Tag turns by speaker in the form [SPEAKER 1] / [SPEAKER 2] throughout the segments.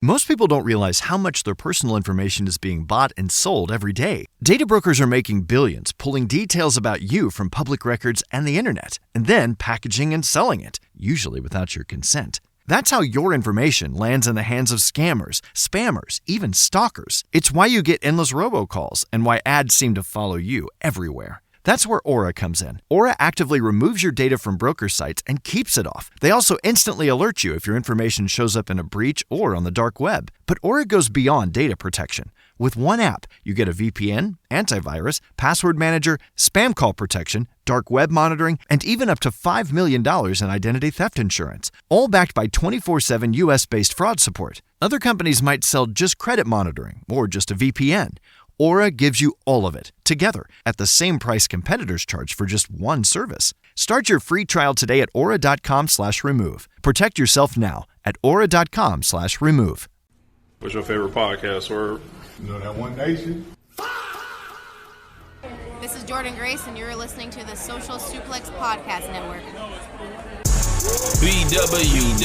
[SPEAKER 1] Most people don't realize how much their personal information is being bought and sold every day. Data brokers are making billions pulling details about you from public records and the internet, and then packaging and selling it, usually without your consent. That's how your information lands in the hands of scammers, spammers, even stalkers. It's why you get endless robocalls and why ads seem to follow you everywhere. That's where Aura comes in. Aura actively removes your data from broker sites and keeps it off. They also instantly alert you if your information shows up in a breach or on the dark web. But Aura goes beyond data protection. With one app, you get a VPN, antivirus, password manager, spam call protection, dark web monitoring, and even up to $5 million in identity theft insurance. All backed by 24/7 US-based fraud support. Other companies might sell just credit monitoring or just a VPN. Aura gives you all of it, together, at the same price competitors charge for just one service. Start your free trial today at aura.com/remove. Protect yourself now at aura.com/remove.
[SPEAKER 2] What's your favorite podcast, or?
[SPEAKER 3] You know that One Nation?
[SPEAKER 4] This is Jordan Grace, and you're listening to the Social Suplex Podcast Network.
[SPEAKER 5] BWB,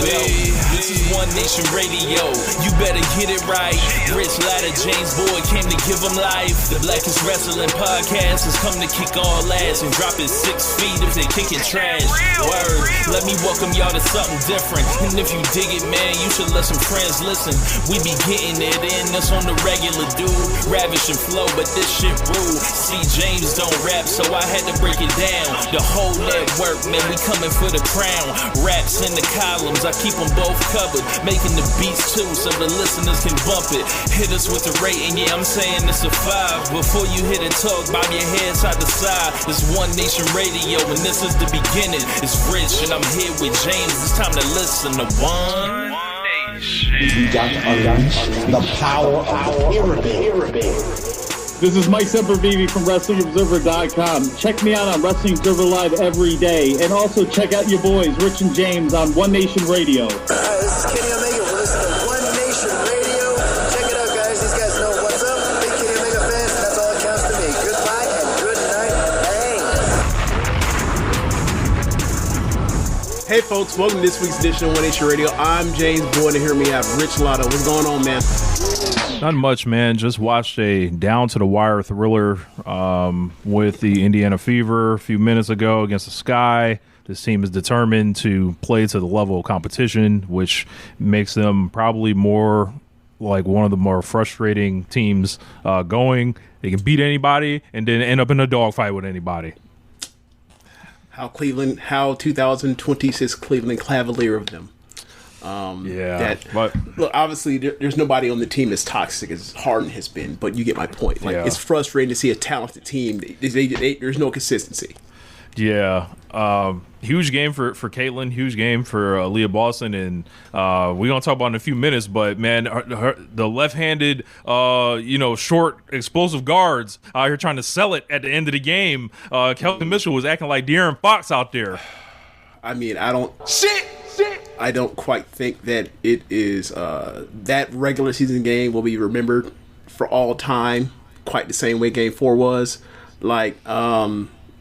[SPEAKER 5] this is One Nation Radio. You better get it right. Rich Latta, James Boyd came to give them life. The Blackest Wrestling Podcast has come to kick all ass and drop it 6 feet if they kicking trash. Word, let me welcome y'all to something different. And if you dig it, man, you should let some friends listen. We be getting it in, that's on the regular, dude. Ravish and flow, but this shit rude. See, James don't rap, so I had to break it down. The whole network, man, we coming for the crown. Raps in the columns, I keep them both covered. Making the beats too, so the listeners can bump it. Hit us with the rating, yeah, I'm saying it's a 5. Before you hit it, talk, bob your head side to side. It's One Nation Radio, and this is the beginning. It's Rich, and I'm here with James. It's time to listen to One Nation.
[SPEAKER 6] We got to unleash the power of the pyramid.
[SPEAKER 7] This is Mike Sempervive from WrestlingObserver.com. Check me out on Wrestling Observer Live every day. And also check out your boys, Rich and James, on One Nation Radio.
[SPEAKER 8] This is Kenny Omega. We're listening to One Nation Radio. Check it out, guys. These guys know what's up. Big Kenny Omega fans, that's all that counts to me. Goodbye and good night. Bang.
[SPEAKER 9] Hey, folks. Welcome to this week's edition of One Nation Radio. I'm James Boyd, and here we have Rich Latta. What's going on, man?
[SPEAKER 10] Not much, man. Just watched a down-to-the-wire thriller with the Indiana Fever a few minutes ago against the Sky. This team is determined to play to the level of competition, which makes them probably more like one of the more frustrating teams going. They can beat anybody and then end up in a dogfight with anybody.
[SPEAKER 9] How 2026 Cleveland Cavalier of them. Look, obviously there's nobody on the team as toxic as Harden has been, but you get my point. It's frustrating to see a talented team. There's no consistency.
[SPEAKER 10] Yeah, huge game for Caitlyn, huge game for Leah Boston, and we're gonna talk about it in a few minutes. But man, the left-handed, short, explosive guards out here trying to sell it at the end of the game. Kelvin Mitchell was acting like De'Aaron Fox out there.
[SPEAKER 9] I mean, I don't quite think that it is that regular season game will be remembered for all time quite the same way Game 4 was.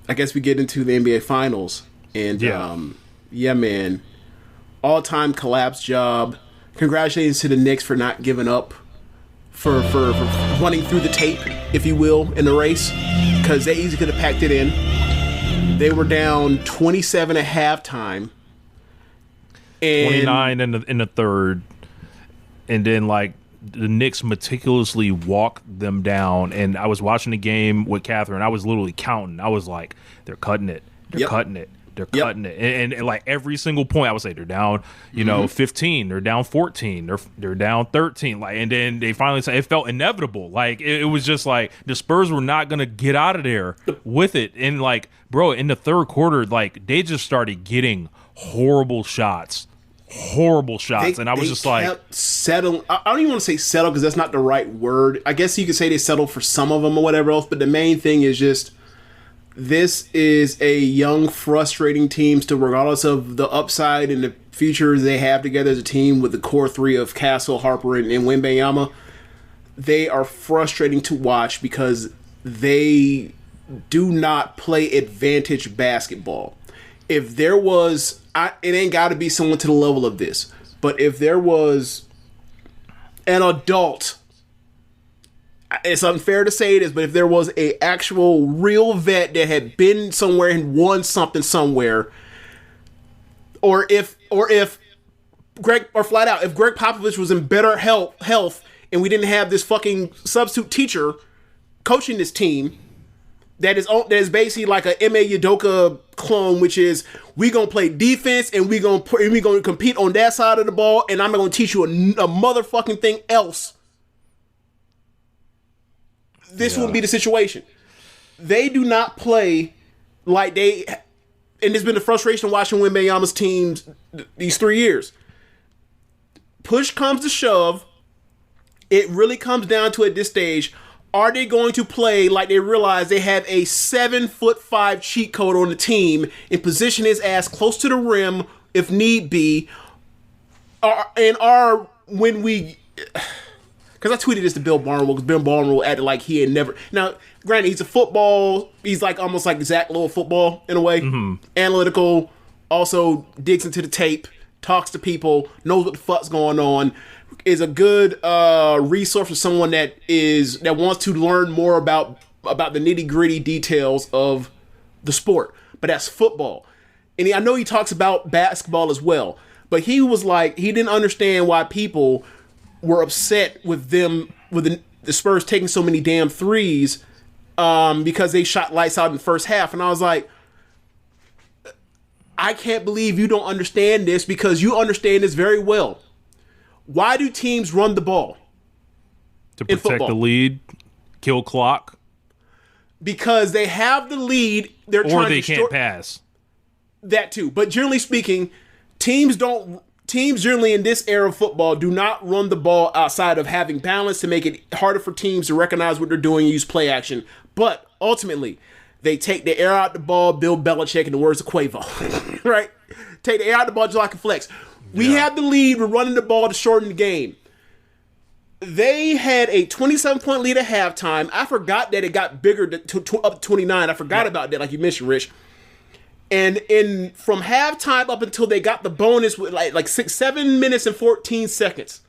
[SPEAKER 9] I guess we get into the NBA Finals, and man, all-time collapse job. Congratulations to the Knicks for not giving up, for running through the tape, if you will, in the race, because they easily could have packed it in. They were down 27 at halftime.
[SPEAKER 10] 29 in the third, and then the Knicks meticulously walked them down. And I was watching the game with Catherine. I was literally counting. I was like, they're cutting it. They're cutting it. They're cutting it. And like every single point, I would say they're down, 15. They're down 14. They're down 13. And then they finally said it felt inevitable. It was just like the Spurs were not going to get out of there with it. And in the third quarter, they just started getting horrible shots. And I was just
[SPEAKER 9] settle. I don't even want to say settle because that's not the right word. I guess you could say they settled for some of them or whatever else, but the main thing is just this is a young, frustrating team still, regardless of the upside and the future they have together as a team with the core three of Castle, Harper, and Wembanyama. They are frustrating to watch because they do not play advantage basketball. If there was, it ain't got to be someone to the level of this, but if there was an adult, it's unfair to say this, but if there was a actual real vet that had been somewhere and won something somewhere, or if Greg, or flat out, if Greg Popovich was in better health and we didn't have this fucking substitute teacher coaching this team that is basically like a Ime Udoka clone, which is we gonna play defense and we gonna compete on that side of the ball, and I'm not gonna teach you a motherfucking thing else. This would be the situation. They do not play like they, and there's been a frustration watching Wembanyama's teams these 3 years. Push comes to shove, it really comes down to at this stage, are they going to play like they realize they have a 7'5" cheat code on the team and position his ass close to the rim if need be? When we... Because I tweeted this to Bill Barnwell, because Bill Barnwell acted like he had never... Now, granted, he's like almost like Zach Lowe football in a way. Mm-hmm. Analytical, also digs into the tape, talks to people, knows what the fuck's going on, is a good resource for someone that wants to learn more about the nitty-gritty details of the sport. But that's football. And I know he talks about basketball as well, but he was like, he didn't understand why people were upset with the Spurs taking so many damn threes because they shot lights out in the first half. And I was like, I can't believe you don't understand this, because you understand this very well. Why do teams run the ball?
[SPEAKER 10] To protect the lead, kill clock.
[SPEAKER 9] Because they have the lead,
[SPEAKER 10] or they can't pass.
[SPEAKER 9] That too. But generally speaking, teams generally in this era of football do not run the ball outside of having balance to make it harder for teams to recognize what they're doing and use play action. But ultimately, they take the air out the ball, Bill Belichick, in the words of Quavo. Right? Take the air out the ball just like a flex. We have the lead. We're running the ball to shorten the game. They had a 27-point lead at halftime. I forgot that it got bigger up to 29. I forgot about that, like you mentioned, Rich. And from halftime up until they got the bonus with like 7 minutes and 14 seconds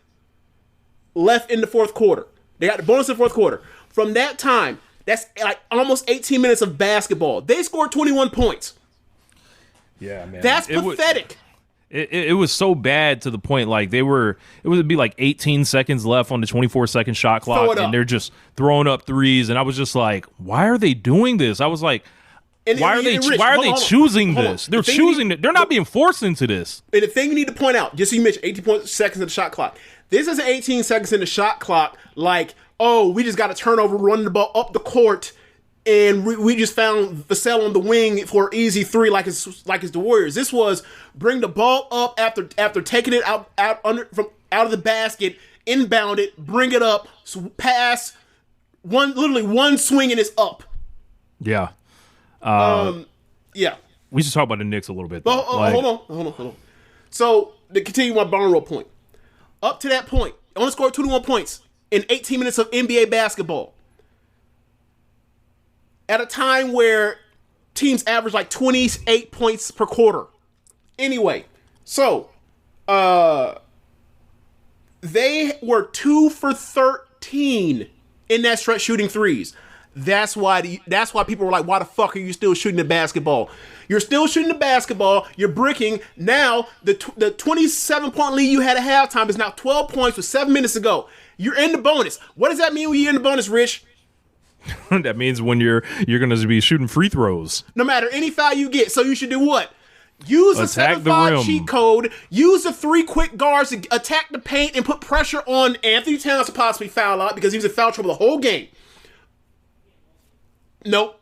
[SPEAKER 9] left in the fourth quarter. They got the bonus in the fourth quarter. From that time, that's like almost 18 minutes of basketball. They scored 21 points.
[SPEAKER 10] Yeah, man.
[SPEAKER 9] That's pathetic.
[SPEAKER 10] It was so bad to the point like it would be like 18 seconds left on the 24-second shot clock, and they're just throwing up threes, and I was just like, why are they doing this? I was like, why are they choosing this? They're choosing it. They're not being forced into this.
[SPEAKER 9] And the thing you need to point out, just so you mentioned 18 seconds in the shot clock. This isn't 18 seconds in the shot clock like, oh, we just got a turnover running the ball up the court, and we just found Vassell on the wing for an easy three like it's the Warriors. This was bring the ball up after taking it out of the basket, inbound it, bring it up, pass, literally one swing and it's up.
[SPEAKER 10] Yeah.
[SPEAKER 9] Yeah.
[SPEAKER 10] We should talk about the Knicks a little bit.
[SPEAKER 9] Hold on. So to continue my Barnwell point, up to that point, only scored 21 points in 18 minutes of NBA basketball. At a time where teams average like 28 points per quarter. Anyway, so they were 2 for 13 in that stretch shooting threes. That's why people were like, why the fuck are you still shooting the basketball? You're still shooting the basketball. You're bricking. Now, the 27-point lead you had at halftime is now 12 points with 7 minutes to go. You're in the bonus. What does that mean when you're in the bonus, Rich?
[SPEAKER 10] That means when you're going to be shooting free throws.
[SPEAKER 9] No matter any foul you get. So you should do what? Use the 7-5 cheat code. Use the 3 quick guards to attack the paint and put pressure on Anthony Towns to possibly foul out because he was in foul trouble the whole game. Nope.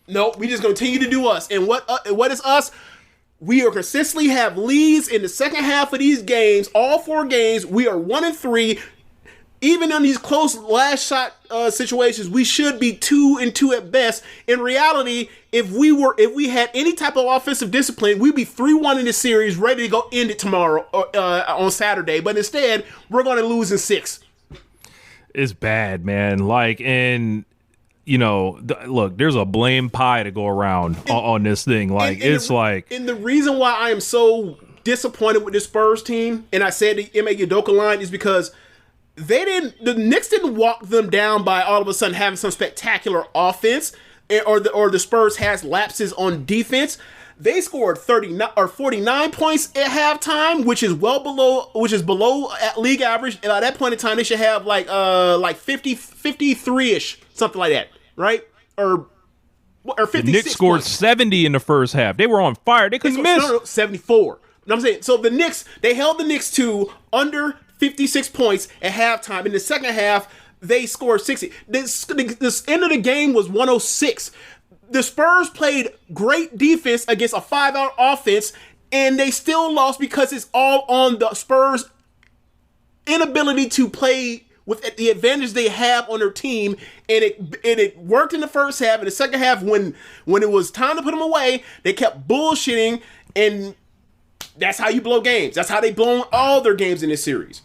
[SPEAKER 9] We just going to continue to do us. And what is us? We are consistently have leads in the second half of these games. All 4 games, we are 1-3. Even in these close last shot situations, we should be 2-2 at best. In reality, if we had any type of offensive discipline, we'd be 3-1 in this series, ready to go end it tomorrow on Saturday. But instead, we're going to lose in 6.
[SPEAKER 10] It's bad, man. Like, and look, there's a blame pie to go around on this thing. Like, and
[SPEAKER 9] the reason why I am so disappointed with this Spurs team, and I said the Ime Udoka line, is because the Knicks didn't walk them down by all of a sudden having some spectacular offense, or the Spurs has lapses on defense. They scored 49 points at halftime, which is below at league average. And at that point in time, they should have like 53-ish, something like that, right? Or 56.
[SPEAKER 10] The Knicks scored 70 in the first half. They were on fire. They couldn't miss.
[SPEAKER 9] No, 74. You know what I'm saying? So the Knicks, they held the Knicks to under 56 points at halftime. In the second half, they scored 60. This end of the game was 106. The Spurs played great defense against a 5-out offense, and they still lost because it's all on the Spurs' inability to play with the advantage they have on their team. And it worked in the first half. In the second half, when it was time to put them away, they kept bullshitting, and that's how you blow games. That's how they blown all their games in this series.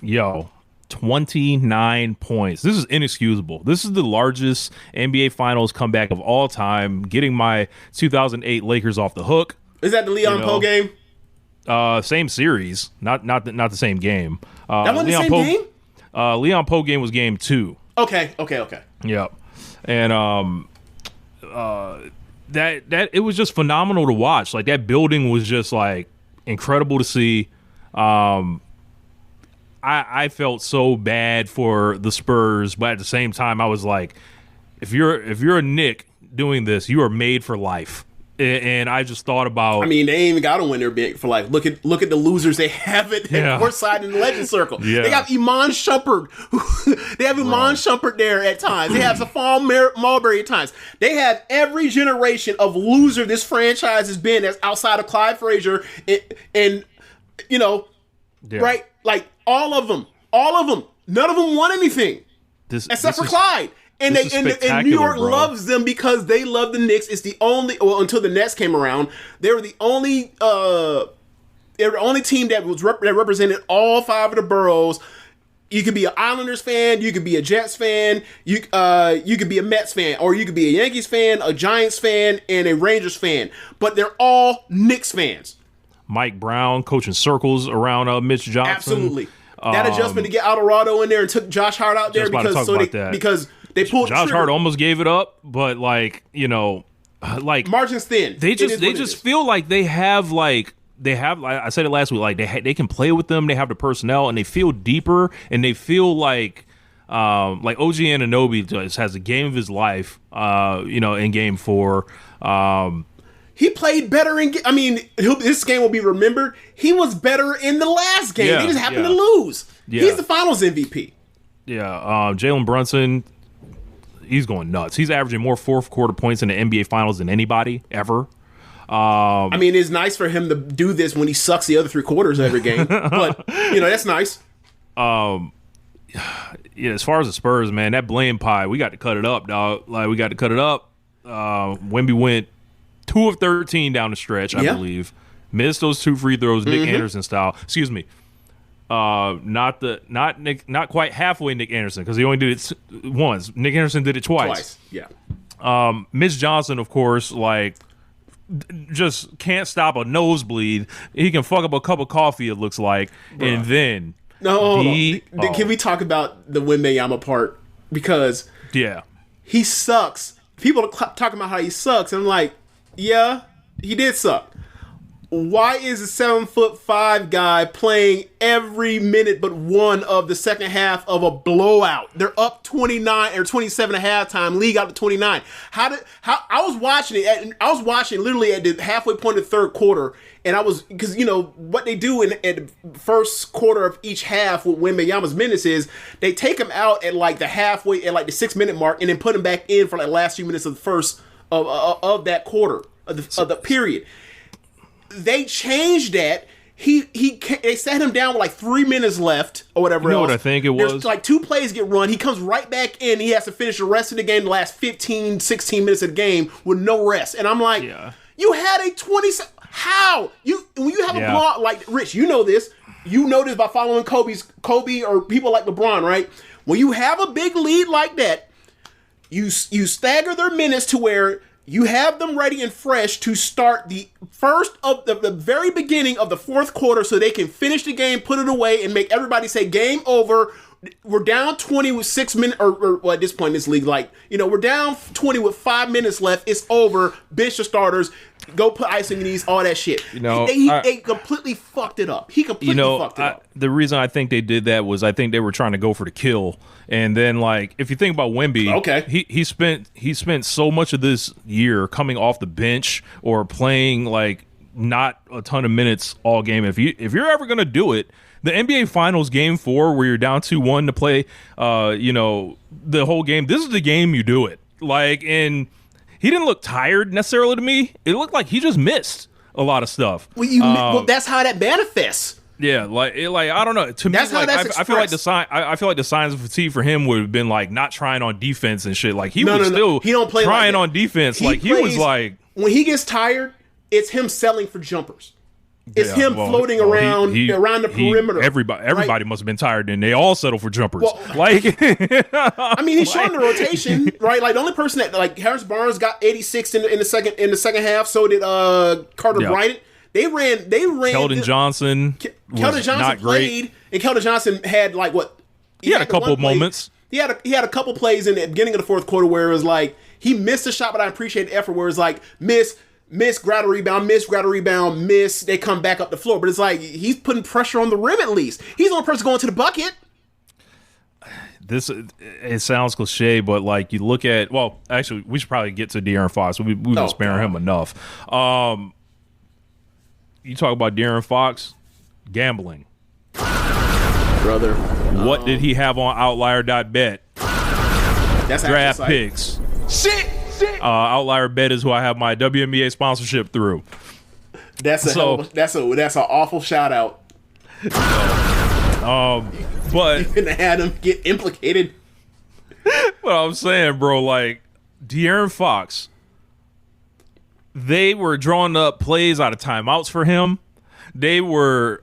[SPEAKER 10] Yo, 29 points. This is inexcusable. This is the largest NBA Finals comeback of all time, getting my 2008 Lakers off the hook.
[SPEAKER 9] Is that the Leon Poe game?
[SPEAKER 10] Same series, not the same game.
[SPEAKER 9] That wasn't the same game?
[SPEAKER 10] Leon Poe game was game 2.
[SPEAKER 9] Okay.
[SPEAKER 10] Yep. And that it was just phenomenal to watch. Like, that building was just like incredible to see. I felt so bad for the Spurs, but at the same time, I was like, if you're a Knick doing this, you are made for life. And I just thought about.
[SPEAKER 9] I mean, they ain't even got to win their big for life. Look at the losers they have at courtside in the Legend Circle.
[SPEAKER 10] Yeah.
[SPEAKER 9] They got Iman Shumpert. They have Iman Shumpert there at times. They have Stephon Marbury at times. They have every generation of loser this franchise has been as outside of Clyde Frazier and right, like all of them. None of them won anything except for Clyde. And New York loves them because they love the Knicks. It's the only, until the Nets came around, they were the only team that that represented all 5 of the boroughs. You could be an Islanders fan, you could be a Jets fan, you could be a Mets fan, or you could be a Yankees fan, a Giants fan, and a Rangers fan. But they're all Knicks fans.
[SPEAKER 10] Mike Brown coaching circles around Mitch Johnson.
[SPEAKER 9] Absolutely. That adjustment to get Alvarado in there and took Josh Hart out there because they pulled
[SPEAKER 10] Josh Hart almost gave it up, but like
[SPEAKER 9] margin's thin.
[SPEAKER 10] They just feel like they have like I said it last week, like they can play with them. They have the personnel and they feel deeper and they feel like OG Anunoby just has a game of his life. In game 4.
[SPEAKER 9] He played better this game will be remembered. He was better in the last game. He just happened to lose. Yeah. He's the Finals MVP.
[SPEAKER 10] Yeah, Jalen Brunson, he's going nuts. He's averaging more fourth quarter points in the NBA Finals than anybody ever.
[SPEAKER 9] It's nice for him to do this when he sucks the other 3 quarters of every game. But that's nice.
[SPEAKER 10] As far as the Spurs, man, that blame pie, we got to cut it up, dog. Like, we got to cut it up. Wemby went 2 of 13 down the stretch, I believe. Missed those 2 free throws, Nick Anderson style. Excuse me. Not quite halfway Nick Anderson, because he only did it once. Nick Anderson did it twice.
[SPEAKER 9] Yeah.
[SPEAKER 10] Mitch Johnson, of course, like, just can't stop a nosebleed. He can fuck up a cup of coffee, it looks like. Bruh. And then
[SPEAKER 9] can we talk about the Wembanyama part? Because he sucks. People are talking about how he sucks, and I'm like, yeah, he did suck. Why is a 7'5" guy playing every minute but one of the second half of a blowout? They're up 29 or 27 at halftime, league out to 29. I was watching it. I was watching literally at the halfway point of the third quarter, and because what they do in the first quarter of each half with Wembanyama's minutes is they take him out at like the halfway at like the 6-minute mark, and then put him back in for like the last few minutes of the first of that quarter of the period. They changed that. They sat him down with like 3 minutes left or whatever.
[SPEAKER 10] You know what I think it was?
[SPEAKER 9] There's like 2 plays get run. He comes right back in. He has to finish the rest of the game, the last 15, 16 minutes of the game with no rest. And I'm like, you had a 20. How when you have a blowout like Rich? You know this. You know this by following Kobe or people like LeBron, right? When you have a big lead like that, you stagger their minutes to where You have them ready and fresh to start the first of the very beginning of the fourth quarter so they can finish the game, put it away, and make everybody say, game over. We're down 20 with 6 minutes, or well, at this point in this league, like, we're down 20 with 5 minutes left. It's over. Bench the starters. Go put icing in these, all that shit. They completely fucked it up. He completely fucked it up.
[SPEAKER 10] The reason I think they did that was I think they were trying to go for the kill. And then, like, if you think about Wemby,
[SPEAKER 9] okay,
[SPEAKER 10] he spent so much of this year coming off the bench or playing, like, not a ton of minutes all game. If you're ever gonna do it, the NBA Finals Game 4, where you're down 2-1 to play, the whole game, this is the game you do it. Like, and he didn't look tired necessarily to me. It looked like he just missed a lot of stuff.
[SPEAKER 9] Well, that's how that manifests.
[SPEAKER 10] Yeah, I don't know. To me, like, I feel like the signs of fatigue for him would have been like not trying on defense and shit. Like he was still
[SPEAKER 9] he don't play
[SPEAKER 10] trying
[SPEAKER 9] like
[SPEAKER 10] on defense. He was like,
[SPEAKER 9] when he gets tired, it's him selling for jumpers. It's him floating around the perimeter.
[SPEAKER 10] Everybody must have been tired, and they all settle for jumpers. Well, like,
[SPEAKER 9] I mean, he's showing the rotation, right? Like the only person that, like, Harris Barnes got 86 in the second half. So did Carter Bryant. They ran.
[SPEAKER 10] Keldon Johnson.
[SPEAKER 9] Keldon Johnson
[SPEAKER 10] not
[SPEAKER 9] played,
[SPEAKER 10] great.
[SPEAKER 9] And Keldon Johnson had like what?
[SPEAKER 10] He had a couple of moments.
[SPEAKER 9] He had a couple plays in the beginning of the fourth quarter where it was like he missed a shot, but I appreciate the effort. Where it's like miss, grab a rebound, miss. They come back up the floor, but it's like he's putting pressure on the rim at least. He's the only person going to the bucket.
[SPEAKER 10] It sounds cliche, but like you look at, well, actually, we should probably get to De'Aaron Fox. We've been sparing him enough. You talk about De'Aaron Fox, gambling.
[SPEAKER 9] Brother.
[SPEAKER 10] What did he have on outlier.bet?
[SPEAKER 9] That's
[SPEAKER 10] draft picks.
[SPEAKER 9] Shit.
[SPEAKER 10] Outlier Bet is who I have my WNBA sponsorship through.
[SPEAKER 9] That's an awful shout out.
[SPEAKER 10] But
[SPEAKER 9] you can have him get implicated.
[SPEAKER 10] What I'm saying, bro, like De'Aaron Fox, they were drawing up plays out of timeouts for him. They were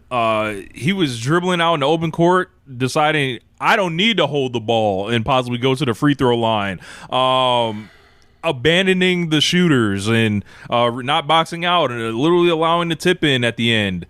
[SPEAKER 10] he was dribbling out in the open court, deciding I don't need to hold the ball and possibly go to the free throw line. Abandoning the shooters and not boxing out and literally allowing the tip in at the end.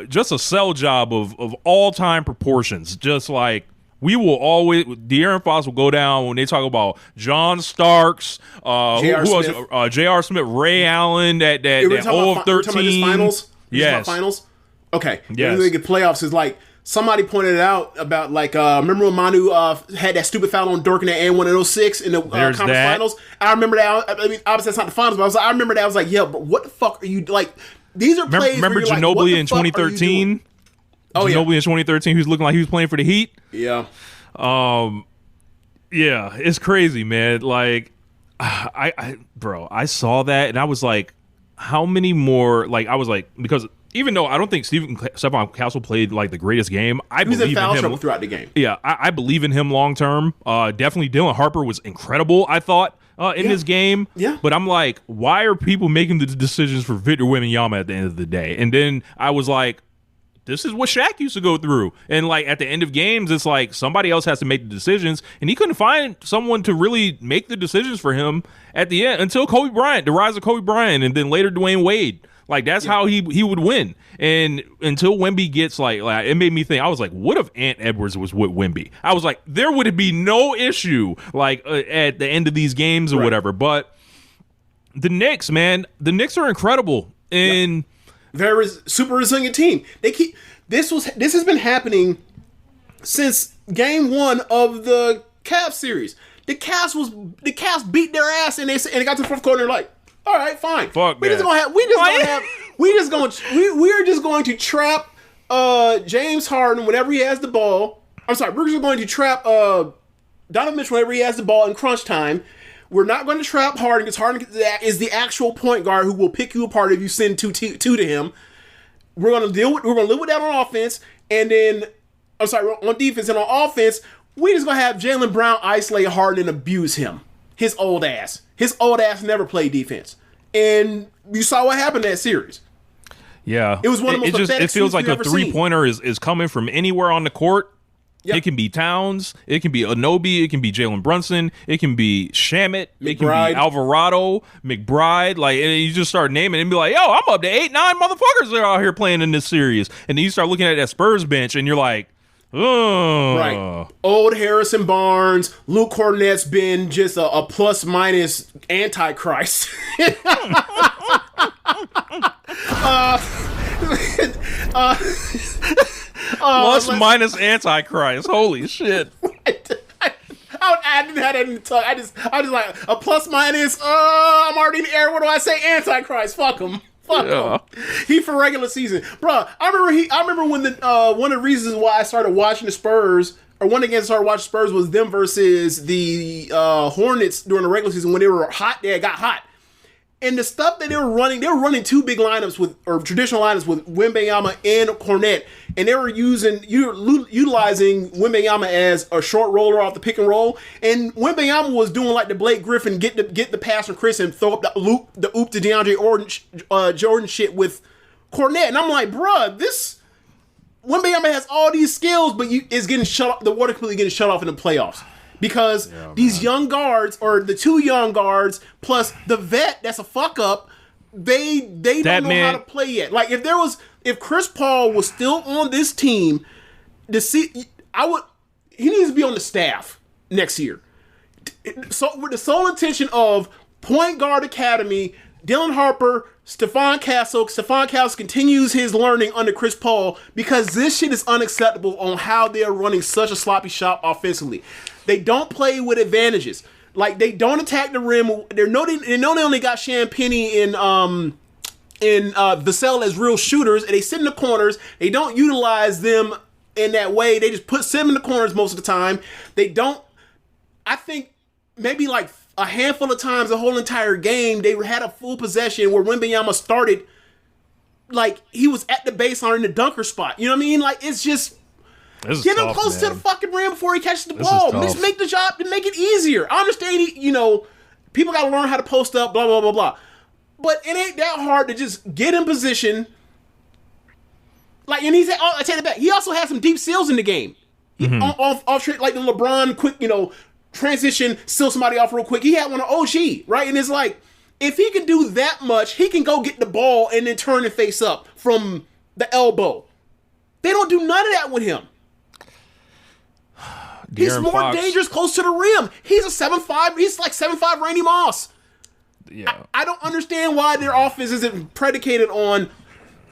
[SPEAKER 10] Just a sell job of all-time proportions. Just like we will always, De'Aaron Fox will go down when they talk about John Starks, J.R. Smith, Ray Allen, that 0-13.
[SPEAKER 9] Finals?
[SPEAKER 10] Yes.
[SPEAKER 9] Finals? Okay.
[SPEAKER 10] Yes.
[SPEAKER 9] The league playoffs is like, somebody pointed out about, like, remember when Manu had that stupid foul on Dirk in the and 06 in the conference finals? I remember that. I mean, obviously that's not the finals, but I remember that. I was like, yeah, but what the fuck are you, like, these are plays
[SPEAKER 10] Remember
[SPEAKER 9] where you're
[SPEAKER 10] Ginobili
[SPEAKER 9] like, what the
[SPEAKER 10] in
[SPEAKER 9] fuck
[SPEAKER 10] 2013? Ginobili in 2013, he was looking like he was playing for the Heat?
[SPEAKER 9] Yeah.
[SPEAKER 10] Yeah, it's crazy, man. Like, I saw that, and I was like, how many more, like, I was like, because even though I don't think Stephon Castle played like the greatest game, I believe in him
[SPEAKER 9] trouble throughout the game.
[SPEAKER 10] Yeah, I believe in him long term. Definitely, Dylan Harper was incredible, I thought, in this game.
[SPEAKER 9] Yeah.
[SPEAKER 10] But I'm like, why are people making the decisions for Victor Wembanyama at the end of the day? And then I was like, this is what Shaq used to go through. And like at the end of games, it's like somebody else has to make the decisions, and he couldn't find someone to really make the decisions for him at the end until Kobe Bryant, the rise of Kobe Bryant, and then later Dwayne Wade. Like, that's how he would win. And until Wemby gets, like, it made me think, I was like, what if Ant Edwards was with Wemby? I was like, there would be no issue, like, at the end of these games or whatever. But the Knicks, man, the Knicks are incredible. And
[SPEAKER 9] very super resilient team. This has been happening since game 1 of the Cavs series. The Cavs beat their ass, and they got to the fourth quarter, and they're like, all right, fine. We're just going to trap James Harden whenever he has the ball. I'm sorry, we're just going to trap Donovan Mitchell whenever he has the ball in crunch time. We're not going to trap Harden because Harden is the actual point guard who will pick you apart if you send two to him. We're going to live with that on offense, and then on defense, and on offense, we just going to have Jaylen Brown isolate Harden and abuse him. His old ass never played defense. And you saw what happened in that series.
[SPEAKER 10] Yeah.
[SPEAKER 9] It was one of the most pathetic
[SPEAKER 10] it feels like a
[SPEAKER 9] ever
[SPEAKER 10] three-pointer is coming from anywhere on the court.
[SPEAKER 9] Yep.
[SPEAKER 10] It can be Towns, it can be Anobi, it can be Jalen Brunson, it can be Shamit, it can be Alvarado, McBride. Like, and you just start naming it and be like, yo, I'm up to 8-9 motherfuckers that are out here playing in this series. And then you start looking at that Spurs bench and you're like, oh.
[SPEAKER 9] Right. Old Harrison Barnes, Luke Cornett's been just a plus minus antichrist.
[SPEAKER 10] Plus minus antichrist. Holy shit.
[SPEAKER 9] I didn't have that in the tongue. I just like a plus minus. I'm already in the air. What do I say? Antichrist. Fuck him. Fuck him. He for regular season, bro. I remember when the one of the reasons why I started watching the Spurs, or one against started watching Spurs, was them versus the Hornets during the regular season when they were hot. They got hot. And the stuff that they were running two big lineups or traditional lineups with Wembanyama and Cornette, and they were utilizing Wembanyama as a short roller off the pick and roll, and Wembanyama was doing like the Blake Griffin get the pass from Chris and throw up the oop to DeAndre Jordan shit with Cornette, and I'm like, bruh, this Wembanyama has all these skills, but is getting shut off. The water completely getting shut off in the playoffs. Because these young guards, or the two young guards, plus the vet that's a fuck up, they don't know how to play yet. Like if Chris Paul was still on this team, he needs to be on the staff next year. So with the sole intention of point guard academy, Dylan Harper, Stephon Castle continues his learning under Chris Paul, because this shit is unacceptable on how they are running such a sloppy shop offensively. They don't play with advantages. Like, they don't attack the rim. They know they only got Champagny and Vassell as real shooters, and they sit in the corners. They don't utilize them in that way. They just sit them in the corners most of the time. They don't. I think maybe like a handful of times the whole entire game they had a full possession where Wembanyama started like he was at the baseline in the dunker spot. You know what I mean? Like, it's just. Get him close to the fucking rim before he catches the ball. Just make the job and make it easier. I understand, people got to learn how to post up, blah, blah, blah, blah. But it ain't that hard to just get in position. Like, and I take it back. He also had some deep seals in the game. Off like the LeBron quick, transition, seal somebody off real quick. He had one on OG, right? And it's like, if he can do that much, he can go get the ball and then turn and face up from the elbow. They don't do none of that with him. He's more dangerous close to the rim. He's a 7'5". He's like 7'5" Randy Moss.
[SPEAKER 10] Yeah.
[SPEAKER 9] I don't understand why their offense isn't predicated on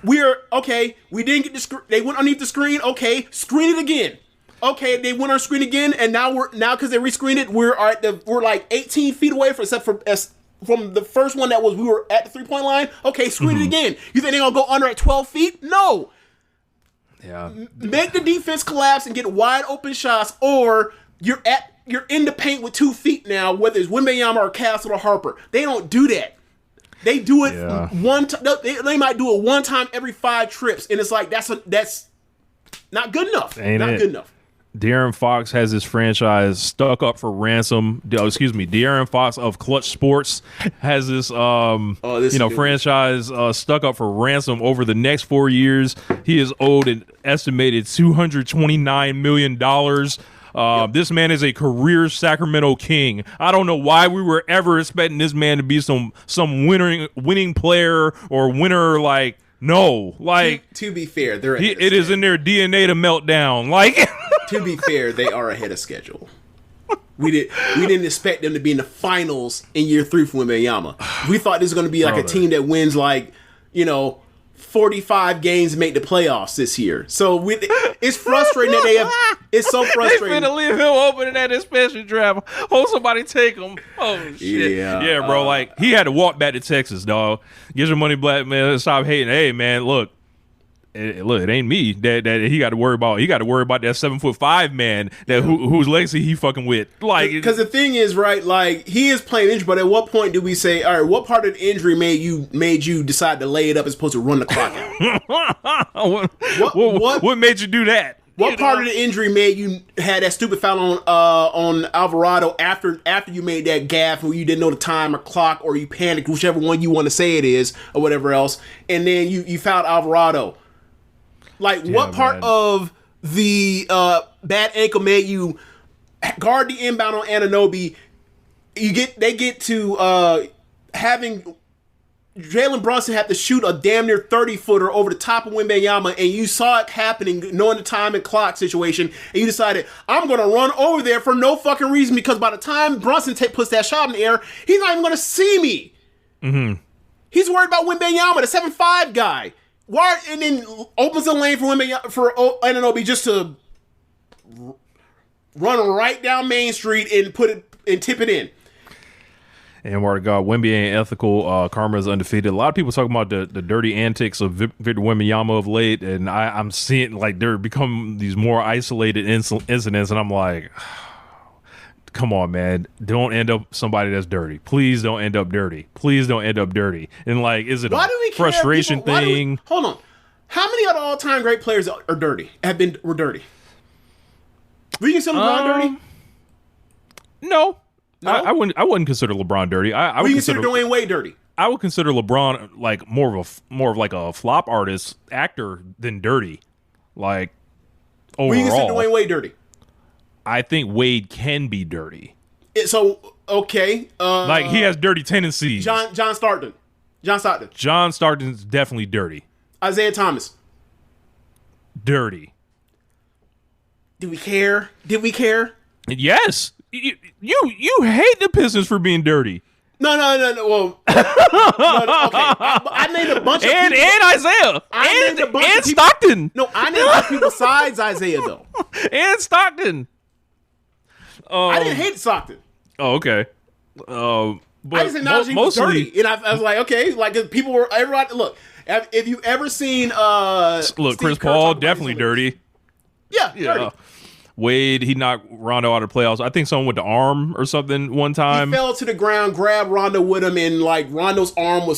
[SPEAKER 9] we didn't get the screen. They went underneath the screen. Okay, screen it again. Okay, they went on screen again, and now because they rescreened it, we're like 18 feet away from the first one we were at the 3-point line. Okay, screen it again. You think they're gonna go under at 12 feet? No.
[SPEAKER 10] Yeah.
[SPEAKER 9] Make the defense collapse and get wide open shots, or you're in the paint with 2 feet now, whether it's Wembanyama or Castle or Harper. They don't do that. They do it one time. They might do it one time every 5 trips, and it's like that's not good enough. Good enough.
[SPEAKER 10] De'Aaron Fox has his franchise stuck up for ransom. De'Aaron Fox of Clutch Sports has this franchise stuck up for ransom over the next 4 years. He is owed an estimated $229 million. This man is a career Sacramento King. I don't know why we were ever expecting this man to be some winning player or winner. Like, no, like
[SPEAKER 9] to be fair,
[SPEAKER 10] it is in their DNA to melt down. Like.
[SPEAKER 9] To be fair, they are ahead of schedule. We didn't expect them to be in the finals in year 3 for Wembanyama. We thought this was going to be like a team that wins 45 games and make the playoffs this year. So it's frustrating that they have. It's so frustrating.
[SPEAKER 10] They finna leave him open in that expansion draft. Hope somebody take him. Oh shit. Yeah, bro. Like, he had to walk back to Texas, dog. Get your money, black man. Stop hating. Hey, man, look. It ain't me that he got to worry about. He got to worry about that 7'5" man whose legacy he fucking with. Like,
[SPEAKER 9] because the thing is, right? Like, he is playing injury, but at what point do we say, all right, what part of the injury made you decide to lay it up as opposed to run the clock out?
[SPEAKER 10] What made you do that?
[SPEAKER 9] What part of the injury made you had that stupid foul on Alvarado after you made that gaffe where you didn't know the time or clock, or you panicked, whichever one you want to say it is, or whatever else, and then you fouled Alvarado? Like, what part of the bad ankle made you guard the inbound on Anunoby. They get to having Jalen Brunson have to shoot a damn near 30-footer over the top of Wembanyama, and you saw it happening, knowing the time and clock situation, and you decided, I'm going to run over there for no fucking reason, because by the time Brunson puts that shot in the air, he's not even going to see me. Mm-hmm. He's worried about Wembanyama, the 7'5" guy. Why? And then opens the lane for Anunoby just to run right down Main Street and tip it in.
[SPEAKER 10] And word to God, Wemby ain't ethical. Karma is undefeated. A lot of people talking about the dirty antics of Victor Wembanyama of late, and I'm seeing like there become these more isolated incidents, and I'm like, come on, man, don't end up somebody that's dirty. Please don't end up dirty. Please don't end up dirty. And like, is it a frustration thing?
[SPEAKER 9] Hold on. How many of the all-time great players are dirty? Were dirty? Were you consider LeBron dirty?
[SPEAKER 10] No. I wouldn't consider LeBron dirty. I would
[SPEAKER 9] consider Dwayne Wade dirty.
[SPEAKER 10] I would consider LeBron like more of like a flop artist actor than dirty. Like overall,
[SPEAKER 9] would you consider Dwayne Wade dirty?
[SPEAKER 10] I think Wade can be dirty.
[SPEAKER 9] Okay.
[SPEAKER 10] Like he has dirty tendencies.
[SPEAKER 9] John Stockton.
[SPEAKER 10] John Stockton's definitely dirty.
[SPEAKER 9] Isaiah Thomas.
[SPEAKER 10] Dirty.
[SPEAKER 9] Did we care?
[SPEAKER 10] Yes. You hate the Pistons for being dirty.
[SPEAKER 9] No. Well, okay. I named a bunch of people.
[SPEAKER 10] And Isaiah. And Stockton.
[SPEAKER 9] No, I named a bunch of people besides Isaiah, though.
[SPEAKER 10] And Stockton.
[SPEAKER 9] I didn't hate Stockton.
[SPEAKER 10] Oh, okay. But
[SPEAKER 9] I just acknowledged he was dirty. And I was like, okay, like everybody, look, if you ever seen
[SPEAKER 10] Chris Paul, definitely dirty.
[SPEAKER 9] Yeah, dirty.
[SPEAKER 10] Wade, he knocked Rondo out of the playoffs. I think someone with the arm or something one time.
[SPEAKER 9] He fell to the ground, grabbed Rondo with him, and like Rondo's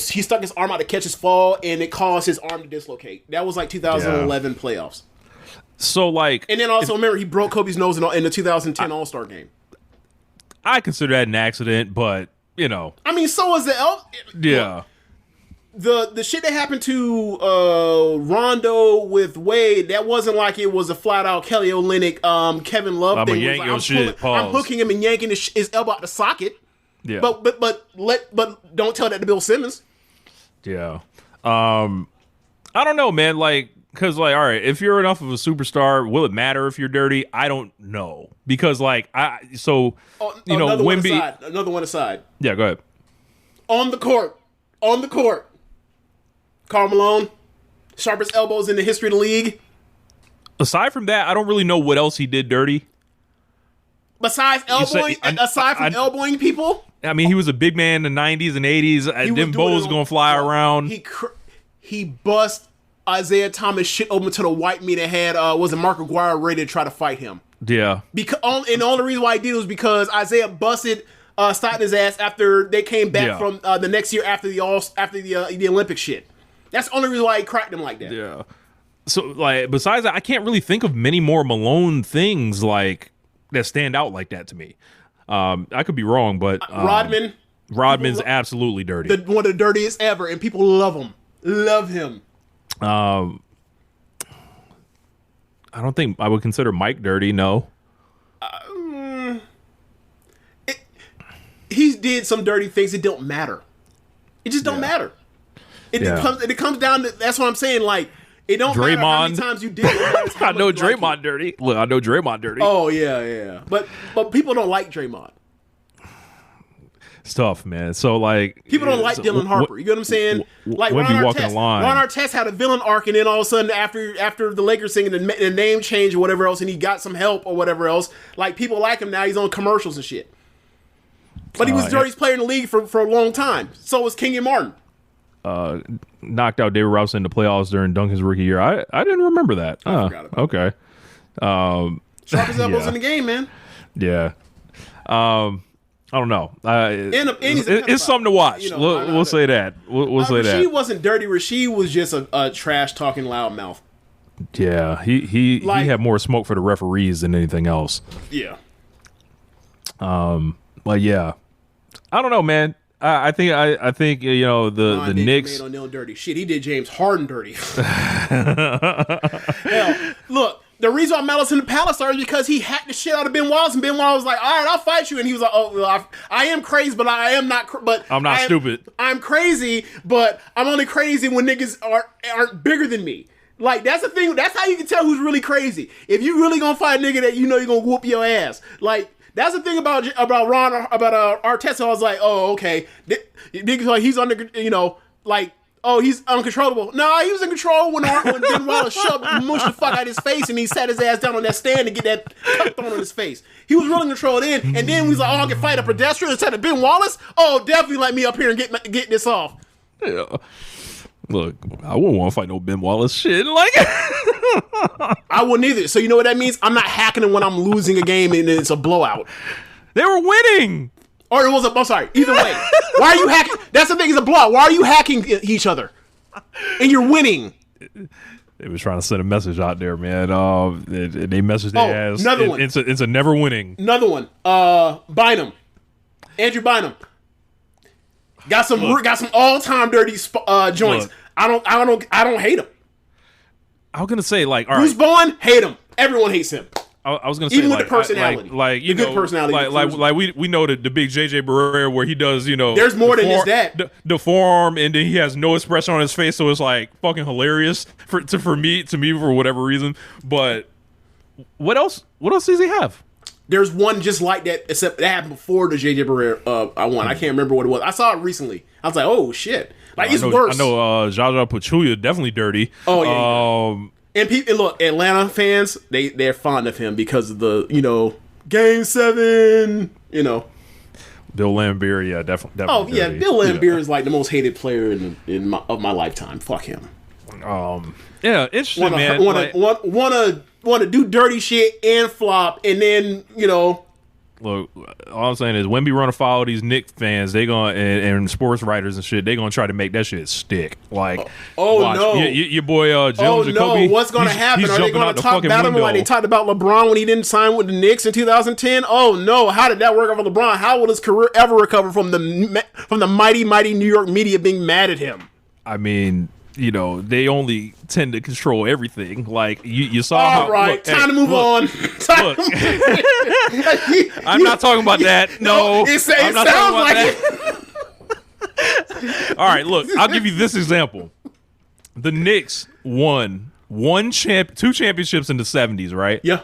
[SPEAKER 9] he stuck his arm out to catch his fall, and it caused his arm to dislocate. That was like 2011 playoffs.
[SPEAKER 10] So like,
[SPEAKER 9] and then also remember he broke Kobe's nose in the 2010 All-Star game.
[SPEAKER 10] I consider that an accident, but you know,
[SPEAKER 9] I mean, so was the
[SPEAKER 10] yeah.
[SPEAKER 9] The shit that happened to Rondo with Wade, that wasn't like it was a flat out Kelly Olynyk, Kevin Love thing. I'm hooking him and yanking his elbow out the socket.
[SPEAKER 10] Yeah,
[SPEAKER 9] but don't tell that to Bill Simmons.
[SPEAKER 10] Yeah, I don't know, man. Like, because like, all right, if you're enough of a superstar, will it matter if you're dirty? I don't know, because like Wemby.
[SPEAKER 9] Another one aside.
[SPEAKER 10] Yeah, go ahead.
[SPEAKER 9] On the court. Karl Malone, sharpest elbows in the history of the league.
[SPEAKER 10] Aside from that, I don't really know what else he did dirty.
[SPEAKER 9] Besides elbowing, elbowing people?
[SPEAKER 10] I mean, he was a big man in the 90s and 80s. Them balls going to fly around.
[SPEAKER 9] He bust Isaiah Thomas shit open to the white meat and had, was it Mark Aguirre ready to try to fight him?
[SPEAKER 10] Yeah.
[SPEAKER 9] And the only reason why he did it was because Isaiah busted Stockton's ass after they came back from the next year after the Olympic shit. That's the only reason why he cracked him like that.
[SPEAKER 10] Yeah. So like, besides that, I can't really think of many more Malone things like that stand out like that to me. I could be wrong, but Rodman's absolutely dirty.
[SPEAKER 9] One of the dirtiest ever, and people love him. Love him.
[SPEAKER 10] I don't think I would consider Mike dirty. No.
[SPEAKER 9] He did some dirty things that don't matter. It just don't matter. It comes down to, that's what I'm saying. Like, it don't matter how many times you did it.
[SPEAKER 10] I know Draymond dirty. Look, I know Draymond dirty.
[SPEAKER 9] Oh yeah. But people don't like Draymond.
[SPEAKER 10] It's tough, man. So like,
[SPEAKER 9] people don't like Dylan Harper. You get what I'm saying? Like Ron Artest had a villain arc, and then all of a sudden after the Lakers singing the name change or whatever else, and he got some help or whatever else, like people like him now. He's on commercials and shit. But he was the dirtiest player in the league for a long time. So was Kenyon Martin.
[SPEAKER 10] Knocked out David Robinson in the playoffs during Duncan's rookie year. I didn't remember that.
[SPEAKER 9] I forgot about
[SPEAKER 10] that.
[SPEAKER 9] Sharpest elbows in the game, man.
[SPEAKER 10] Yeah. I don't know. It's something to watch. You know, we'll say that. We'll say that.
[SPEAKER 9] Rasheed wasn't dirty. Rasheed was just a trash talking loudmouth.
[SPEAKER 10] Yeah, he had more smoke for the referees than anything else.
[SPEAKER 9] Yeah.
[SPEAKER 10] But yeah, I don't know, man. I think you know the Knicks
[SPEAKER 9] made O'Neal dirty. Shit, he did James Harden dirty. Hell, look, The reason why Malice in the Palace started is because he hacked the shit out of Ben Wallace, and Ben Wallace was like, all right, I'll fight you. And he was like, oh, well, I am crazy, but I am not,
[SPEAKER 10] I'm not stupid.
[SPEAKER 9] I'm crazy, but I'm only crazy when niggas aren't bigger than me. Like, that's the thing. That's how you can tell who's really crazy. If you really gonna fight a nigga that you know you're gonna whoop your ass. Like, that's the thing about Arteta. I was like, oh, okay. Niggas like, he's under, you know, like, oh, he's uncontrollable. No, he was in control when Ben Wallace mushed the fuck out of his face and he sat his ass down on that stand to get that cup thrown on his face. He was really controlled in, and then he was like, oh, I can fight a pedestrian instead of Ben Wallace? Oh, definitely let me up here and get this off.
[SPEAKER 10] Yeah. Look, I wouldn't want to fight no Ben Wallace shit. Like,
[SPEAKER 9] I wouldn't either. So you know what that means? I'm not hacking it when I'm losing a game and it's a blowout.
[SPEAKER 10] They were winning.
[SPEAKER 9] Or it was I'm sorry. Either way. Why are you hacking? That's the thing, it's a blowout. Why are you hacking each other? And you're winning.
[SPEAKER 10] They was trying to send a message out there, man. They messaged their ass.
[SPEAKER 9] Another one.
[SPEAKER 10] It's a never winning.
[SPEAKER 9] Another one. Bynum. Andrew Bynum. Got some all-time dirty joints.
[SPEAKER 10] Look,
[SPEAKER 9] I don't hate him.
[SPEAKER 10] I was gonna say, like, all
[SPEAKER 9] Bruce
[SPEAKER 10] right.
[SPEAKER 9] Bowen, hate him. Everyone hates him.
[SPEAKER 10] I was gonna say,
[SPEAKER 9] even
[SPEAKER 10] like,
[SPEAKER 9] with the personality,
[SPEAKER 10] like you
[SPEAKER 9] the good
[SPEAKER 10] know,
[SPEAKER 9] personality,
[SPEAKER 10] like we know the big JJ Barrera where he does, you know,
[SPEAKER 9] there's more than just that.
[SPEAKER 10] The forearm, and then he has no expression on his face, so it's like fucking hilarious to me for whatever reason. But what else? What else does he have?
[SPEAKER 9] There's one just like that, except that happened before the JJ Barrera I won. I can't remember what it was. I saw it recently. I was like, oh shit, like it's worse.
[SPEAKER 10] I know Jaja Pachulia definitely dirty.
[SPEAKER 9] Oh yeah. And people, look, Atlanta fans, they're fond of him because of the, you know, Game 7, you know.
[SPEAKER 10] Bill Laimbeer, yeah, definitely.
[SPEAKER 9] Oh
[SPEAKER 10] dirty.
[SPEAKER 9] yeah, Bill Laimbeer is like the most hated player of my lifetime. Fuck him.
[SPEAKER 10] Yeah, interesting, man.
[SPEAKER 9] Want to do dirty shit and flop, and then, you know.
[SPEAKER 10] Look, all I'm saying is Wemby run afoul of these Knicks fans, they gonna and sports writers and shit, they gonna try to make that shit stick. Like, watch.
[SPEAKER 9] No,
[SPEAKER 10] your boy Jones Jacoby.
[SPEAKER 9] No, what's gonna happen? Are they gonna talk about him
[SPEAKER 10] window.
[SPEAKER 9] like they talked about LeBron when he didn't sign with the Knicks in 2010? Oh no, how did that work out for LeBron? How will his career ever recover from the mighty New York media being mad at him?
[SPEAKER 10] I mean, you know, they only tend to control everything. Like, you saw
[SPEAKER 9] all right, time to move on.
[SPEAKER 10] I'm not talking about that. No,
[SPEAKER 9] it sounds like it.
[SPEAKER 10] All right, look, I'll give you this example. The Knicks won two championships in the 70s, right?
[SPEAKER 9] Yeah.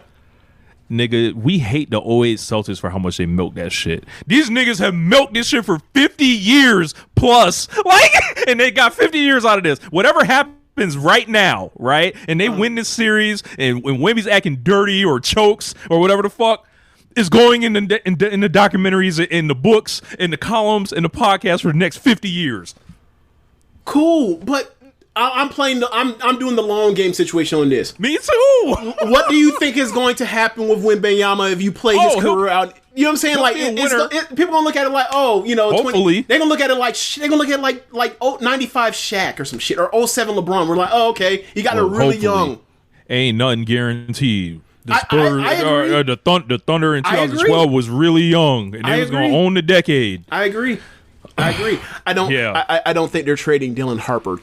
[SPEAKER 10] Nigga, we hate the 08 Celtics for how much they milked that shit. These niggas have milked this shit for 50 years plus. Like, and they got 50 years out of this. Whatever happens right now, right? And they win this series, and when Wemby's acting dirty or chokes or whatever the fuck, is going in the documentaries, in the books, in the columns, in the podcast for the next 50 years.
[SPEAKER 9] Cool, but I'm doing the long game situation on this.
[SPEAKER 10] Me too.
[SPEAKER 9] What do you think is going to happen with Wembanyama if you play his career out? You know what I'm saying? Like, people gonna look at it like, oh, you know,
[SPEAKER 10] hopefully
[SPEAKER 9] they're gonna look at it like 95 Shaq or some shit, or 07 LeBron. We're like, oh, okay, you got it really young.
[SPEAKER 10] Ain't nothing guaranteed. The Spurs,
[SPEAKER 9] I agree.
[SPEAKER 10] The Thunder in 2012 was really young, and they was gonna own the decade.
[SPEAKER 9] I agree. I don't.
[SPEAKER 10] Yeah.
[SPEAKER 9] I don't think they're trading Dylan Harper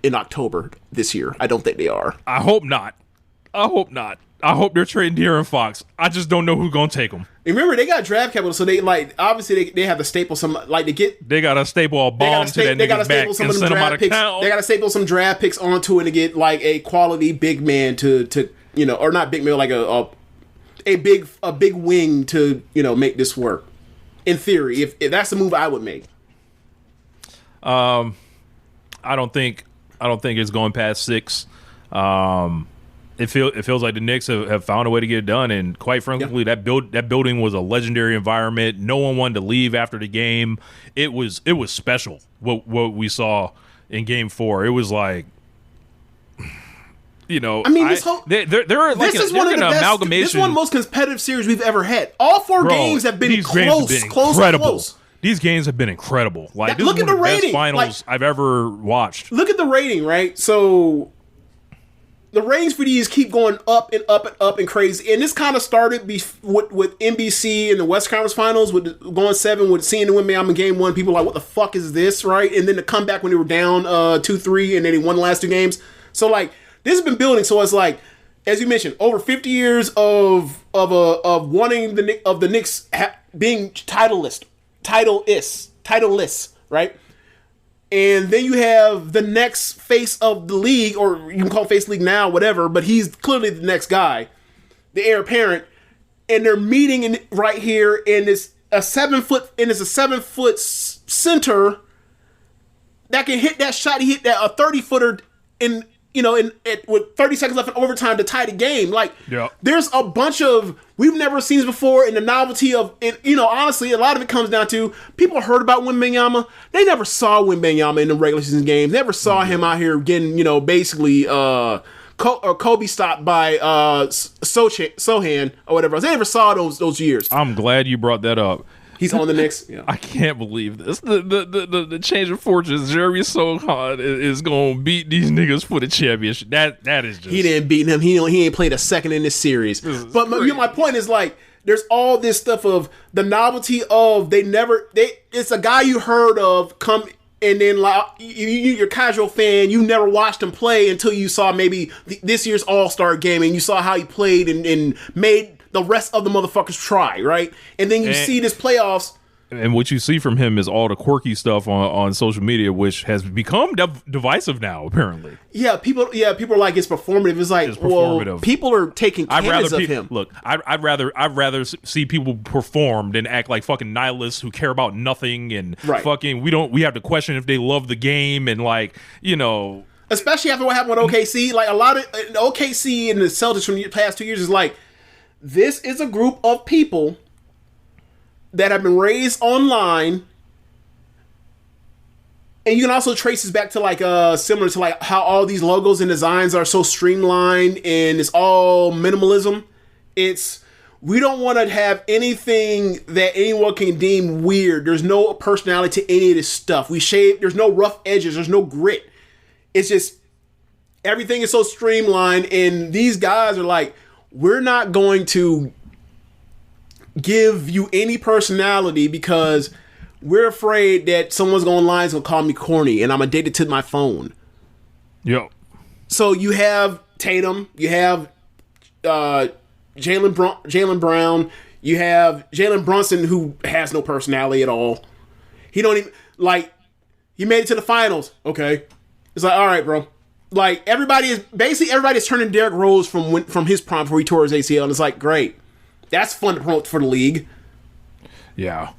[SPEAKER 9] in October this year. I don't think they are.
[SPEAKER 10] I hope not. I hope they're trading De'Aaron Fox. I just don't know who's gonna take them.
[SPEAKER 9] Remember, they got draft capital, so they obviously they have to staple some
[SPEAKER 10] They got to staple a bomb to that nigga's back and send them out of town.
[SPEAKER 9] They got to staple some draft picks onto it to get like a quality big man to you know, or not big man, like a big wing to, you know, make this work. In theory, if that's the move I would make.
[SPEAKER 10] I don't think it's going past 6. It feels like the Knicks have found a way to get it done, and quite frankly, that building was a legendary environment. No one wanted to leave after the game. It was special what we saw in Game 4. It was like, you know,
[SPEAKER 9] I mean,
[SPEAKER 10] they're like this is one of the best. Amalgamation.
[SPEAKER 9] This is one of the most competitive series we've ever had. All 4 games have been close.
[SPEAKER 10] These games have been incredible. Like,
[SPEAKER 9] look at the rating.
[SPEAKER 10] Best finals I've ever watched.
[SPEAKER 9] Look at the rating, right? So the ratings for these keep going up and up and up and crazy. And this kind of started with NBC in the West Conference Finals, with going 7, with seeing the Wembanyama in Game 1. People were like, what the fuck is this, right? And then the comeback when they were down 2-3, and then they won the last 2 games. So, like, this has been building. So it's like, as you mentioned, over 50 years of wanting the Knicks being titleless, right? And then you have the next face of the league, or you can call it face league now, whatever. But he's clearly the next guy, the heir apparent, and they're meeting right here, and it's a 7 foot center that can hit that shot. He hit that a 30-footer with 30 seconds left in overtime to tie the game. Like, there's a bunch of we've never seen this before, and the novelty of, and honestly, a lot of it comes down to people heard about Wembanyama. They never saw Wembanyama in the regular season games. They never saw him out here getting, basically Kobe stopped by Sohan or whatever else. They never saw those years.
[SPEAKER 10] I'm glad you brought that up.
[SPEAKER 9] He's on the Knicks. Yeah.
[SPEAKER 10] I can't believe this. The change of fortunes. Jeremy Sohan is going to beat these niggas for the championship. That is just...
[SPEAKER 9] He didn't beat him. He ain't played a second in this series. But my point is, like, there's all this stuff of the novelty of it's a guy you heard of come, and then like you're a casual fan, you never watched him play until you saw maybe this year's All-Star game, and you saw how he played and made the rest of the motherfuckers try, right? And then you see this playoffs.
[SPEAKER 10] And what you see from him is all the quirky stuff on social media, which has become divisive now, apparently.
[SPEAKER 9] Yeah, people are like, it's performative. It's like, well, people are taking candidates of him.
[SPEAKER 10] Look, I'd rather see people perform than act like fucking nihilists who care about nothing and fucking we have to question if they love the game and
[SPEAKER 9] especially after what happened with OKC. Like, a lot of OKC and the Celtics from the past 2 years is like, this is a group of people that have been raised online, and you can also trace this back to like similar to like how all these logos and designs are so streamlined and it's all minimalism. We don't want to have anything that anyone can deem weird. There's no personality to any of this stuff. There's no rough edges, there's no grit. It's just everything is so streamlined, and these guys are like, we're not going to give you any personality because we're afraid that someone's going to call me corny and I'm addicted to my phone.
[SPEAKER 10] Yep.
[SPEAKER 9] So you have Tatum, you have Jaylen Brown, you have Jalen Brunson, who has no personality at all. He don't even, like, he made it to the finals. Okay. It's like, all right, bro. Like, everybody's turning Derrick Rose from his prime before he tore his ACL, and it's like, great. That's fun to promote for the league.
[SPEAKER 10] Yeah.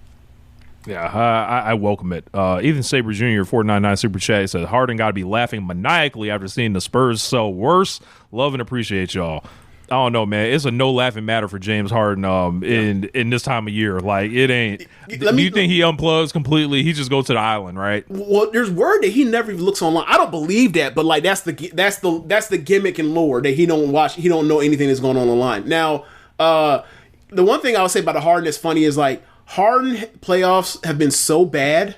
[SPEAKER 10] I welcome it. Ethan Saber Jr. 499 Super Chat says, Harden got to be laughing maniacally after seeing the Spurs sell worse. Love and appreciate y'all. I don't know, man. It's a no laughing matter for James Harden in this time of year. Like, it ain't. Do you think he unplugs completely? He just goes to the island, right?
[SPEAKER 9] Well, there's word that he never even looks online. I don't believe that, but like that's the gimmick and lore that he don't watch. He don't know anything that's going on online. Now, the one thing I would say about the Harden that's funny is like Harden playoffs have been so bad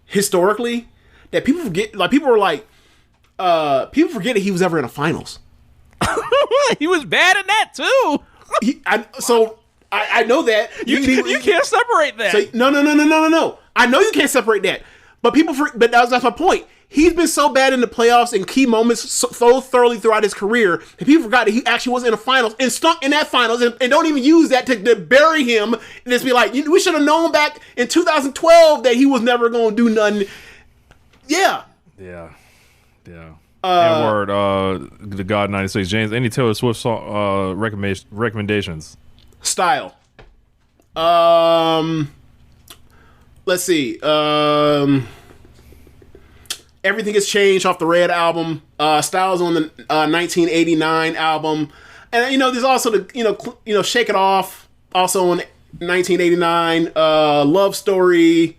[SPEAKER 9] historically that people forget. Like people forget that he was ever in a finals.
[SPEAKER 10] He was bad in that too.
[SPEAKER 9] I know that
[SPEAKER 10] you can't separate that.
[SPEAKER 9] So, no. I know you can't separate that, but but that's my point. He's been so bad in the playoffs and key moments so thoroughly throughout his career that people forgot that he actually was in the finals and stunk in that finals and don't even use that to bury him and just be like, we should have known back in 2012 that he was never going to do nothing. Yeah.
[SPEAKER 10] And word, the God 96 James. Any Taylor Swift song recommendations?
[SPEAKER 9] Style. Let's see. Everything Has Changed off the Red album. Styles on the 1989 album, and there's also the Shake It Off, also on 1989. Love Story.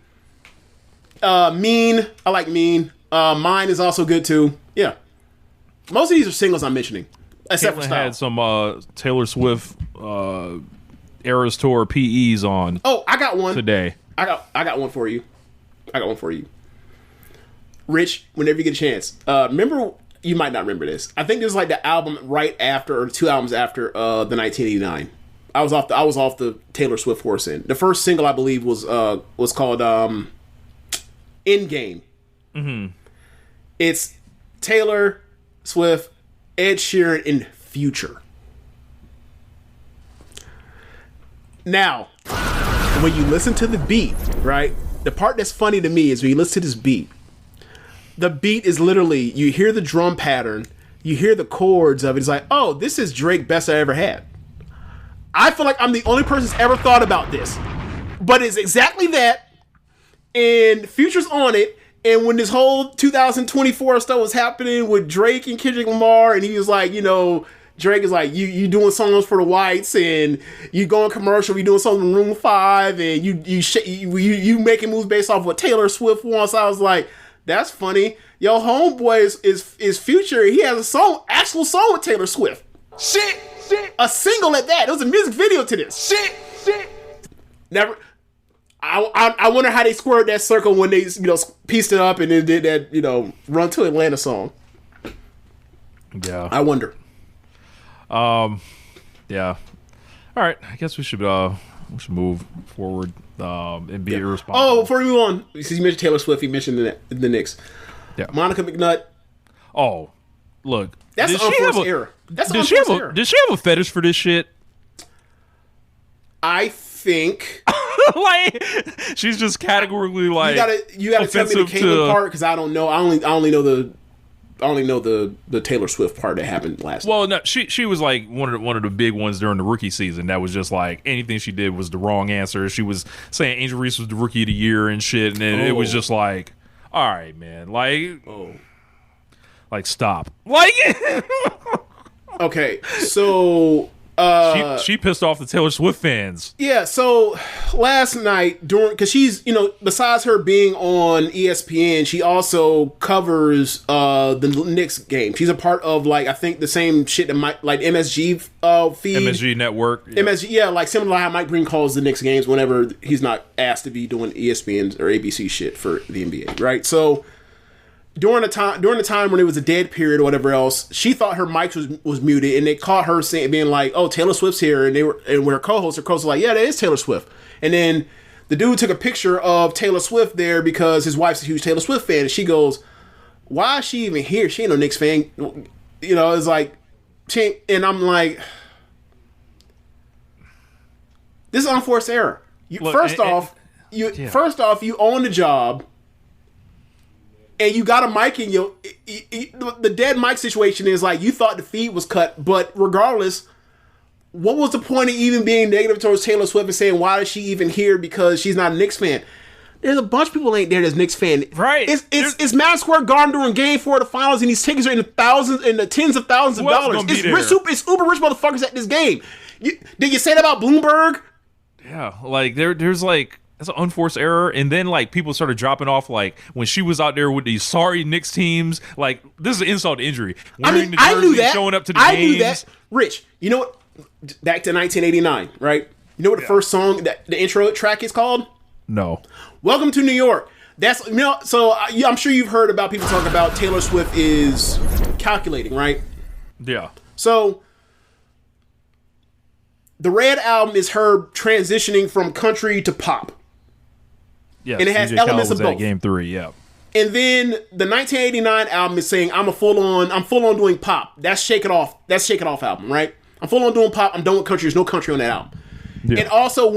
[SPEAKER 9] Mean. I like Mean. Mine is also good too. Yeah. Most of these are singles I'm mentioning, except for Style.
[SPEAKER 10] Had some Taylor Swift Eras Tour PEs on.
[SPEAKER 9] Oh, I got one
[SPEAKER 10] today.
[SPEAKER 9] I got one for you. Rich, whenever you get a chance, remember, you might not remember this. I think this was like the album right after, or 2 albums after the 1989. I was off the Taylor Swift horse end. The first single I believe was called Endgame.
[SPEAKER 10] Mm-hmm.
[SPEAKER 9] It's Taylor Swift, Ed Sheeran, and Future. Now, when you listen to the beat, right? The part that's funny to me is when you listen to this beat. The beat is literally, you hear the drum pattern, you hear the chords of it. It's like, oh, this is Drake best I ever had. I feel like I'm the only person that's ever thought about this. But it's exactly that. And Future's on it. And when this whole 2024 stuff was happening with Drake and Kendrick Lamar, and he was like, you know, Drake is like, you doing songs for the whites, and you going commercial, you doing something in Room 5, and you making moves based off what Taylor Swift wants. I was like, that's funny. Yo, homeboy is Future. He has actual song with Taylor Swift. Shit. A single at that. It was a music video to this. Shit. Never. I wonder how they squared that circle when they, pieced it up and then did that, Run to Atlanta song.
[SPEAKER 10] Yeah.
[SPEAKER 9] I wonder.
[SPEAKER 10] Yeah. All right. I guess we should move forward and be irresponsible.
[SPEAKER 9] Oh, before we move on, since you mentioned Taylor Swift, you mentioned the Knicks.
[SPEAKER 10] Yeah.
[SPEAKER 9] Monica McNutt.
[SPEAKER 10] Oh, look.
[SPEAKER 9] That's an unforced error.
[SPEAKER 10] Did she have a fetish for this shit?
[SPEAKER 9] I think
[SPEAKER 10] like she's just categorically like
[SPEAKER 9] you gotta tell me the Caitlyn part because I don't know. I only know the Taylor Swift part that happened last.
[SPEAKER 10] Well, no, she was like one of the big ones during the rookie season. That was just like anything she did was the wrong answer. She was saying Angel Reese was the rookie of the year and shit, and then it was just like, all right, man, like stop, like.
[SPEAKER 9] Okay, so
[SPEAKER 10] she pissed off the Taylor Swift fans.
[SPEAKER 9] Yeah, so last night because she's besides her being on ESPN, she also covers the Knicks game. She's a part of I think the same shit that MSG feed,
[SPEAKER 10] MSG network.
[SPEAKER 9] Yep. MSG, like similar to how Mike Breen calls the Knicks games whenever he's not asked to be doing ESPN or ABC shit for the NBA, right? So. During the time when it was a dead period or whatever else, she thought her mic was muted, and they caught her being like, "Oh, Taylor Swift's here," and with her co-host was like, "Yeah, that is Taylor Swift." And then the dude took a picture of Taylor Swift there because his wife's a huge Taylor Swift fan, and she goes, "Why is she even here? She ain't no Knicks fan." It's like, and I'm like, this is unforced error. First off, you own the job. And you got a mic in the dead mic situation is like you thought the feed was cut, but regardless, what was the point of even being negative towards Taylor Swift and saying why is she even here because she's not a Knicks fan? There's a bunch of people ain't there that's Knicks fan.
[SPEAKER 10] Right.
[SPEAKER 9] It's Madison Square Garden during Game 4 of the finals, and these tickets are in the tens of thousands of dollars. It's uber rich motherfuckers at this game. Did you say that about Bloomberg?
[SPEAKER 10] Yeah, like there's like. That's an unforced error, and then people started dropping off when she was out there with these sorry Knicks teams. This is an insult to injury. Wearing the jersey,
[SPEAKER 9] I knew that.
[SPEAKER 10] Showing up to the
[SPEAKER 9] games.
[SPEAKER 10] games.
[SPEAKER 9] Knew that. Rich, you know what? Back to 1989, right? You know what the first song, the intro track is called?
[SPEAKER 10] No.
[SPEAKER 9] Welcome to New York. That's So I'm sure you've heard about people talking about Taylor Swift is calculating, right?
[SPEAKER 10] Yeah.
[SPEAKER 9] So. The Red album is her transitioning from country to pop.
[SPEAKER 10] Yeah,
[SPEAKER 9] and it has elements of both.
[SPEAKER 10] Game 3, yeah.
[SPEAKER 9] And then the 1989 album is saying I'm full on doing pop. That's Shake It Off. That's Shake It Off album, right? I'm full on doing pop. I'm done with country. There's no country on that album. Yeah. It also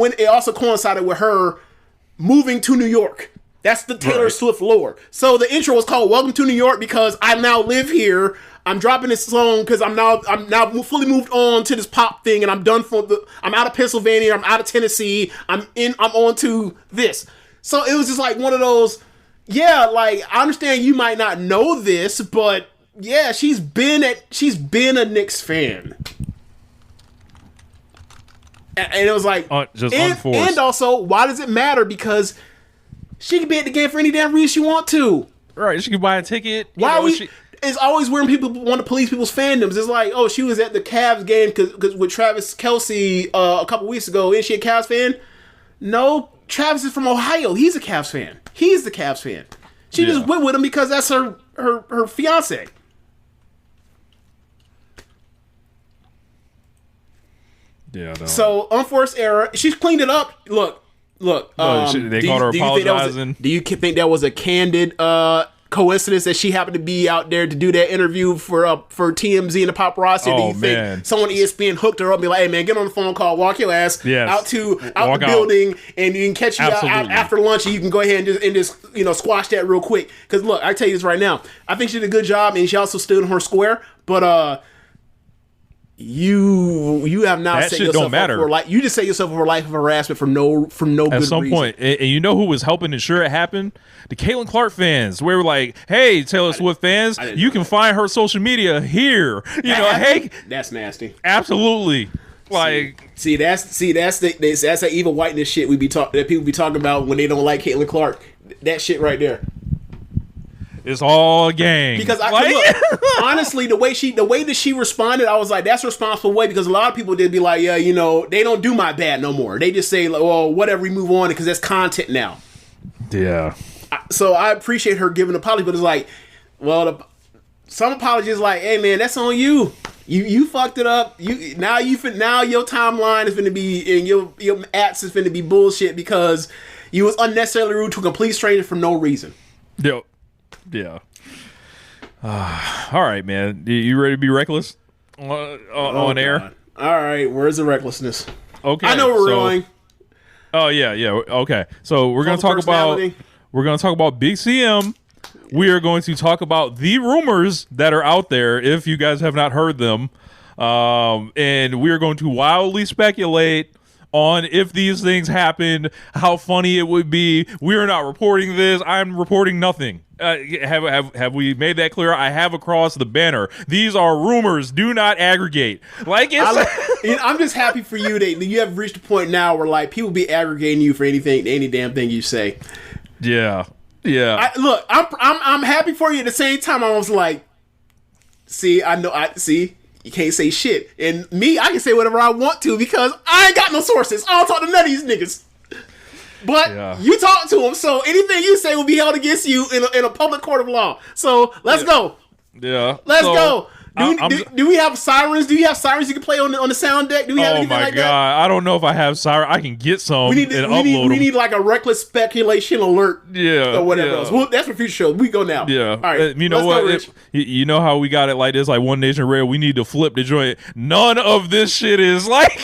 [SPEAKER 9] coincided with her moving to New York. That's the Taylor Swift lore. So the intro was called "Welcome to New York" because I now live here. I'm dropping this song because I'm now fully moved on to this pop thing, and I'm done I'm out of Pennsylvania. I'm out of Tennessee. I'm on to this. So it was just one of those, I understand you might not know this, but yeah, she's been a Knicks fan. And it was unforced. And also, why does it matter? Because she can be at the game for any damn reason she want to.
[SPEAKER 10] Right, she can buy a ticket.
[SPEAKER 9] It's always weird when people want to police people's fandoms. It's she was at the Cavs game because with Travis Kelce a couple weeks ago. Is she a Cavs fan? No. Travis is from Ohio. He's a Cavs fan. He's the Cavs fan. She just went with him because that's her fiance.
[SPEAKER 10] Yeah. No.
[SPEAKER 9] So unforced error. She's cleaned it up. Look.
[SPEAKER 10] They called her apologizing.
[SPEAKER 9] Do you think that was a candid coincidence that she happened to be out there to do that interview for TMZ and the paparazzi?
[SPEAKER 10] Oh,
[SPEAKER 9] do you think someone at ESPN hooked her up and be like, hey man, get on the phone call, walk your ass out the building, and you can catch you out after lunch, and you can go ahead and just squash that real quick? Because look, I tell you this right now, I think she did a good job, and she also stood in her square, but you have not
[SPEAKER 10] that
[SPEAKER 9] set
[SPEAKER 10] shit
[SPEAKER 9] yourself
[SPEAKER 10] don't matter.
[SPEAKER 9] up for life. You just set yourself up for life of harassment for no good
[SPEAKER 10] at some
[SPEAKER 9] reason.
[SPEAKER 10] point. And you know who was helping ensure it happened? The Caitlin Clark fans. We were like, hey, Taylor Swift fans, you can find her social media here. Hey,
[SPEAKER 9] that's nasty.
[SPEAKER 10] Absolutely. Like,
[SPEAKER 9] that's that evil whiteness shit that people be talking about when they don't like Caitlin Clark. That shit right there.
[SPEAKER 10] It's all gang.
[SPEAKER 9] Because look, honestly, the way that she responded, I was like, that's a responsible way, because a lot of people did be like, yeah, they don't do my bad no more. They just say, like, well, whatever, we move on because that's content now.
[SPEAKER 10] Yeah.
[SPEAKER 9] So I appreciate her giving an apology, but it's like, well, some apologies like, hey man, that's on you. You fucked it up. Now your timeline is going to be, and your ads is going to be bullshit because you was unnecessarily rude to a complete stranger for no reason.
[SPEAKER 10] Yep. Yeah. All right, man. You ready to be reckless on air?
[SPEAKER 9] God. All right. Where's the recklessness?
[SPEAKER 10] Okay.
[SPEAKER 9] I know where we're going.
[SPEAKER 10] Oh yeah. Okay. So we're gonna talk about Big CM. We are going to talk about the rumors that are out there, if you guys have not heard them, and we are going to wildly speculate on if these things happened, how funny it would be. We are not reporting this. I'm reporting nothing. Have we made that clear? I have across the banner. These are rumors. Do not aggregate.
[SPEAKER 9] I'm just happy for you that you have reached a point now where like people be aggregating you for any damn thing you say.
[SPEAKER 10] Yeah.
[SPEAKER 9] I'm happy for you. At the same time, I was like, see. You can't say shit. And me, I can say whatever I want to because I ain't got no sources. I don't talk to none of these niggas. But you talk to them, so anything you say will be held against you in a public court of law. So let's go.
[SPEAKER 10] Yeah.
[SPEAKER 9] Let's go. Do we have sirens? Do you have sirens you can play on the sound deck? Do we have anything like that? Oh my god!
[SPEAKER 10] I don't know if I have sirens. I can get some and upload them.
[SPEAKER 9] We need like a reckless speculation alert.
[SPEAKER 10] Yeah.
[SPEAKER 9] Or whatever else. Well, that's for future shows. We go now.
[SPEAKER 10] Yeah.
[SPEAKER 9] All right.
[SPEAKER 10] You know what? You know how we got it like this? Like One Nation Radio. We need to flip the joint. None of this shit is like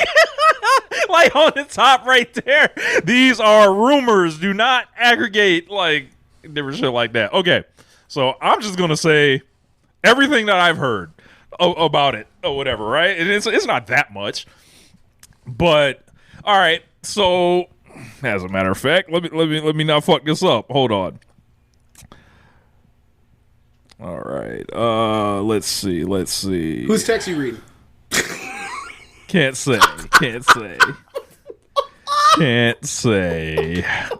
[SPEAKER 10] like on the top right there. These are rumors. Do not aggregate like different shit like that. Okay. So I'm just gonna say everything that I've heard about it or whatever, right? And it's not that much, but all right. So as a matter of fact, let me not fuck this up. Hold on. All right. Let's see.
[SPEAKER 9] Whose text you reading?
[SPEAKER 10] Can't say.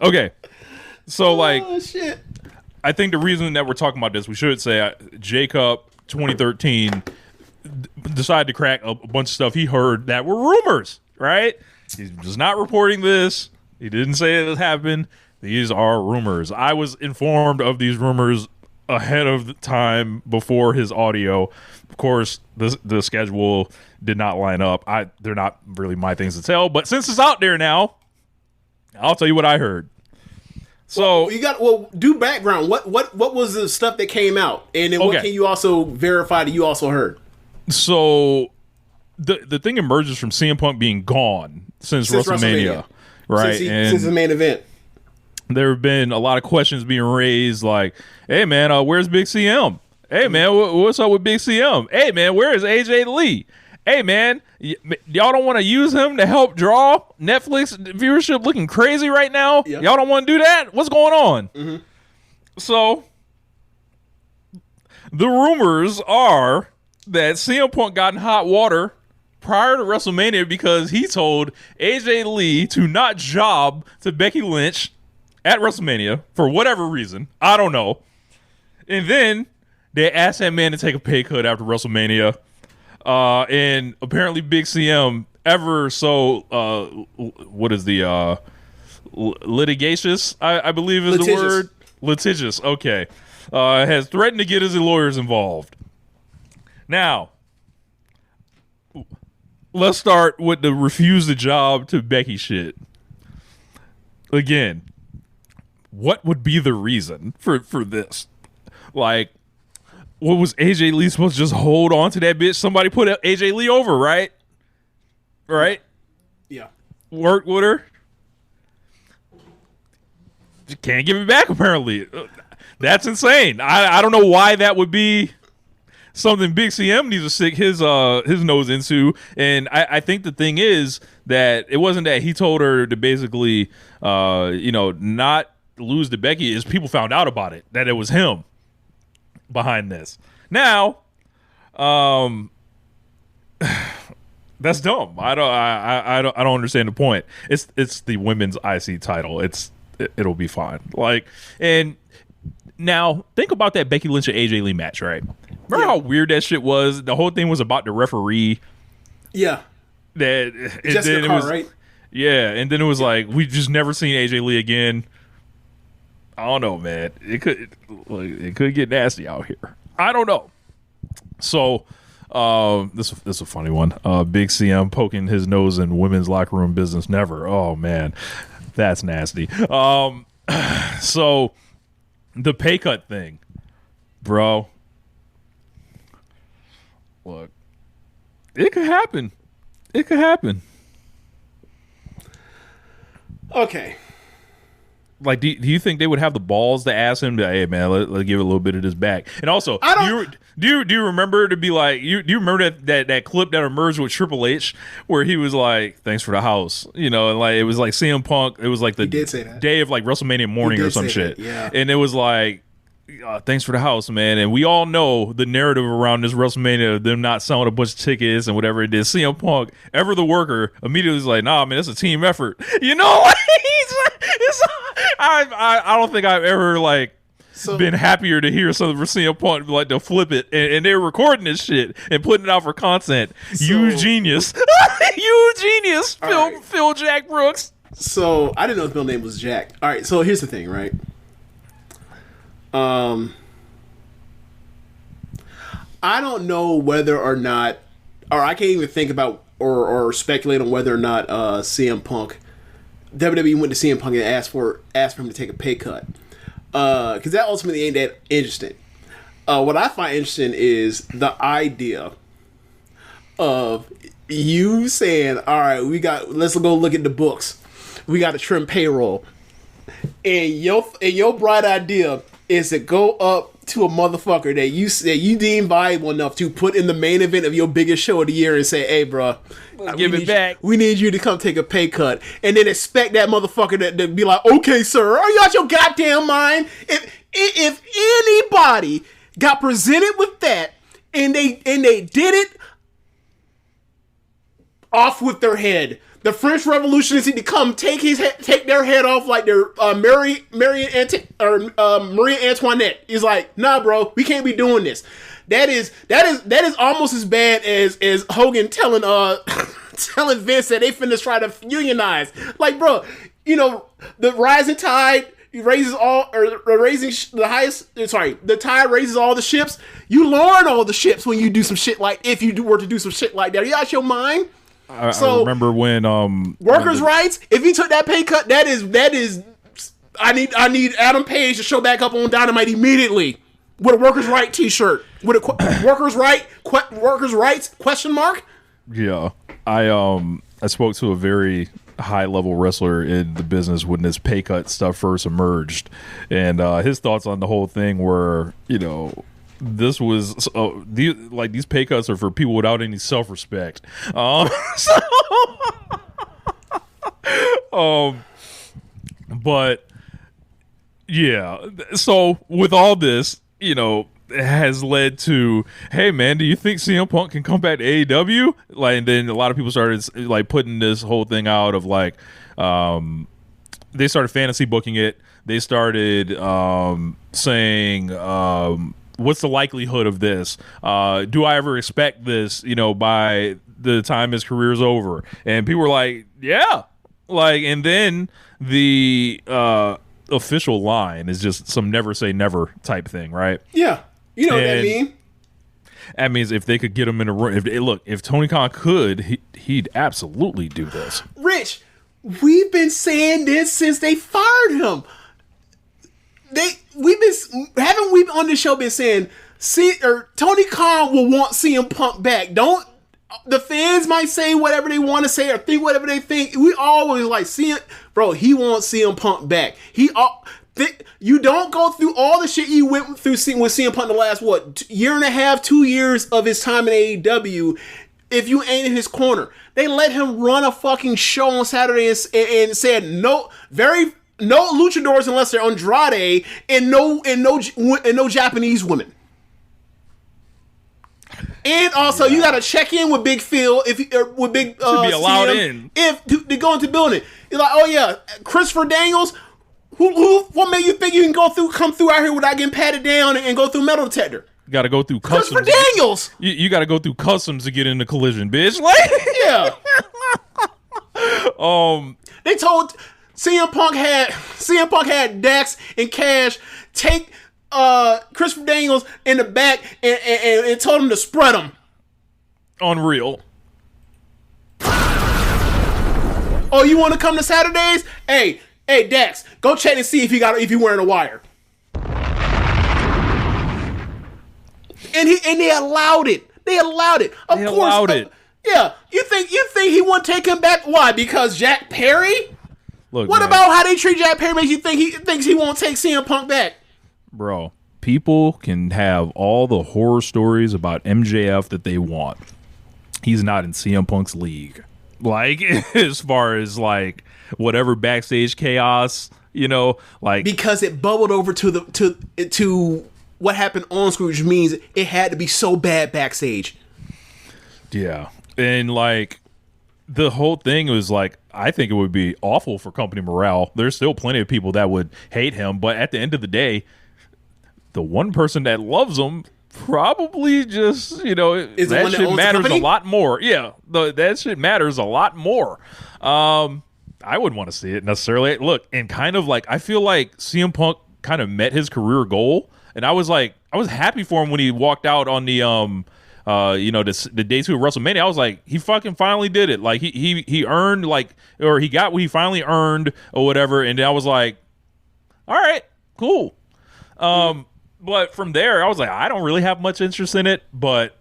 [SPEAKER 10] Okay. So like,
[SPEAKER 9] oh shit.
[SPEAKER 10] I think the reason that we're talking about this, we should say Jacob 2013 decided to crack a bunch of stuff he heard that were rumors, right? He's just not reporting this. He didn't say it happened. These are rumors. I was informed of these rumors ahead of the time before his audio. Of course, the schedule did not line up. They're not really my things to tell, but since it's out there now, I'll tell you what I heard. So
[SPEAKER 9] do background. What was the stuff that came out, and then what can you also verify that you also heard?
[SPEAKER 10] So the thing emerges from CM Punk being gone since WrestleMania, right?
[SPEAKER 9] Since the main event,
[SPEAKER 10] there have been a lot of questions being raised, like, "Hey man, where's Big CM? Hey man, what's up with Big CM? Hey man, where is AJ Lee? Hey man, y'all don't want to use him to help draw Netflix viewership looking crazy right now? Yep. Y'all don't want to do that? What's going on?" Mm-hmm. So the rumors are that CM Punk got in hot water prior to WrestleMania because he told AJ Lee to not job to Becky Lynch at WrestleMania for whatever reason. I don't know. And then they asked that man to take a pay cut after WrestleMania. And apparently Big CM ever so what is the litigious, I believe is the word. Litigious, okay. Has threatened to get his lawyers involved. Now, let's start with the refuse the job to Becky shit. Again, what would be the reason for this? Like, what was AJ Lee supposed to just hold on to that bitch? Somebody put AJ Lee over, right? Right?
[SPEAKER 9] Yeah.
[SPEAKER 10] Worked with her. Can't give it back, apparently. That's insane. I don't know why that would be something Big CM needs to stick his nose into. And I think the thing is that it wasn't that he told her to basically not lose to Becky, is people found out about it, that it was him behind this. Now, that's dumb. I don't understand the point. It's the women's IC title. It'll be fine. Like, and now think about that Becky Lynch and AJ Lee match, right? Remember how weird that shit was? The whole thing was about the referee.
[SPEAKER 9] Yeah.
[SPEAKER 10] Jessica
[SPEAKER 9] Carr, right?
[SPEAKER 10] Yeah, and then it was like, we just never seen AJ Lee again. I don't know, man. It could get nasty out here. I don't know. So, this is a funny one. Big CM poking his nose in women's locker room business. Never. Oh man, that's nasty. So the pay cut thing, bro. Look, it could happen. It could happen.
[SPEAKER 9] Okay.
[SPEAKER 10] Like, do you think they would have the balls to ask him to, hey man, let's give it a little bit of this back? And also, do you remember to be like, do you remember that clip that emerged with Triple H where he was like, thanks for the house, and like it was like CM Punk, it was like the day of like WrestleMania morning or some shit,
[SPEAKER 9] yeah.
[SPEAKER 10] And it was like, thanks for the house, man. And we all know the narrative around this WrestleMania of them not selling a bunch of tickets and whatever it is. CM Punk, ever the worker, immediately was like, nah, man, it's a team effort. I don't think I've ever been happier to hear something for CM Punk like to flip it, and they're recording this shit and putting it out for content. You genius. You genius, Phil Jack Brooks.
[SPEAKER 9] So I didn't know his middle name was Jack. All right, so here's the thing, right? I don't know whether or not, or I can't even think about or speculate on whether or not CM Punk, WWE went to CM Punk and asked for him to take a pay cut, because that ultimately ain't that interesting. What I find interesting is the idea of you saying, all right, let's go look at the books, we got to trim payroll, and your bright idea is to go up to a motherfucker that you deem valuable enough to put in the main event of your biggest show of the year and say, hey, bro,
[SPEAKER 10] give it back.
[SPEAKER 9] We need you to come take a pay cut. And then expect that motherfucker to be like, okay, sir, are you out your goddamn mind? If anybody got presented with that and they did it, off with their head. The French Revolutionists need to come take their head off like they're Marie Antoinette. He's like, nah, bro, we can't be doing this. That is almost as bad as Hogan telling telling Vince that they finna try to unionize. Like, bro, the rising tide raises all, or raising the highest. Sorry, the tide raises all the ships. You lower all the ships when you do some shit like, if you were to do some shit like that. Are you out your mind?
[SPEAKER 10] I remember when
[SPEAKER 9] workers' rights. If he took that pay cut, that is. I need Adam Page to show back up on Dynamite immediately with a workers' right T-shirt with a workers' rights question mark.
[SPEAKER 10] Yeah, I spoke to a very high level wrestler in the business when this pay cut stuff first emerged, and his thoughts on the whole thing were, this was these pay cuts are for people without any self-respect. But yeah, so with all this, it has led to, hey man, do you think CM Punk can come back to AEW? And then a lot of people started putting this whole thing out of they started fantasy booking it. They started saying, what's the likelihood of this? Do I ever expect this, by the time his career's over? And people were like, yeah. And then the official line is just some never say never type thing, right?
[SPEAKER 9] Yeah. You know what that means.
[SPEAKER 10] That means if they could get him in a room, if Tony Khan could, he'd absolutely do this.
[SPEAKER 9] Rich, we've been saying this since they fired him. haven't we on this show been saying Tony Khan will want CM Punk back. Don't the fans might say whatever they want to say or think whatever they think. We always like CM, bro. He wants CM Punk back. You don't go through all the shit you went through with CM Punk the last year and a half, 2 years of his time in AEW. If you ain't in his corner, they let him run a fucking show on Saturday and said no luchadors unless they're Andrade and no Japanese women. And also, you got to check in with Big Phil if with Big
[SPEAKER 10] should be allowed
[SPEAKER 9] CM,
[SPEAKER 10] in
[SPEAKER 9] if to go into the building. You're like, oh yeah, Christopher Daniels. What made you think you can come through out here without getting patted down and go through metal detector?
[SPEAKER 10] You got to go through customs.
[SPEAKER 9] Christopher Daniels.
[SPEAKER 10] You got to go through customs to get in the collision, bitch. Like,
[SPEAKER 9] yeah.
[SPEAKER 10] They
[SPEAKER 9] told CM Punk had Dax and Cash take Christopher Daniels in the back and told him to spread him.
[SPEAKER 10] Unreal.
[SPEAKER 9] Oh, you want to come to Saturdays? Hey, Dax, go check and see if you wearing a wire. And they allowed it. Of course. Yeah. You think he won't take him back? Why? Because Jack Perry?
[SPEAKER 10] Look,
[SPEAKER 9] what about how they treat Jack Perry makes you think he thinks he won't take CM Punk back?
[SPEAKER 10] Bro, people can have all the horror stories about MJF that they want. He's not in CM Punk's league. Like, as far as like whatever backstage chaos, like, because it bubbled over
[SPEAKER 9] to what happened on screen, which means it had to be so bad backstage.
[SPEAKER 10] Yeah. And like the whole thing was like, I think it would be awful for company morale. There's still plenty of people that would hate him, but at the end of the day, the one person that loves him probably just, that shit matters a lot more. Yeah, that shit matters a lot more. I wouldn't want to see it necessarily. Look, and kind of like, I feel like CM Punk kind of met his career goal, and I was happy for him when he walked out on the the day 2 of WrestleMania. I was like, he fucking finally did it. Like he earned or he got what he finally earned or whatever. And I was like, all right, cool. But from there, I was like, I don't really have much interest in it, but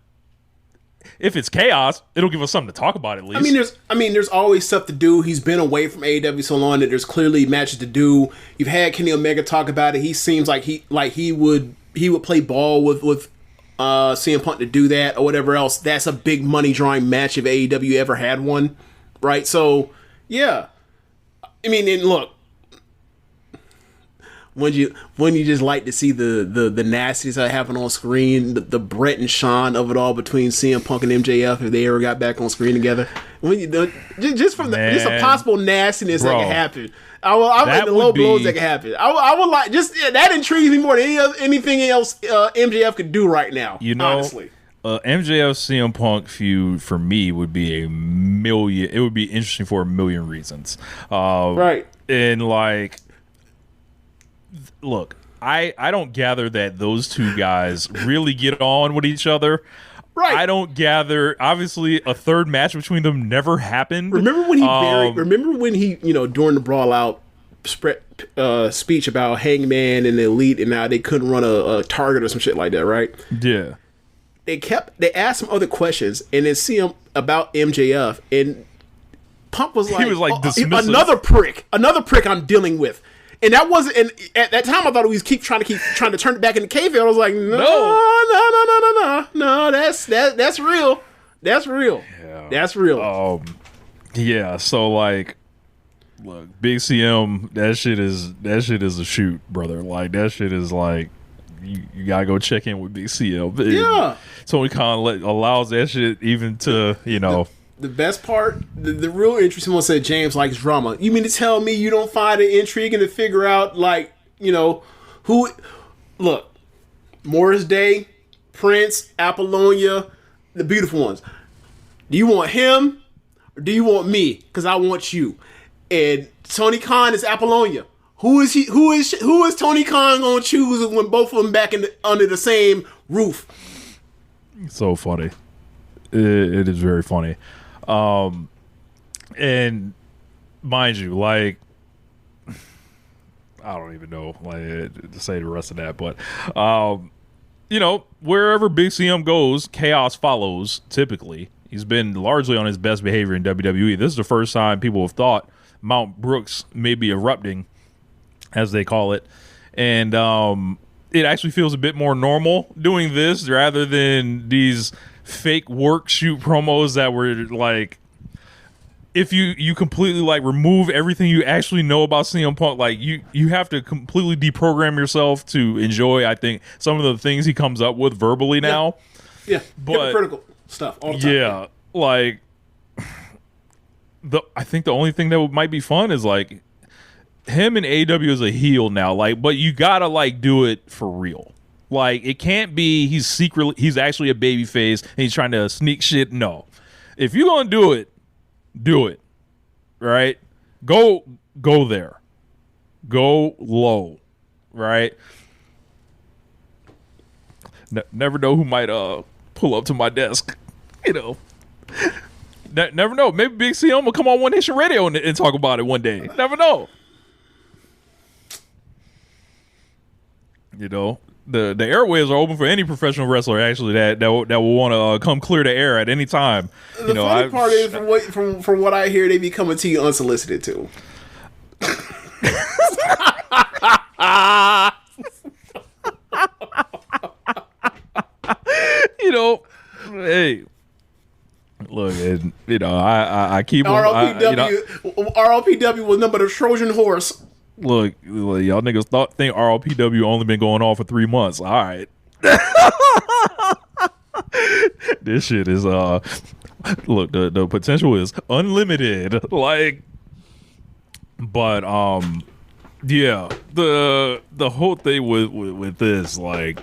[SPEAKER 10] if it's chaos, it'll give us something to talk about at least.
[SPEAKER 9] There's always stuff to do. He's been away from AEW so long that there's clearly matches to do. You've had Kenny Omega talk about it. He seems like he would play ball with CM Punk to do that or whatever else. That's a big money drawing match if AEW ever had one, right? So yeah, and look. When you just like to see the nasties that happen on screen, the Brett and Sean of it all between CM Punk and MJF if they ever got back on screen together, just a possible nastiness that could happen. I like the low blows that could happen. I would like that intrigues me more than anything else MJF could do right now. Honestly.
[SPEAKER 10] MJF CM Punk feud for me would be it would be interesting for a million reasons.
[SPEAKER 9] Right.
[SPEAKER 10] And like, look, I don't gather that those two guys really get on with each other.
[SPEAKER 9] Right.
[SPEAKER 10] I don't gather. Obviously, a third match between them never happened.
[SPEAKER 9] Remember when he during the Brawl Out speech about Hangman and the Elite and how they couldn't run a target or some shit like that, right?
[SPEAKER 10] Yeah.
[SPEAKER 9] They asked him other questions and then see him about MJF, and Punk was like,
[SPEAKER 10] dismissive.
[SPEAKER 9] another prick I'm dealing with. And that wasn't. And at that time, I thought he was trying to turn it back into kayfabe. I was like, no, that's real. That's real.
[SPEAKER 10] Yeah.
[SPEAKER 9] That's real.
[SPEAKER 10] Yeah. So like, look, Big CM, that shit is a shoot, brother. Like that shit is like, you gotta go check in with Big CM.
[SPEAKER 9] Yeah.
[SPEAKER 10] Tony Khan allows that shit even to
[SPEAKER 9] The best part, the real interesting one said James likes drama. You mean to tell me you don't find it intriguing to figure out, who... Look, Morris Day, Prince, Apollonia, the beautiful ones. Do you want him or do you want me? Because I want you. And Tony Khan is Apollonia. Who is Tony Khan going to choose when both of them back under the same roof?
[SPEAKER 10] So funny. It is very funny. And mind you, like, I don't even know to say the rest of that, but wherever Big CM goes, chaos follows. Typically, he's been largely on his best behavior in WWE. This is the first time people have thought Mount Brooks may be erupting, as they call it, and it actually feels a bit more normal doing this rather than these fake work shoot promos that were like, if you completely like remove everything you actually know about CM Punk, like you have to completely deprogram yourself to enjoy, I think, some of the things he comes up with verbally now.
[SPEAKER 9] Yeah,
[SPEAKER 10] but
[SPEAKER 9] hypocritical stuff all the time.
[SPEAKER 10] Yeah, like I think the only thing that might be fun is like him and AEW is a heel now, like, but you gotta like do it for real. Like, it can't be he's actually a baby face and he's trying to sneak shit. No, if you're gonna do it, right? Go there, go low, right? Never know who might pull up to my desk, Never know. Maybe Big CM will come on One Nation Radio and talk about it one day. Never know. The airways are open for any professional wrestler actually that will want to come clear the air at any time.
[SPEAKER 9] The funny part is, from what I hear, they be coming to you unsolicited too.
[SPEAKER 10] Hey, look, I keep
[SPEAKER 9] RLPW was number the Trojan horse.
[SPEAKER 10] Look, y'all niggas think RLPW only been going on for 3 months. All right. This shit is look, the potential is unlimited. Like, but yeah, the whole thing with this, like,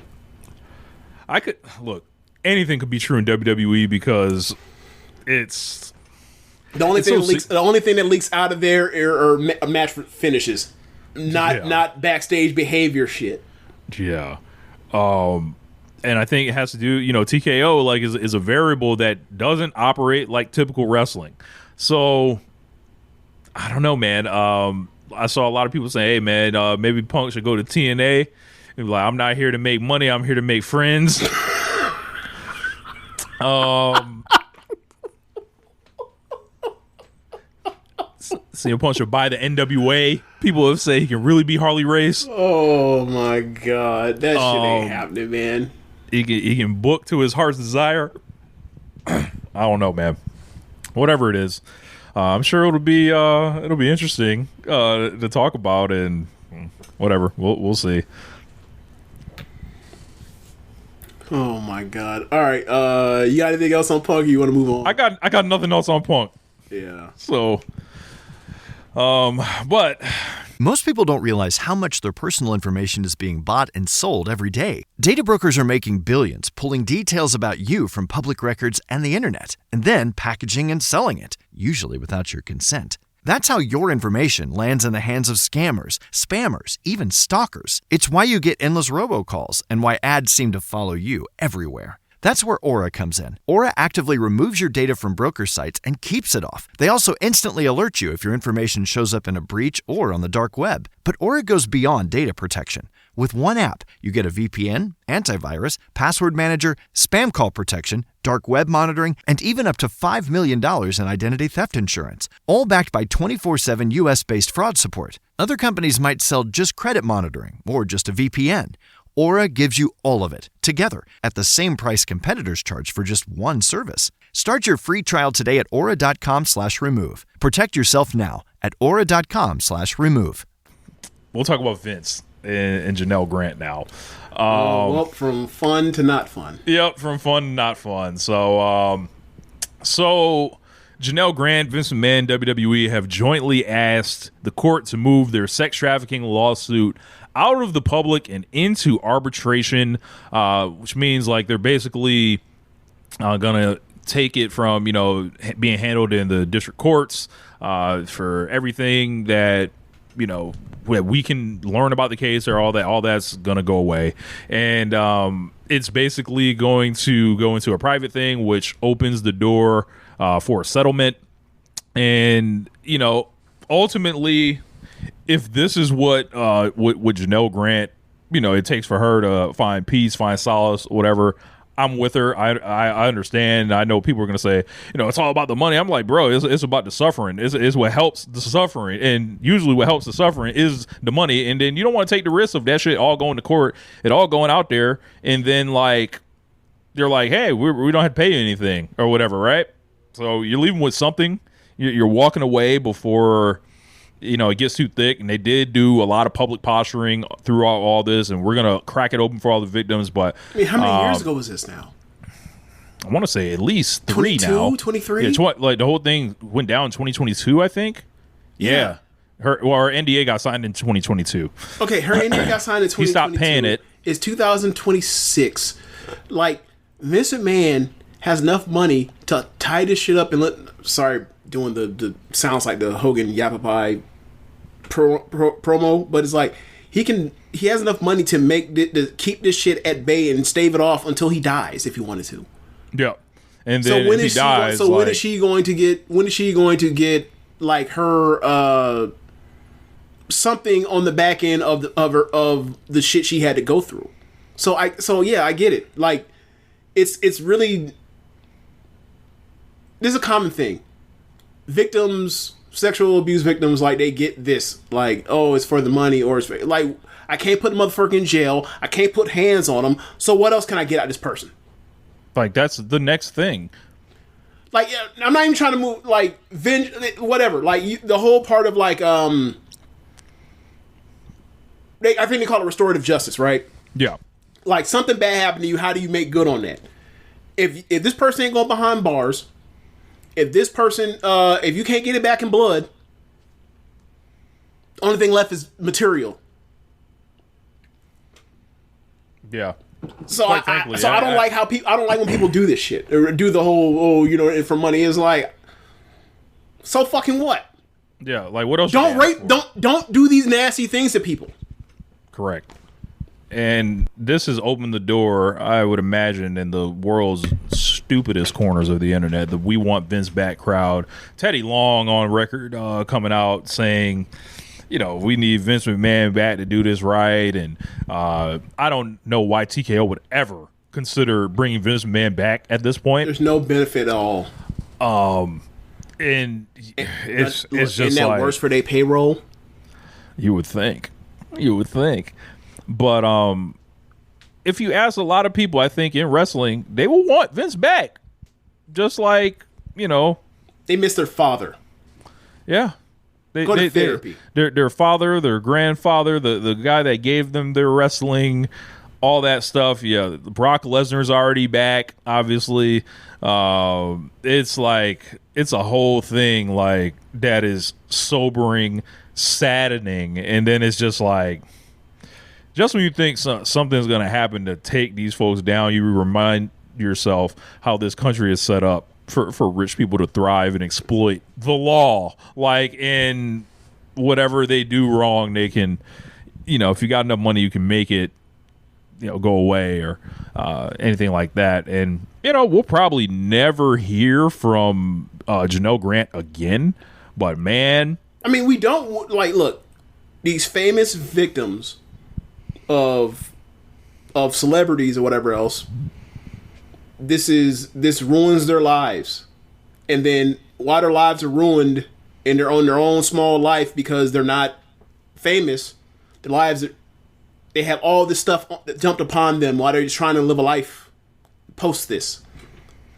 [SPEAKER 10] I could look, anything could be true in WWE because it's
[SPEAKER 9] the only thing that leaks out of there are match finishes. Not backstage behavior shit.
[SPEAKER 10] Yeah. And I think it has to do, TKO like is a variable that doesn't operate like typical wrestling. So I don't know, man. I saw a lot of people saying, hey man, maybe Punk should go to TNA. And be like, I'm not here to make money, I'm here to make friends. CM Punk should buy the NWA. People have said he can really be Harley Race.
[SPEAKER 9] Oh my god, that shit ain't happening, man.
[SPEAKER 10] He can book to his heart's desire. I don't know, man. Whatever it is, I'm sure it'll be interesting to talk about, and whatever. We'll see.
[SPEAKER 9] Oh my god! All right, you got anything else on Punk? Or you want to move on?
[SPEAKER 10] I got nothing else on Punk.
[SPEAKER 9] Yeah.
[SPEAKER 10] So. But
[SPEAKER 1] most people don't realize how much their personal information is being bought and sold every day. Data brokers are making billions, pulling details about you from public records and the internet, and then packaging and selling it, usually without your consent. That's how your information lands in the hands of scammers, spammers, even stalkers. It's why you get endless robocalls and why ads seem to follow you everywhere. That's where Aura comes in. Aura actively removes your data from broker sites and keeps it off. They also instantly alert you if your information shows up in a breach or on the dark web. But Aura goes beyond data protection. With one app, you get a VPN, antivirus, password manager, spam call protection, dark web monitoring, and even up to $5 million in identity theft insurance. All backed by 24/7 US-based fraud support. Other companies might sell just credit monitoring or just a VPN. Aura gives you all of it, together, at the same price competitors charge for just one service. Start your free trial today at aura.com/remove. Protect yourself now at aura.com/remove.
[SPEAKER 10] We'll talk about Vince and Janelle Grant now.
[SPEAKER 9] Well, from fun to not fun.
[SPEAKER 10] Yep, from fun to not fun. So Janelle Grant, Vince McMahon, WWE have jointly asked the court to move their sex trafficking lawsuit out of the public and into arbitration, which means like they're basically gonna take it from being handled in the district courts for everything that we can learn about the case or all that's gonna go away, and it's basically going to go into a private thing, which opens the door for a settlement, and ultimately,
[SPEAKER 3] if this is what Janelle Grant, it takes for her to find peace, find solace, whatever, I'm with her. I understand. I know people are going to say, it's all about the money. I'm like, bro, it's about the suffering. It's what helps the suffering. And usually what helps the suffering is the money. And then you don't want to take the risk of that shit all going to court, it all going out there. And then, like, they're like, hey, we don't have to pay you anything or whatever, right? So you're leaving with something. You're walking away before it gets too thick. And they did do a lot of public posturing throughout all this, and we're gonna crack it open for all the victims. But
[SPEAKER 9] I mean, how many years ago was this now?
[SPEAKER 3] I want to say at least 3 now.
[SPEAKER 9] 23?
[SPEAKER 3] Yeah, like the whole thing went down in 2022, I think. Yeah. Her NDA got signed in 2022.
[SPEAKER 9] Okay, her NDA got signed in 2022.
[SPEAKER 3] He stopped paying it.
[SPEAKER 9] It's 2026. Like, Vince McMahon has enough money to tie this shit up and doing the sounds like the Hogan Yapapai promo, but it's like he has enough money to keep this shit at bay and stave it off until he dies if he wanted to.
[SPEAKER 3] Yeah, and then when is
[SPEAKER 9] she going to get? When is she going to get like her something on the back end of the shit she had to go through? So yeah, I get it. Like it's really, this is a common thing. Victims, sexual abuse victims, like, they get this, like, oh, it's for the money, or it's like, I can't put the motherfucker in jail, I can't put hands on him, so what else can I get out of this person?
[SPEAKER 3] Like, that's the next thing.
[SPEAKER 9] Like, I'm not even trying to move, like, whatever, like, the whole part of, like, I think they call it restorative justice, right?
[SPEAKER 3] Yeah.
[SPEAKER 9] Like, something bad happened to you, how do you make good on that? If this person ain't going behind bars, if this person, if you can't get it back in blood, only thing left is material.
[SPEAKER 3] Yeah.
[SPEAKER 9] So I don't like how people. I don't like when people do this shit or do the whole for money. Is like, so fucking what?
[SPEAKER 3] Yeah. Like, what else?
[SPEAKER 9] Don't rape. Don't do these nasty things to people.
[SPEAKER 3] Correct. And this has opened the door, I would imagine, in the world's stupidest corners of the internet, the "We Want Vince Back" crowd. Teddy Long on record coming out saying, we need Vince McMahon back to do this right. And I don't know why TKO would ever consider bringing Vince McMahon back at this point.
[SPEAKER 9] There's no benefit at all.
[SPEAKER 3] And it's just
[SPEAKER 9] isn't that
[SPEAKER 3] like,
[SPEAKER 9] worse for their payroll?
[SPEAKER 3] You would think. But if you ask a lot of people, I think in wrestling, they will want Vince back. Just like,
[SPEAKER 9] they miss their father.
[SPEAKER 3] Yeah.
[SPEAKER 9] Go to therapy.
[SPEAKER 3] Their father, their grandfather, the guy that gave them their wrestling, all that stuff. Yeah, Brock Lesnar's already back, obviously. It's like, it's a whole thing like that is sobering, saddening, and then it's just like, just when you think something's going to happen to take these folks down, you remind yourself how this country is set up for rich people to thrive and exploit the law. Like, in whatever they do wrong, they can, if you got enough money, you can make it, go away or anything like that. And, we'll probably never hear from Janelle Grant again. But, man. I
[SPEAKER 9] mean, we don't, like, look, these famous victims of celebrities or whatever else, this ruins their lives, and then while their lives are ruined and they're on their own small life because they're not famous, their lives they have all this stuff that jumped upon them while they're just trying to live a life post this,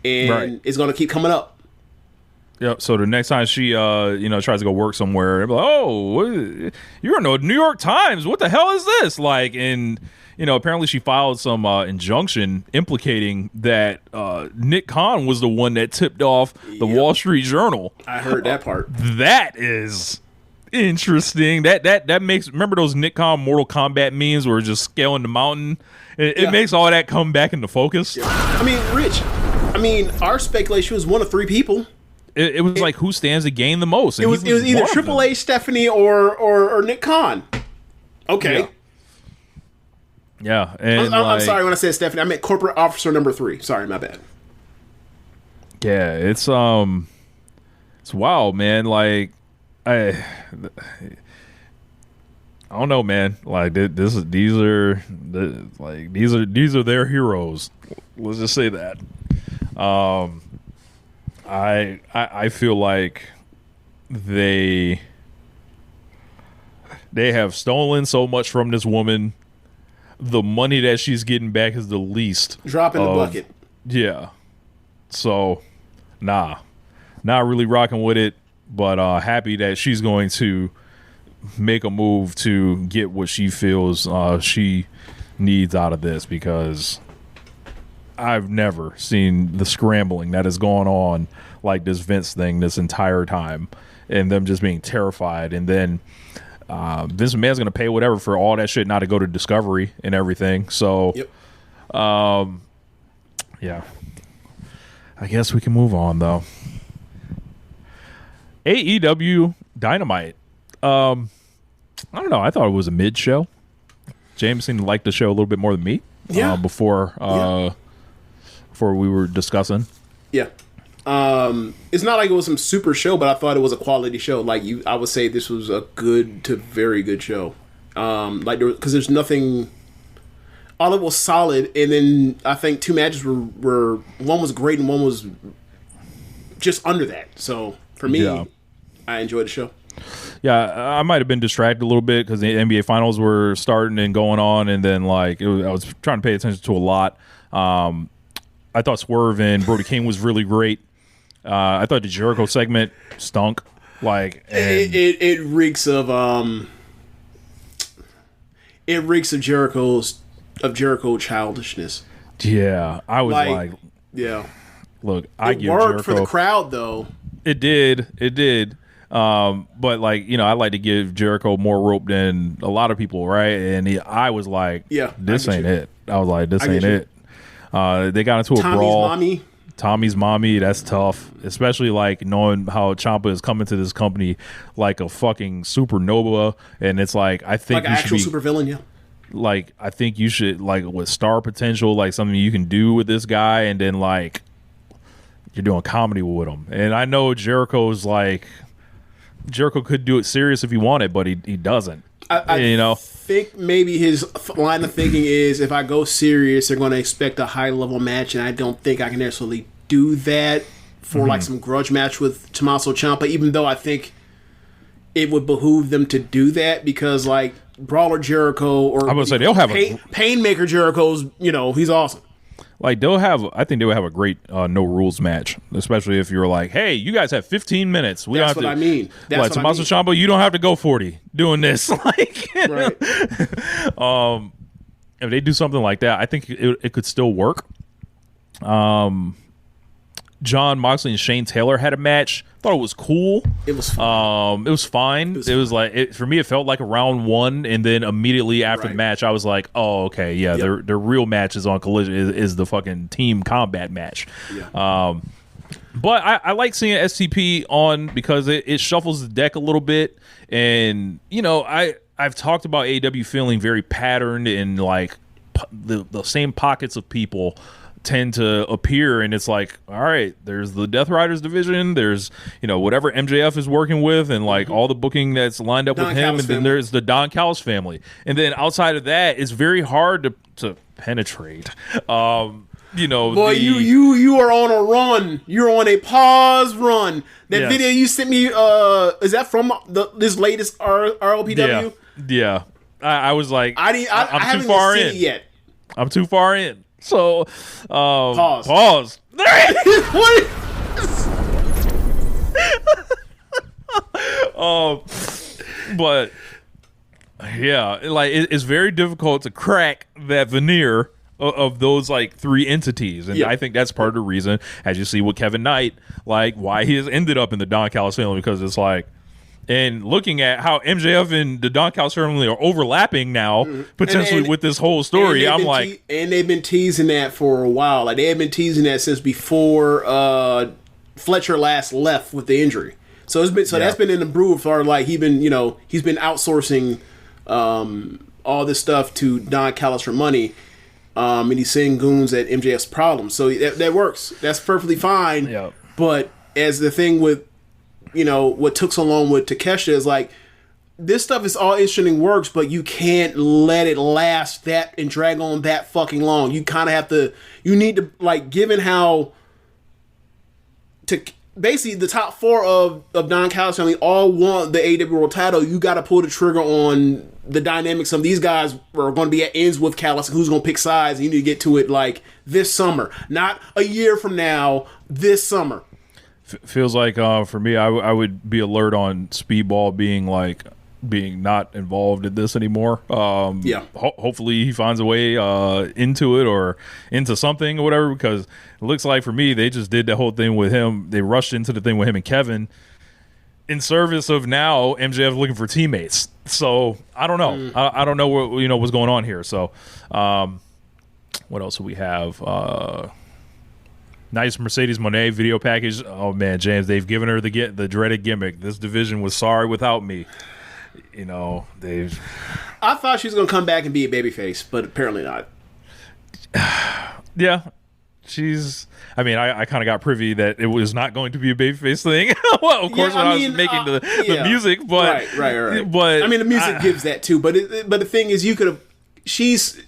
[SPEAKER 9] and it's going to keep coming up.
[SPEAKER 3] Yep. So the next time she, tries to go work somewhere, they're like, "Oh, you're in the New York Times. What the hell is this?" Like, and apparently she filed some injunction implicating that Nick Khan was the one that tipped off the Wall Street Journal.
[SPEAKER 9] I heard that part.
[SPEAKER 3] That is interesting. That makes, remember those Nick Khan Mortal Kombat memes where it's just scaling the mountain? It makes all that come back into focus.
[SPEAKER 9] Yeah. I mean, Rich. Our speculation was one of 3 people.
[SPEAKER 3] It was like, who stands to gain the most? And
[SPEAKER 9] it was either Triple H, Stephanie, or Nick Khan. Okay.
[SPEAKER 3] Yeah. And
[SPEAKER 9] I'm sorry when I said Stephanie. I meant corporate officer number 3. Sorry, my bad.
[SPEAKER 3] Yeah, it's wild, man. Like, I don't know, man. Like these are their heroes. Let's just say that. I feel like they have stolen so much from this woman. The money that she's getting back is the least.
[SPEAKER 9] Drop in the bucket.
[SPEAKER 3] Yeah. So, not really rocking with it, but happy that she's going to make a move to get what she feels she needs out of this, because I've never seen the scrambling that has gone on like this Vince thing this entire time, and them just being terrified. And then Vince McMahon's going to pay whatever for all that shit not to go to Discovery and everything. So, yeah. I guess we can move on, though. AEW Dynamite. I don't know. I thought it was a mid-show. James seemed to like the show a little bit more than me. Before we were discussing. Yeah.
[SPEAKER 9] It's not like it was some super show, but I thought it was a quality show. Like I would say this was a good to very good show. Because there's nothing. All it was solid, and then I think two matches were one was great and one was just under that. So for me, I enjoyed the show.
[SPEAKER 3] Yeah, I might have been distracted a little bit because the NBA Finals were starting and going on, and then I was trying to pay attention to a lot. I thought Swerve and Brody King was really great. I thought the Jericho segment stunk.
[SPEAKER 9] It reeks of Jericho childishness.
[SPEAKER 3] Yeah, I was like
[SPEAKER 9] yeah.
[SPEAKER 3] Look, I give
[SPEAKER 9] worked
[SPEAKER 3] Jericho
[SPEAKER 9] for the crowd though.
[SPEAKER 3] It did. But I like to give Jericho more rope than a lot of people, right? And I was like, this ain't it. I was like, this ain't it. They got into a brawl. Tommy's mommy, that's tough. Especially knowing how Ciampa is coming to this company like a fucking supernova, and it's like I think
[SPEAKER 9] like an actual supervillain, yeah.
[SPEAKER 3] Like I think you should with star potential, something you can do with this guy, and then you're doing comedy with him. And I know Jericho could do it serious if he wanted, but he doesn't.
[SPEAKER 9] I think maybe his line of thinking is if I go serious, they're going to expect a high level match, and I don't think I can necessarily do that for some grudge match with Tommaso Ciampa. Even though I think it would behoove them to do that because Brawler Jericho or
[SPEAKER 3] I'm going to say they'll have
[SPEAKER 9] Painmaker Jericho's he's awesome.
[SPEAKER 3] I think they would have a great no rules match, especially if you're like, hey, you guys have 15 minutes.
[SPEAKER 9] That's what I mean.
[SPEAKER 3] Tommaso Ciampa, you don't have to go 40 doing this.
[SPEAKER 9] Right.
[SPEAKER 3] If they do something like that, I think it could still work. John Moxley and Shane Taylor had a match. Thought it was cool.
[SPEAKER 9] It was fun.
[SPEAKER 3] It was fine. It was for me, it felt like a round one, and then immediately after the match, I was like, oh, okay, yeah, their real match is on Collision is the fucking team combat match. Yeah. But I like seeing STP on because it shuffles the deck a little bit, and I've talked about AEW feeling very patterned in the same pockets of people tend to appear, and it's all right, there's the Death Riders division, there's whatever MJF is working with, and all the booking that's lined up with him, and then there's the Don Callis family, and then outside of that, it's very hard to penetrate. Boy,
[SPEAKER 9] you are on a run. You're on a pause run. That video you sent me, is that from this latest RLPW?
[SPEAKER 3] Yeah. I was like,
[SPEAKER 9] I haven't too far in it yet.
[SPEAKER 3] I'm too far in. So, pause.
[SPEAKER 9] What?
[SPEAKER 3] But yeah, it's very difficult to crack that veneer of those three entities, and I think that's part of the reason, as you see with Kevin Knight, why he has ended up in the Don Callis family, because it's and looking at how MJF and the Don Callis family are overlapping now, potentially with this whole story, I'm
[SPEAKER 9] and they've been teasing that for a while. They have been teasing that since before Fletcher last left with the injury. So that's been in the brew for he's been outsourcing all this stuff to Don Callis for money, and he's sending goons at MJF's problems. So that works. That's perfectly fine.
[SPEAKER 3] Yeah.
[SPEAKER 9] But as the thing with what took so long with Takeshita is this stuff is all interesting works, but you can't let it last that and drag on that fucking long. You kind of have to. You need to, like, given how to basically the top 4 of Don Callis family all want the AEW World Title. You got to pull the trigger on the dynamics of these guys are going to be at ends with Callis. Who's going to pick sides? And you need to get to it like this summer, not a year from now. This summer.
[SPEAKER 3] Feels like for me, I would be alert on Speedball being not involved in this anymore. Hopefully he finds a way into it or into something or whatever, because it looks like for me they just did the whole thing with him. They rushed into the thing with him and Kevin in service of now MJF looking for teammates. So I don't know. I don't know what's going on here. So what else do we have? Nice Mercedes Moné video package. Oh man, James, they've given her the dreaded gimmick. This division was sorry without me.
[SPEAKER 9] I thought she was going to come back and be a babyface, but apparently not.
[SPEAKER 3] Yeah, I kind of got privy that it was not going to be a babyface thing. Well, of course, when I was making the music, but
[SPEAKER 9] right.
[SPEAKER 3] But
[SPEAKER 9] I mean, the music gives that too. But the thing is, you could have. She's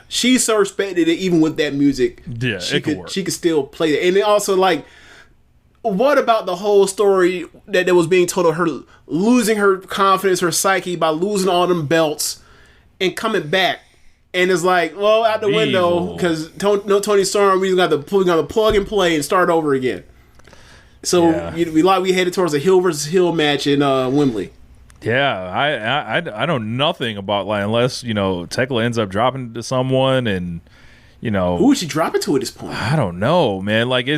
[SPEAKER 9] so respected it even with that music.
[SPEAKER 3] Yeah,
[SPEAKER 9] she could still play it, and then also like. What about the whole story that was being told of her losing her confidence, her psyche by losing all them belts and coming back? And it's like, well, out the window, because no Tony Storm, we got to plug and play and start over again. So we headed towards a heel versus heel match in Wembley.
[SPEAKER 3] Yeah, I know nothing about unless Tekla ends up dropping to someone and who
[SPEAKER 9] would she drop it to at this point?
[SPEAKER 3] I don't know, man. Like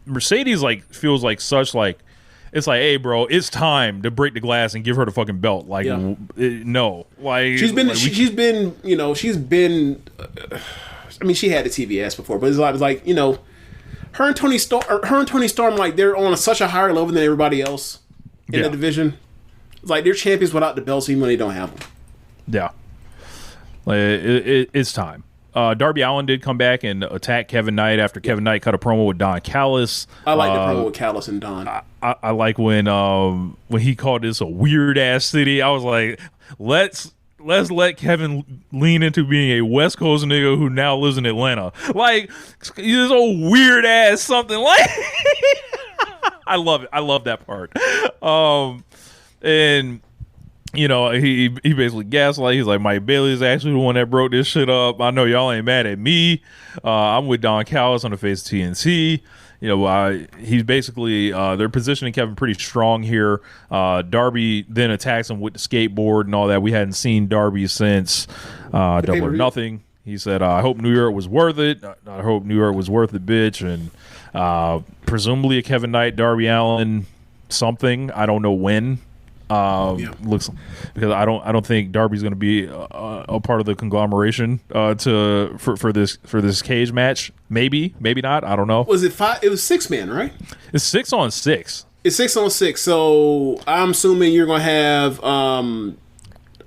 [SPEAKER 3] Mercedes feels like such it's like, hey, bro, it's time to break the glass and give her the fucking belt. No,
[SPEAKER 9] she's been. I mean, she had a TVS before, but it's like her and Tony Storm, like they're on such a higher level than everybody else in the division. It's like they're champions without the belts, even when they don't have them.
[SPEAKER 3] Yeah, it's time. Darby Allin did come back and attack Kevin Knight after Kevin Knight cut a promo with Don Callis.
[SPEAKER 9] I like the promo with Callis and Don.
[SPEAKER 3] I like when he called this a weird ass city. I was like, let's let Kevin lean into being a West Coast nigga who now lives in Atlanta. Like this old weird ass something. Like I love it. I love that part. And he basically gaslight. He's like, Mike Bailey is actually the one that broke this shit up. I know y'all ain't mad at me. I'm with Don Callis on the face of TNT. He's basically they're positioning Kevin pretty strong here. Darby then attacks him with the skateboard and all that. We hadn't seen Darby since Double or Nothing. He said, I hope New York was worth it. I hope New York was worth it, bitch. And presumably a Kevin Knight, Darby Allin something. I don't know when. Looks because I don't think Darby's going to be a part of the conglomeration for this cage match. Maybe not. I don't know.
[SPEAKER 9] Was it 5? It was 6 men, right?
[SPEAKER 3] It's 6 on 6.
[SPEAKER 9] It's 6 on 6. So I'm assuming you're going to have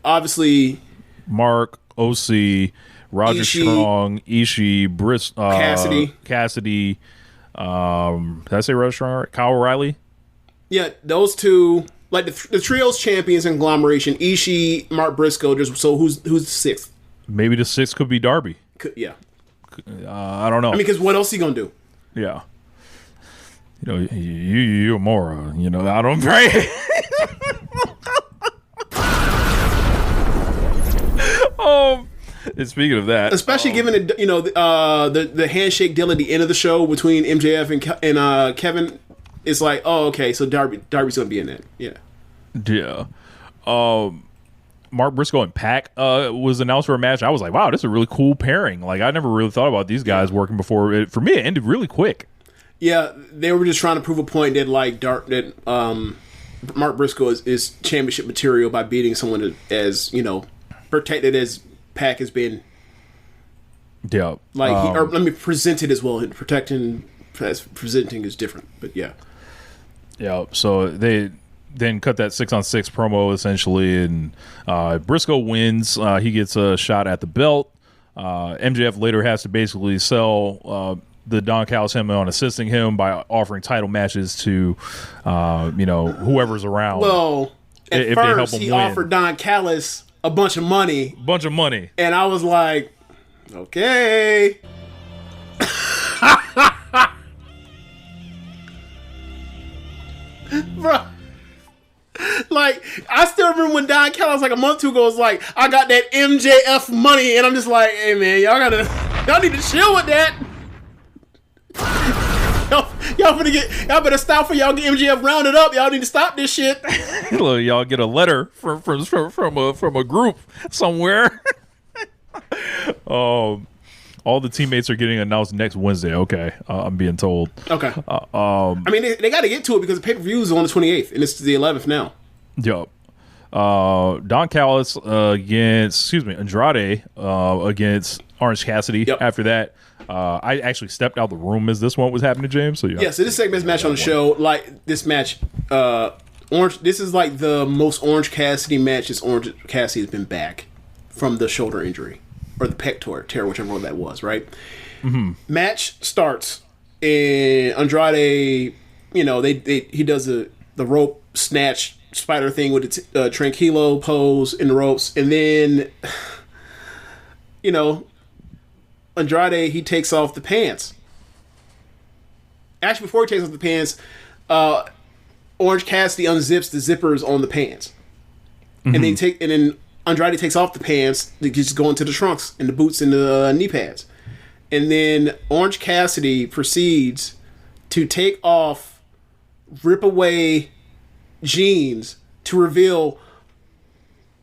[SPEAKER 9] obviously
[SPEAKER 3] Mark, OC, Roger Strong, Ishii, Cassidy. Did I say Roger Strong? Right? Kyle O'Reilly.
[SPEAKER 9] Yeah, those two. Like the trio's champions in conglomeration, Ishii, Mark Briscoe. So who's the 6th?
[SPEAKER 3] Maybe the 6th could be Darby. I don't know.
[SPEAKER 9] I mean, because what else is he gonna do?
[SPEAKER 3] Yeah. You're a moron. I don't pray. And speaking of that,
[SPEAKER 9] especially given the handshake deal at the end of the show between MJF and Kevin. It's like, oh, okay, so Darby's going to be in it. Yeah.
[SPEAKER 3] Yeah. Mark Briscoe and Pac was announced for a match. I was like, wow, this is a really cool pairing. Like, I never really thought about these guys working before. For me, it ended really quick.
[SPEAKER 9] Yeah, they were just trying to prove a point that, Mark Briscoe is championship material by beating someone as, protected as Pac has been.
[SPEAKER 3] Yeah.
[SPEAKER 9] Let me present it as well. Presenting is different, but yeah.
[SPEAKER 3] Yeah, so they then cut that 6 on 6 promo essentially, and Briscoe wins. He gets a shot at the belt. MJF later has to basically sell the Don Callis him on assisting him by offering title matches to whoever's around.
[SPEAKER 9] Well, At
[SPEAKER 3] if
[SPEAKER 9] first,
[SPEAKER 3] they help him
[SPEAKER 9] he
[SPEAKER 3] win.
[SPEAKER 9] offered Don Callis a bunch of money.
[SPEAKER 3] And
[SPEAKER 9] I was like, okay. Bro. Like, I still remember when Don Callis, like a month or two ago, was like, I got that MJF money. And I'm just like, hey, man, y'all need to chill with that. Y'all better stop for y'all get MJF rounded up. Y'all need to stop this shit.
[SPEAKER 3] Look, y'all get a letter from a group somewhere. All the teammates are getting announced next Wednesday. Okay, I'm being told.
[SPEAKER 9] Okay. I mean, they got to get to it because the pay-per-view is on the 28th, and it's the 11th now.
[SPEAKER 3] Yup. Don Callis against Andrade against Orange Cassidy.
[SPEAKER 9] Yep.
[SPEAKER 3] After that, I actually stepped out the room as this one was happening, James. So
[SPEAKER 9] yeah, so this segment's match on the show. Like this match, this is like the most Orange Cassidy match since Orange Cassidy has been back from the shoulder injury or the pec tear, whichever one that was. Right.
[SPEAKER 3] Mm-hmm.
[SPEAKER 9] Match starts and Andrade, he does the rope snatch spider thing with the tranquilo pose in the ropes, and then Andrade, he takes off the pants. Actually, before he takes off the pants, Orange Cassidy unzips the zippers on the pants, and then Andrade takes off the pants to just go into the trunks and the boots and the knee pads, and then Orange Cassidy proceeds to take off, rip away jeans to reveal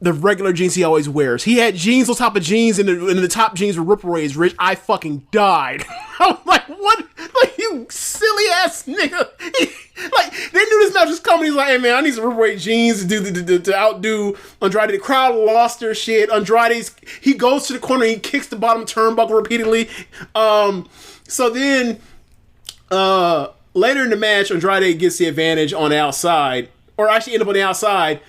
[SPEAKER 9] the regular jeans he always wears. He had jeans on top of jeans, and the top jeans were ripaways. Rich, I fucking died. I was like, what? Like, you silly ass nigga. They knew this match was coming. He's like, hey man, I need some ripaway jeans to outdo Andrade. The crowd lost their shit. He goes to the corner, he kicks the bottom turnbuckle repeatedly. So then, later in the match, Andrade gets the advantage on the outside, or actually end up on the outside.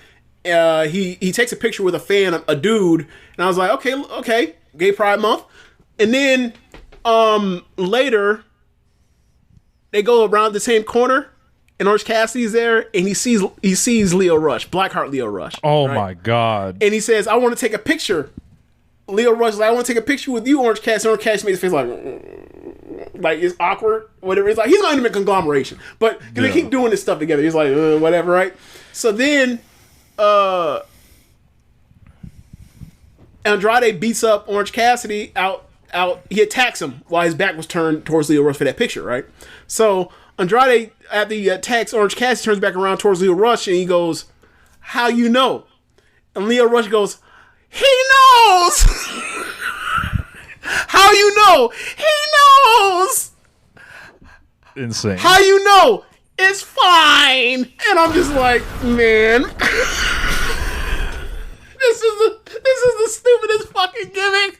[SPEAKER 9] He takes a picture with a fan, a dude, and I was like, okay, Gay Pride Month. And then later they go around the same corner, and Orange Cassidy's there, and he sees Leo Rush, Blackheart Leo Rush.
[SPEAKER 3] Oh
[SPEAKER 9] right?
[SPEAKER 3] my god!
[SPEAKER 9] And he says, "I want to take a picture." Leo Rush is like, "I want to take a picture with you, Orange Cassidy." Orange Cassidy makes his face like it's awkward, whatever. It's like he's not in a conglomeration, but they keep doing this stuff together. He's like, whatever, right? So then. Andrade beats up Orange Cassidy out. He attacks him while his back was turned towards Leo Rush for that picture, right? So Andrade, after he attacks Orange Cassidy, turns back around towards Leo Rush and he goes, "How you know?" And Leo Rush goes, "He knows." How you know? He knows.
[SPEAKER 3] Insane.
[SPEAKER 9] How you know? It's fine. And I'm just like, man, this is the stupidest fucking gimmick.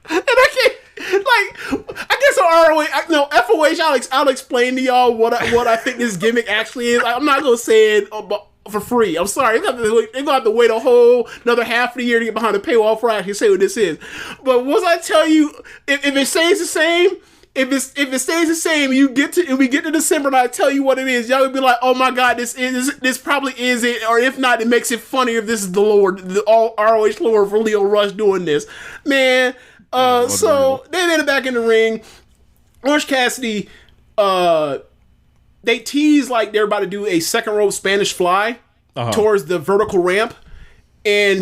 [SPEAKER 9] And I guess on ROH, FOH, I'll explain to y'all what I think this gimmick actually is. I'm not gonna say it for free. I'm sorry. They're gonna have to wait a whole another half of the year to get behind the paywall for I actually say what this is. But once I tell you, if it stays the same. If it stays the same, we get to December and I tell you what it is, y'all would be like, oh my god, this probably is it, or if not, it makes it funnier if this is the all ROH lore for Leo Rush doing this, man. So they're back in the ring. Orange Cassidy, they tease like they're about to do a second rope Spanish fly towards the vertical ramp, and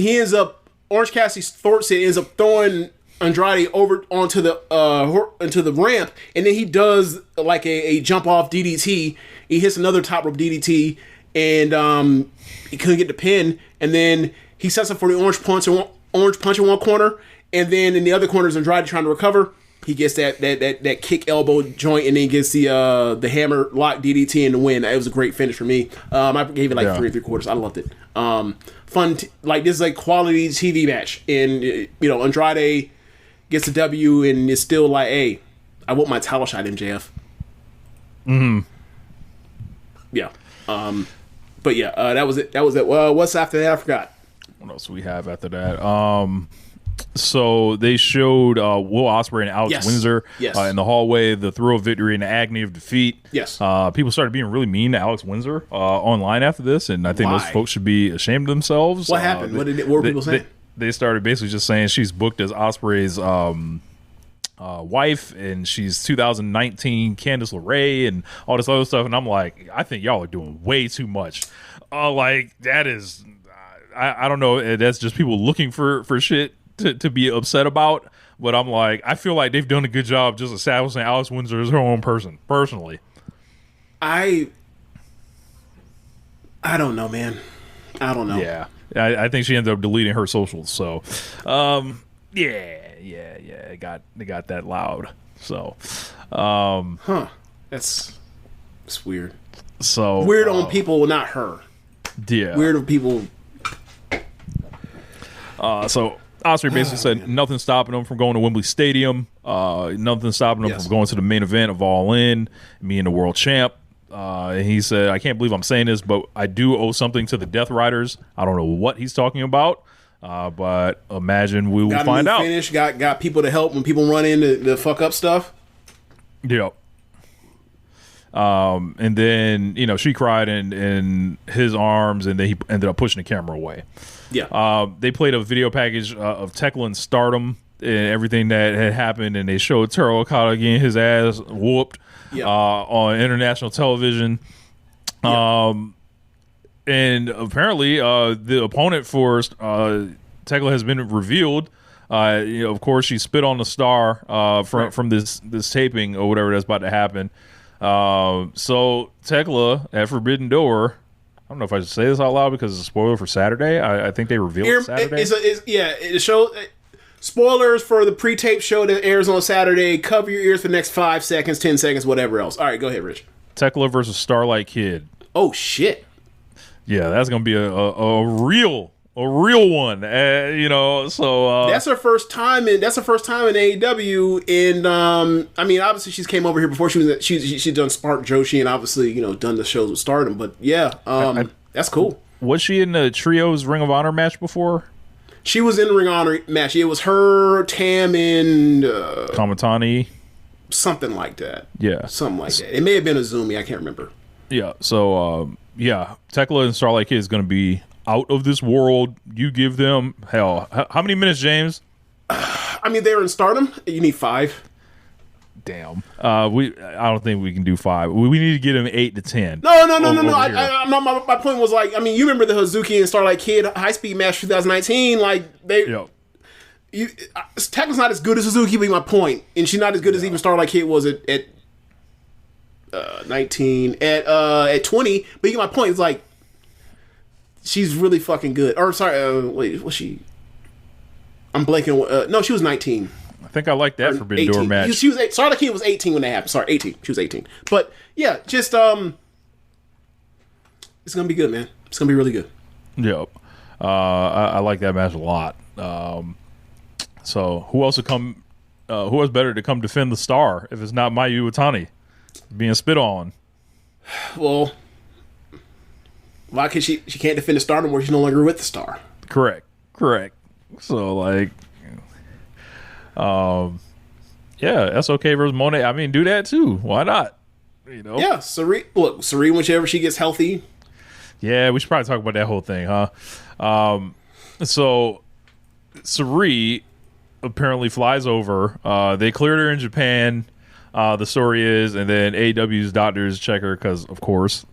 [SPEAKER 9] Orange Cassidy thwarts it, ends up throwing Andrade over onto the ramp, and then he does like a jump off DDT. He hits another top rope DDT, and he couldn't get the pin. And then he sets up for the orange punch in one corner, and then in the other corner is Andrade trying to recover. He gets that kick elbow joint, and then he gets the hammer lock DDT in the win. It was a great finish for me. I gave it 3 3/4. I loved it. Fun, this is a quality TV match, and Andrade gets the W, and it's still like, hey, I want my title shot, MJF.
[SPEAKER 3] Mm-hmm.
[SPEAKER 9] Yeah. But yeah, that was it. What's after that? I forgot.
[SPEAKER 3] What else do we have after that? So they showed Will Ospreay and Alex Windsor in the hallway, the thrill of victory and the agony of defeat.
[SPEAKER 9] Yes.
[SPEAKER 3] People started being really mean to Alex Windsor online after this, and I think those folks should be ashamed of themselves.
[SPEAKER 9] What happened? What were people saying?
[SPEAKER 3] They started basically just saying she's booked as Ospreay's wife, and she's 2019 Candice LeRae and all this other stuff. And I'm like, I think y'all are doing way too much. Like, that is, I don't know. That's just people looking for shit to be upset about. But I'm like, I feel like they've done a good job just establishing Alex Windsor as her own person, personally.
[SPEAKER 9] I don't know, man. I don't know.
[SPEAKER 3] Yeah. I think she ended up deleting her socials. So, they got that loud. So,
[SPEAKER 9] That's weird.
[SPEAKER 3] So
[SPEAKER 9] weird on people, not her.
[SPEAKER 3] Yeah.
[SPEAKER 9] Weird on people.
[SPEAKER 3] So Ospreay basically said nothing stopping him from going to Wembley Stadium. Nothing stopping him from going to the main event of All In, being the world champ. And he said, I can't believe I'm saying this, but I do owe something to the Death Riders. I don't know what he's talking about, but imagine we will find out.
[SPEAKER 9] Finish, got people to help when people run into the fuck up stuff.
[SPEAKER 3] Yep. And then, she cried in his arms, and then he ended up pushing the camera away.
[SPEAKER 9] Yeah.
[SPEAKER 3] They played a video package of Tekla and Stardom and everything that had happened, and they showed Teruo Okada getting his ass whooped on international television. And apparently the opponent for Tekla has been revealed. Of course, she spit on the star from this taping or whatever that's about to happen. So Tekla at Forbidden Door, I don't know if I should say this out loud because it's a spoiler for Saturday. I think they revealed it Saturday.
[SPEAKER 9] It shows spoilers for the pre-tape show that airs on Saturday. Cover your ears for the next 5 seconds, 10 seconds, whatever else. All right, go ahead, Rich.
[SPEAKER 3] Tekla versus Starlight Kid.
[SPEAKER 9] Oh shit!
[SPEAKER 3] Yeah, that's gonna be a real one. So
[SPEAKER 9] that's her first time in AEW. And I mean, obviously she's came over here before. She's done Spark Joshi and obviously done the shows with Stardom. But yeah, that's cool.
[SPEAKER 3] Was she in the Trios Ring of Honor match before?
[SPEAKER 9] She was in the Ring of Honor match. It was her, Tam, and
[SPEAKER 3] Kamatani,
[SPEAKER 9] something like that.
[SPEAKER 3] Yeah,
[SPEAKER 9] something like that. It may have been Azumi. I can't remember.
[SPEAKER 3] Yeah. So Tekla and Starlight Kid is going to be out of this world. You give them hell. How many minutes, James?
[SPEAKER 9] I mean, they're in Stardom. You need 5.
[SPEAKER 3] Damn. I don't think we can do 5. We need to get them 8 to 10.
[SPEAKER 9] No. My point was like, I mean, you remember the Hazuki and Starlight Kid high speed match 2019? Like Tekla's not as good as Hazuki, but my point, and she's not as good as even Starlight Kid was at 19 at 20. But you get my point. It's like, she's really fucking good. Or sorry, wait, was she? I'm blanking. No, she was 19.
[SPEAKER 3] I think I like that Forbidden Door match.
[SPEAKER 9] She was Starlight Kid was 18 when that happened. Sorry, 18. She was 18. But yeah, just it's gonna be good, man. It's gonna be really good.
[SPEAKER 3] Yep. I like that match a lot. So who else who is better to come defend the star if it's not Mayu Iwatani being spit on?
[SPEAKER 9] Well, why can't she can't defend the Stardom where she's no longer with the star?
[SPEAKER 3] Correct. So like, SOK versus Monet. I mean, do that too. Why not?
[SPEAKER 9] Yeah, Saree. Look, Saree, whenever she gets healthy.
[SPEAKER 3] Yeah, we should probably talk about that whole thing, huh? So Saree apparently flies over. They cleared her in Japan. The story is, and then AEW's doctors check her because, of course,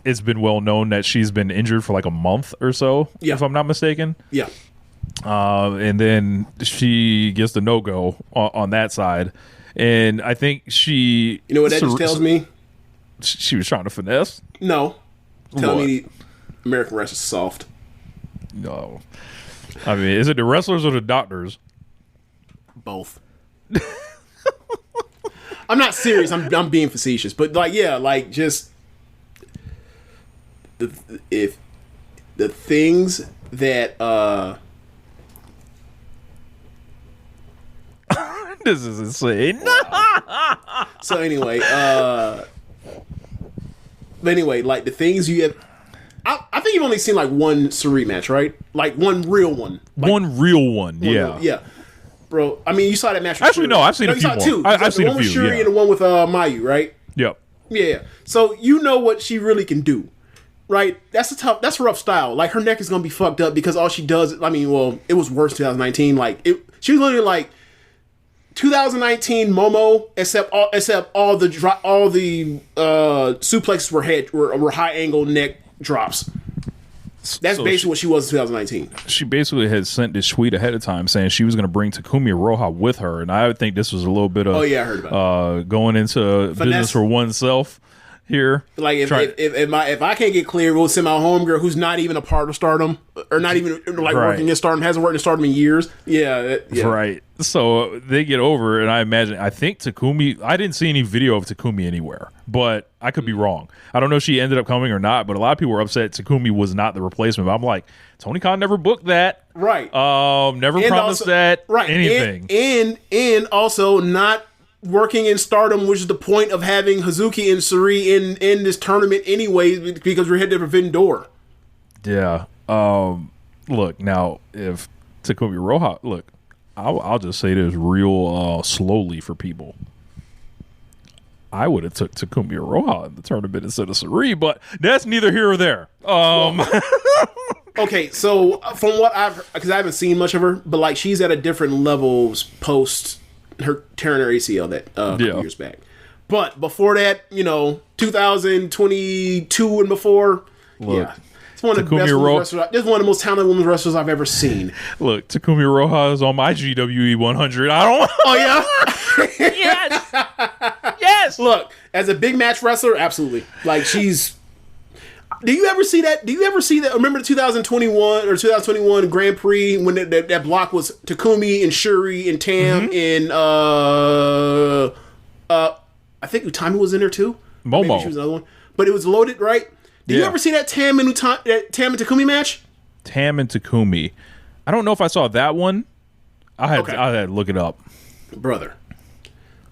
[SPEAKER 3] it's been well known that she's been injured for like a month or so, if I'm not mistaken.
[SPEAKER 9] Yeah.
[SPEAKER 3] And then she gets the no-go on that side. And I think she...
[SPEAKER 9] You know what that just tells me?
[SPEAKER 3] She was trying to finesse?
[SPEAKER 9] No. Tell me American wrestlers are soft.
[SPEAKER 3] No. I mean, is it the wrestlers or the doctors?
[SPEAKER 9] Both. I'm not serious. I'm being facetious. But just... If the things that
[SPEAKER 3] this is insane.
[SPEAKER 9] So anyway, like the things you have, I think you've only seen like one Suri match, right? Like one real one. Like,
[SPEAKER 3] one real one, yeah.
[SPEAKER 9] Yeah. Bro, I mean, you saw that match with
[SPEAKER 3] Actually,
[SPEAKER 9] Shuri.
[SPEAKER 3] no, I've seen a few
[SPEAKER 9] you saw
[SPEAKER 3] more.
[SPEAKER 9] two.
[SPEAKER 3] I've seen
[SPEAKER 9] the
[SPEAKER 3] a
[SPEAKER 9] one with
[SPEAKER 3] few,
[SPEAKER 9] Shuri
[SPEAKER 3] yeah.
[SPEAKER 9] and the one with Mayu, right?
[SPEAKER 3] Yep.
[SPEAKER 9] Yeah. So you know what she really can do, right? That's a rough style. Like her neck is gonna be fucked up because all she does. I mean, well, it was worse 2019. Like she was literally like 2019 Momo, except all the suplexes were high angle neck drops. That's
[SPEAKER 3] So
[SPEAKER 9] basically what she was in 2019.
[SPEAKER 3] She basically had sent this tweet ahead of time saying she was going to bring Takumi Iroha with her, and I would think this was a little bit of
[SPEAKER 9] I heard about
[SPEAKER 3] going into business for oneself here.
[SPEAKER 9] Like if I can't get clear, we'll send my homegirl who's not even a part of Stardom or not even like working in Stardom, hasn't worked in Stardom in years. Yeah.
[SPEAKER 3] Right. So they get over, and I think Takumi. I didn't see any video of Takumi anywhere, but I could be wrong. I don't know if she ended up coming or not, but a lot of people were upset Takumi was not the replacement. But I'm like, Tony Khan never booked that.
[SPEAKER 9] Right.
[SPEAKER 3] Never promised that.
[SPEAKER 9] Right.
[SPEAKER 3] Anything.
[SPEAKER 9] And also not working in Stardom, which is the point of having Hazuki and Suri in this tournament anyway, because we're headed to Forbidden Door.
[SPEAKER 3] Yeah. Look, now, if Takumi Iroha, look, I'll just say this real slowly for people. I would have took Takumi Iroha in the tournament instead of Suri, but that's neither here or there.
[SPEAKER 9] Okay, so from what because I haven't seen much of her, but like she's at a different level post her tearing her ACL that a couple years back. But before that, 2022 and before, yeah. It's one of the best women's wrestlers. This is one of the most talented women's wrestlers I've ever seen.
[SPEAKER 3] Look, Takumi Iroha is on my GWE 100. I don't.
[SPEAKER 9] Oh yeah.
[SPEAKER 3] Yes. Yes.
[SPEAKER 9] Look, as a big match wrestler, absolutely. Like she's. Do you ever see that? Remember the 2021 or 2021 Grand Prix when that block was Takumi and Shuri and Tam and I think Utami was in there too.
[SPEAKER 3] Momo.
[SPEAKER 9] Maybe she was another one, but it was loaded, right? Did you ever see that Tam and Takumi match?
[SPEAKER 3] Tam and Takumi. I don't know if I saw that one. I had to look it up,
[SPEAKER 9] brother.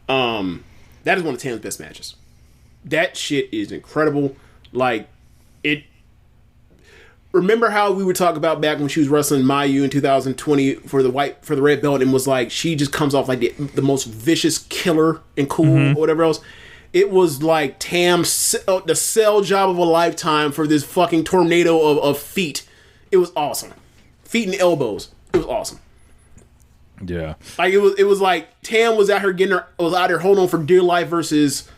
[SPEAKER 9] That is one of Tam's best matches. That shit is incredible. Like it. Remember how we would talk about back when she was wrestling Mayu in 2020 for the red belt, and was like she just comes off like the most vicious killer and cool or whatever else. It was like Tam's the sell job of a lifetime for this fucking tornado of feet. It was awesome. Feet and elbows. It was awesome.
[SPEAKER 3] Yeah.
[SPEAKER 9] Like it was like Tam was out here holding on for dear life versus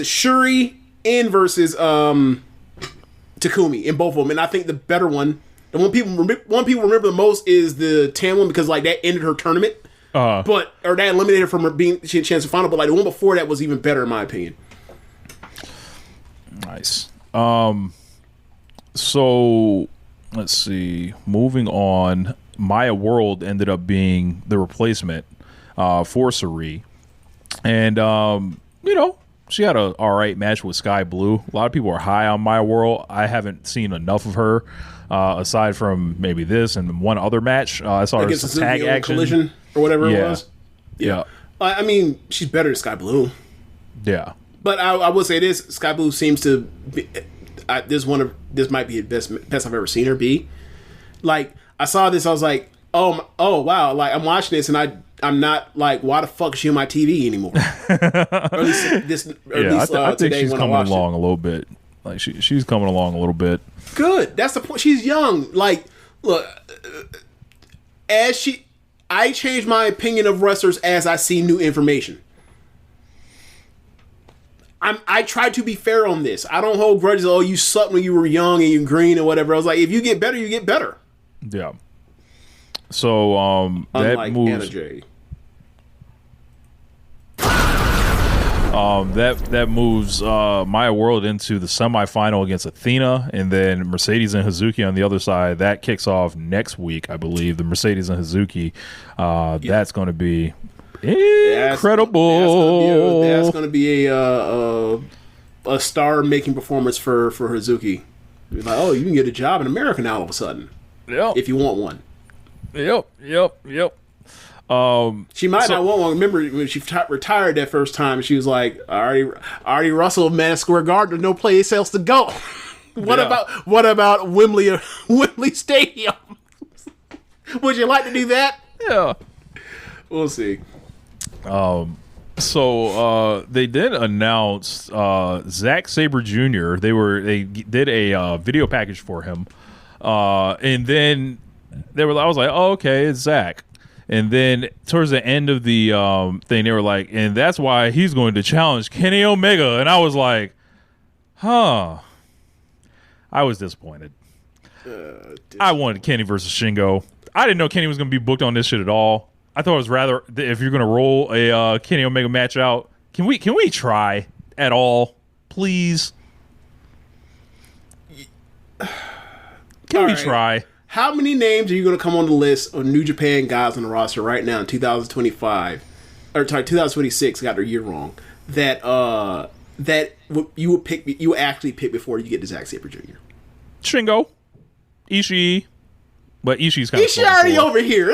[SPEAKER 9] Shuri and versus Takumi in both of them. And I think the better one, the one people remember the most is the Tam one because like that ended her tournament. Or that eliminated her from her being she had a chance to final, but like the one before that was even better in my opinion.
[SPEAKER 3] Nice. So let's see. Moving on, Maya World ended up being the replacement for Suri, and she had a all right match with Sky Blue. A lot of people are high on Maya World. I haven't seen enough of her aside from maybe this and one other match. I saw her some tag action. Collision or whatever it was.
[SPEAKER 9] Yeah. I mean, she's better than Sky Blue.
[SPEAKER 3] Yeah.
[SPEAKER 9] But I will say this: Sky Blue seems to be. This might be the best I've ever seen her be. Like I saw this, I was like, oh wow! Like I'm watching this, and I'm not like, why the fuck is she on my TV anymore? Or at least
[SPEAKER 3] I think
[SPEAKER 9] today
[SPEAKER 3] she's
[SPEAKER 9] when
[SPEAKER 3] coming
[SPEAKER 9] I watched
[SPEAKER 3] along a little bit. Like she's coming along a little bit.
[SPEAKER 9] Good. That's the point. She's young. Like look, I change my opinion of wrestlers as I see new information. I try to be fair on this. I don't hold grudges. Oh, you sucked when you were young and you're green or whatever. I was like, if you get better, you get better.
[SPEAKER 3] Yeah. So
[SPEAKER 9] unlike
[SPEAKER 3] that moves.
[SPEAKER 9] Anna Jay.
[SPEAKER 3] That moves Maya World into the semifinal against Athena, and then Mercedes and Hazuki on the other side. That kicks off next week, I believe. The Mercedes and Hazuki. That's going to be incredible.
[SPEAKER 9] That's going to be a star-making performance for Hazuki. You're like, oh, you can get a job in America now all of a sudden.
[SPEAKER 3] Yep.
[SPEAKER 9] If you want one.
[SPEAKER 3] Yep.
[SPEAKER 9] She might not want one. Remember when she retired that first time, she was like, I already wrestled Madison Square Garden. There's no place else to go. What about Wembley Stadium? Would you like to do that?
[SPEAKER 3] Yeah.
[SPEAKER 9] We'll see.
[SPEAKER 3] So they did announce Zack Sabre Jr. They did a video package for him, and then I was like, oh, okay, it's Zack. And then towards the end of the thing, they were like, and that's why he's going to challenge Kenny Omega. And I was like, huh. I was disappointed. I wanted Kenny versus Shingo. I didn't know Kenny was going to be booked on this shit at all. I thought it was rather, if you're going to roll a Kenny Omega match out, can we try at all, please? Can we try?
[SPEAKER 9] How many names are you going to come on the list of New Japan guys on the roster right now in 2025 or 2026? Got their year wrong. That you would actually pick before you get to Zack Sabre Jr.
[SPEAKER 3] Shingo, Ishii, but Ishii's kind of
[SPEAKER 9] Ishii already over here.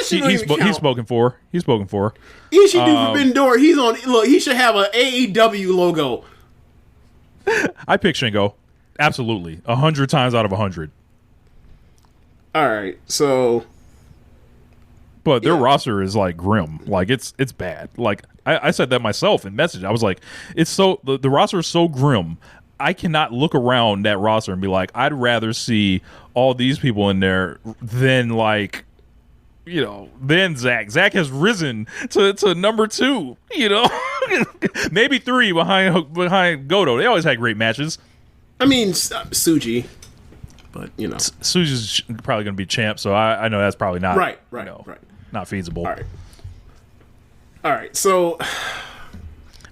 [SPEAKER 3] He's spoken for. He's spoken for.
[SPEAKER 9] Ishii do Forbidden Door. He's on. Look, he should have an AEW logo.
[SPEAKER 3] I pick Shingo, absolutely, 100 times out of 100.
[SPEAKER 9] All right, so,
[SPEAKER 3] but their roster is like grim, like it's bad. Like I said that myself in message. I was like, it's so the roster is so grim. I cannot look around that roster and be like, I'd rather see all these people in there than than Zack. Zack has risen to number 2. Maybe 3 behind Goto. They always had great matches.
[SPEAKER 9] I mean, Tsuji. But
[SPEAKER 3] Suzu's probably going to be champ, so I know that's probably not
[SPEAKER 9] right,
[SPEAKER 3] not feasible.
[SPEAKER 9] All right. So,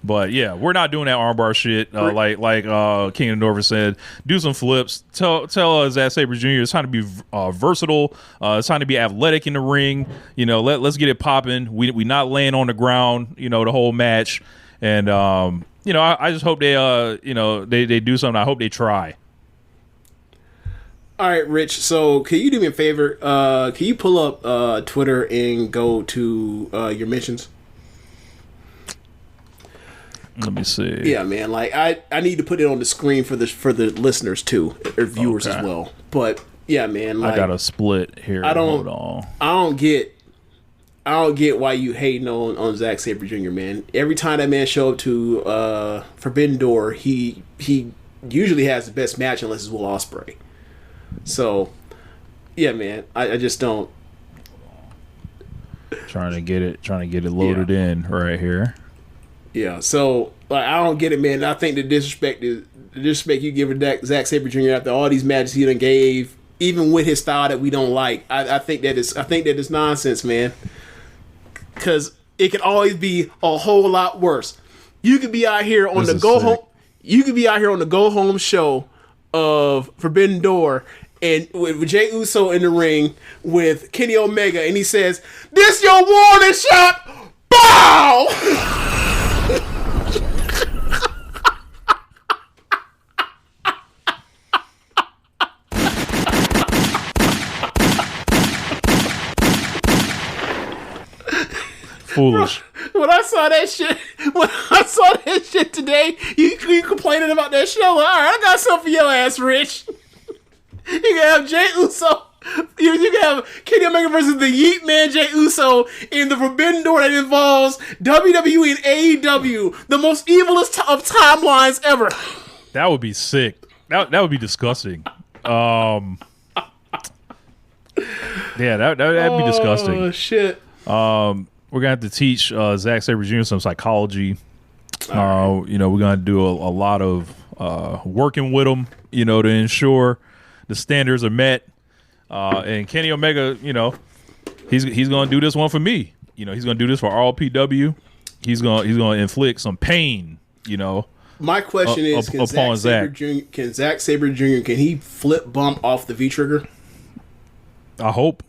[SPEAKER 3] but yeah, we're not doing that armbar shit. Like King of the North said, do some flips. Tell us that Sabre Jr. It's time to be versatile. It's time to be athletic in the ring. Let's get it popping. We not laying on the ground. The whole match, and I just hope they they do something. I hope they try.
[SPEAKER 9] All right, Rich. So, can you do me a favor? Can you pull up Twitter and go to your mentions?
[SPEAKER 3] Let me see.
[SPEAKER 9] Yeah, man. Like I need to put it on the screen for the listeners too, or viewers as well. But yeah, man. Like,
[SPEAKER 3] I got a split here. Hold on.
[SPEAKER 9] I don't get why you hating on Zack Sabre Jr. Man. Every time that man show up to Forbidden Door, he usually has the best match unless it's Will Ospreay. So, yeah, man, I just don't.
[SPEAKER 3] Trying to get it loaded in right here.
[SPEAKER 9] Yeah, so like I don't get it, man. I think the disrespect you give Zack Sabre Jr. after all these matches he done gave, even with his style that we don't like. I think that it's nonsense, man. Because it could always be a whole lot worse. You could be out here on the go home. You could be out here on the go home show of Forbidden Door and with Jey Uso in the ring with Kenny Omega, and he says, "This your warning shot." Bow.
[SPEAKER 3] Foolish.
[SPEAKER 9] When I saw that shit today, you complaining about that show. All right, I got something for your ass, Rich. You can have Jey Uso. You can have Kenny Omega versus the Yeet Man Jey Uso in the Forbidden Door that involves WWE and AEW, the most evilest of timelines ever.
[SPEAKER 3] That would be sick. That would be disgusting. Yeah, that'd be disgusting.
[SPEAKER 9] Oh shit.
[SPEAKER 3] We're gonna have to teach Zack Sabre Jr. some psychology. We're gonna do a lot of working with him, to ensure the standards are met. And Kenny Omega, he's gonna do this one for me. He's gonna do this for RLPW. He's gonna inflict some pain.
[SPEAKER 9] My question is, can Zack Sabre Jr. Can he flip bump off the V trigger?
[SPEAKER 3] I hope.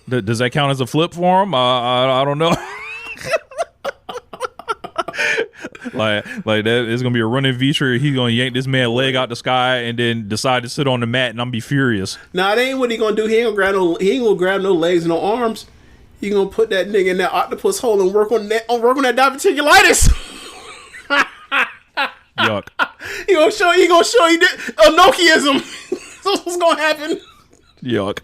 [SPEAKER 3] Does that count as a flip for him? I don't know. like that is gonna be a running V trigger. He's gonna yank this man's leg out the sky and then decide to sit on the mat, and I'm be furious.
[SPEAKER 9] Nah, that ain't what he gonna do. He ain't gonna grab no legs and no arms. He gonna put that nigga in that octopus hole and work on that diverticulitis.
[SPEAKER 3] Yuck.
[SPEAKER 9] He gonna show you Enochiism. That's what's gonna happen.
[SPEAKER 3] Yuck.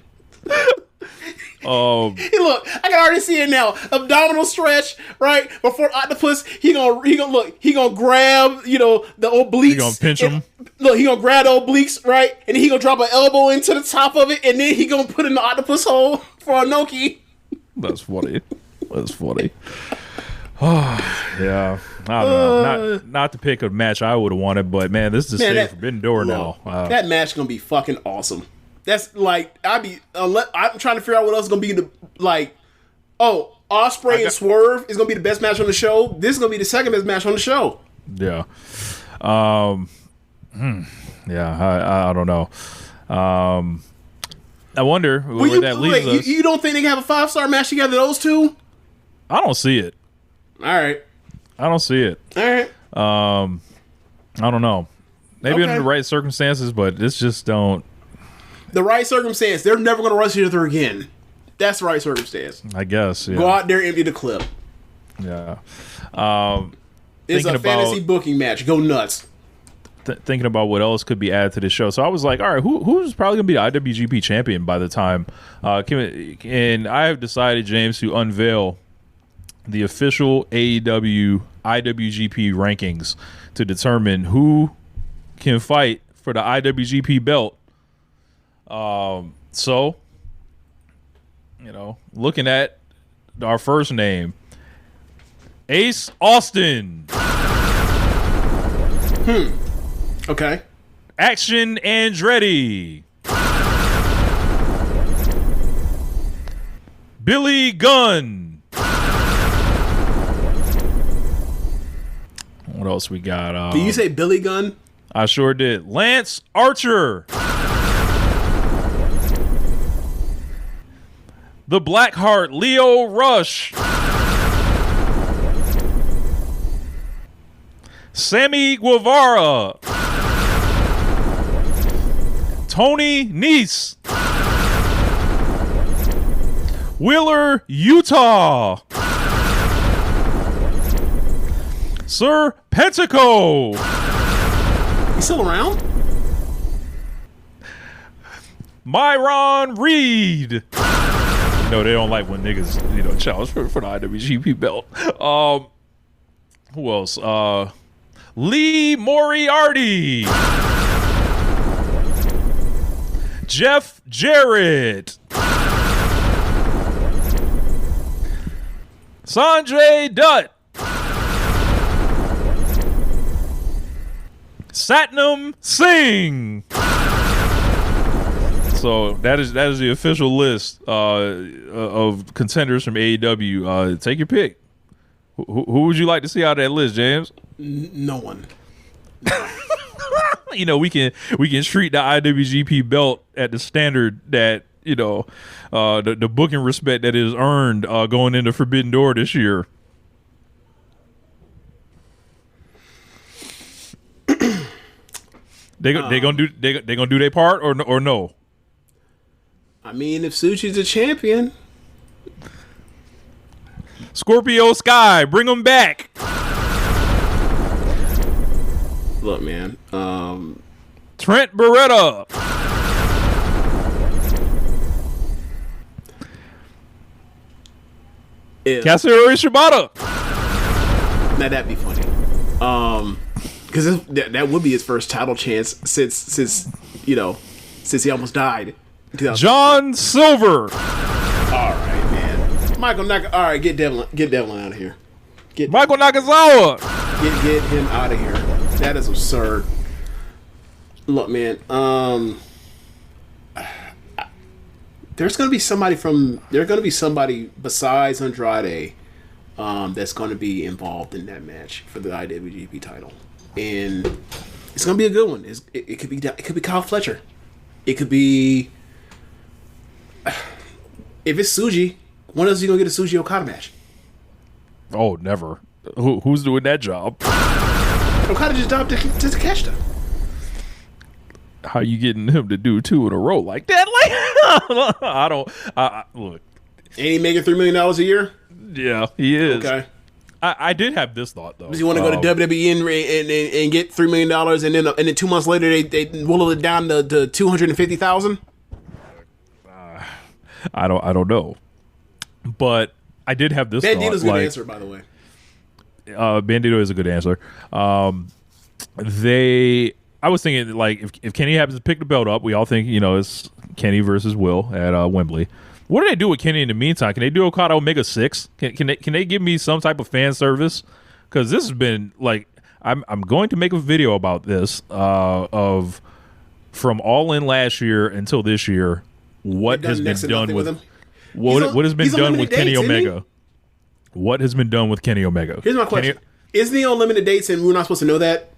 [SPEAKER 9] Hey, look, I can already see it now. Abdominal stretch, right? Before octopus, he gonna grab, the obliques.
[SPEAKER 3] He gonna pinch him.
[SPEAKER 9] Look, he gonna grab the obliques, right? And then he gonna drop an elbow into the top of it, and then he gonna put in the octopus hole for Enochi.
[SPEAKER 3] That's funny. Oh, yeah. I don't know. Not to pick a match I would have wanted, but man, this is a Forbidden Door now.
[SPEAKER 9] That match gonna be fucking awesome. That's like I'm trying to figure out what else is gonna be Ospreay and Swerve is gonna be the best match on the show. This is gonna be the second best match on the show.
[SPEAKER 3] Yeah. Yeah, I don't know. I wonder where that leaves us.
[SPEAKER 9] You don't think they can have a 5-star match together, those two?
[SPEAKER 3] I don't see it.
[SPEAKER 9] All right.
[SPEAKER 3] I don't see it.
[SPEAKER 9] All right.
[SPEAKER 3] I don't know. Maybe under the right circumstances, but this just don't.
[SPEAKER 9] The right circumstance. They're never going to rush each other again. That's the right circumstance.
[SPEAKER 3] I guess. Yeah.
[SPEAKER 9] Go out there, empty the clip.
[SPEAKER 3] Yeah.
[SPEAKER 9] It's a fantasy booking match. Go nuts.
[SPEAKER 3] Thinking about what else could be added to this show. So I was like, all right, who's probably going to be the IWGP champion by the time? And I have decided, James, to unveil the official AEW IWGP rankings to determine who can fight for the IWGP belt. So, looking at our first name, Ace Austin.
[SPEAKER 9] Okay.
[SPEAKER 3] Action Andretti. Billy Gunn. What else we got?
[SPEAKER 9] Did you say Billy Gunn?
[SPEAKER 3] I sure did. Lance Archer. The Blackheart, Leo Rush. Sammy Guevara. Tony Nese. Wheeler, Utah. Sir Pentaco.
[SPEAKER 9] He's still around?
[SPEAKER 3] Myron Reed. No, they don't like when niggas, challenge for the IWGP belt. Who else? Lee Moriarty. Jeff Jarrett. Sanjay Dutt. Satnam Singh. So that is the official list of contenders from AEW. Take your pick. Who would you like to see out of that list, James?
[SPEAKER 9] No one.
[SPEAKER 3] We can treat the IWGP belt at the standard that the booking respect that is earned going into Forbidden Door this year. They gonna do their part or no?
[SPEAKER 9] I mean, if Tsuchi's a champion,
[SPEAKER 3] Scorpio Sky, bring him back.
[SPEAKER 9] Look, man.
[SPEAKER 3] Trent Beretta. Katsuyori Shibata.
[SPEAKER 9] Now that'd be funny. Because that would be his first title chance since he almost died.
[SPEAKER 3] John Silver.
[SPEAKER 9] All right, man. Michael Naka. All right, get Devlin out of here.
[SPEAKER 3] Michael Nakazawa.
[SPEAKER 9] Get him out of here. That is absurd. Look, man. There's gonna be somebody besides Andrade that's gonna be involved in that match for the IWGP title, and it's gonna be a good one. It could be Kyle Fletcher. It could be. If it's Tsuji, when else are you gonna get a Tsuji Okada match?
[SPEAKER 3] Oh, never. Who's doing that job?
[SPEAKER 9] Okada just dropped to Takeshita.
[SPEAKER 3] How you getting him to do 2 in a row like that? Like, look.
[SPEAKER 9] Ain't he making $3 million a year?
[SPEAKER 3] Yeah, he is.
[SPEAKER 9] Okay.
[SPEAKER 3] I did have this thought though.
[SPEAKER 9] Does he want to go to WWE and get $3 million, and then 2 months later they whittle it down to $250,000?
[SPEAKER 3] I don't know, but I did have this.
[SPEAKER 9] Bandito's a good answer, by the way.
[SPEAKER 3] Bandito is a good answer. I was thinking, like, if Kenny happens to pick the belt up, we all think, it's Kenny versus Will at Wembley. What do they do with Kenny in the meantime? Can they do Okada Omega 6? Can they give me some type of fan service? Because this has been, like, I'm going to make a video about this of from All In last year until this year, what has been done with what has been done with Kenny Omega? What has been done with Kenny Omega?
[SPEAKER 9] Here's my question. Isn't he on limited dates and we're not supposed to know that?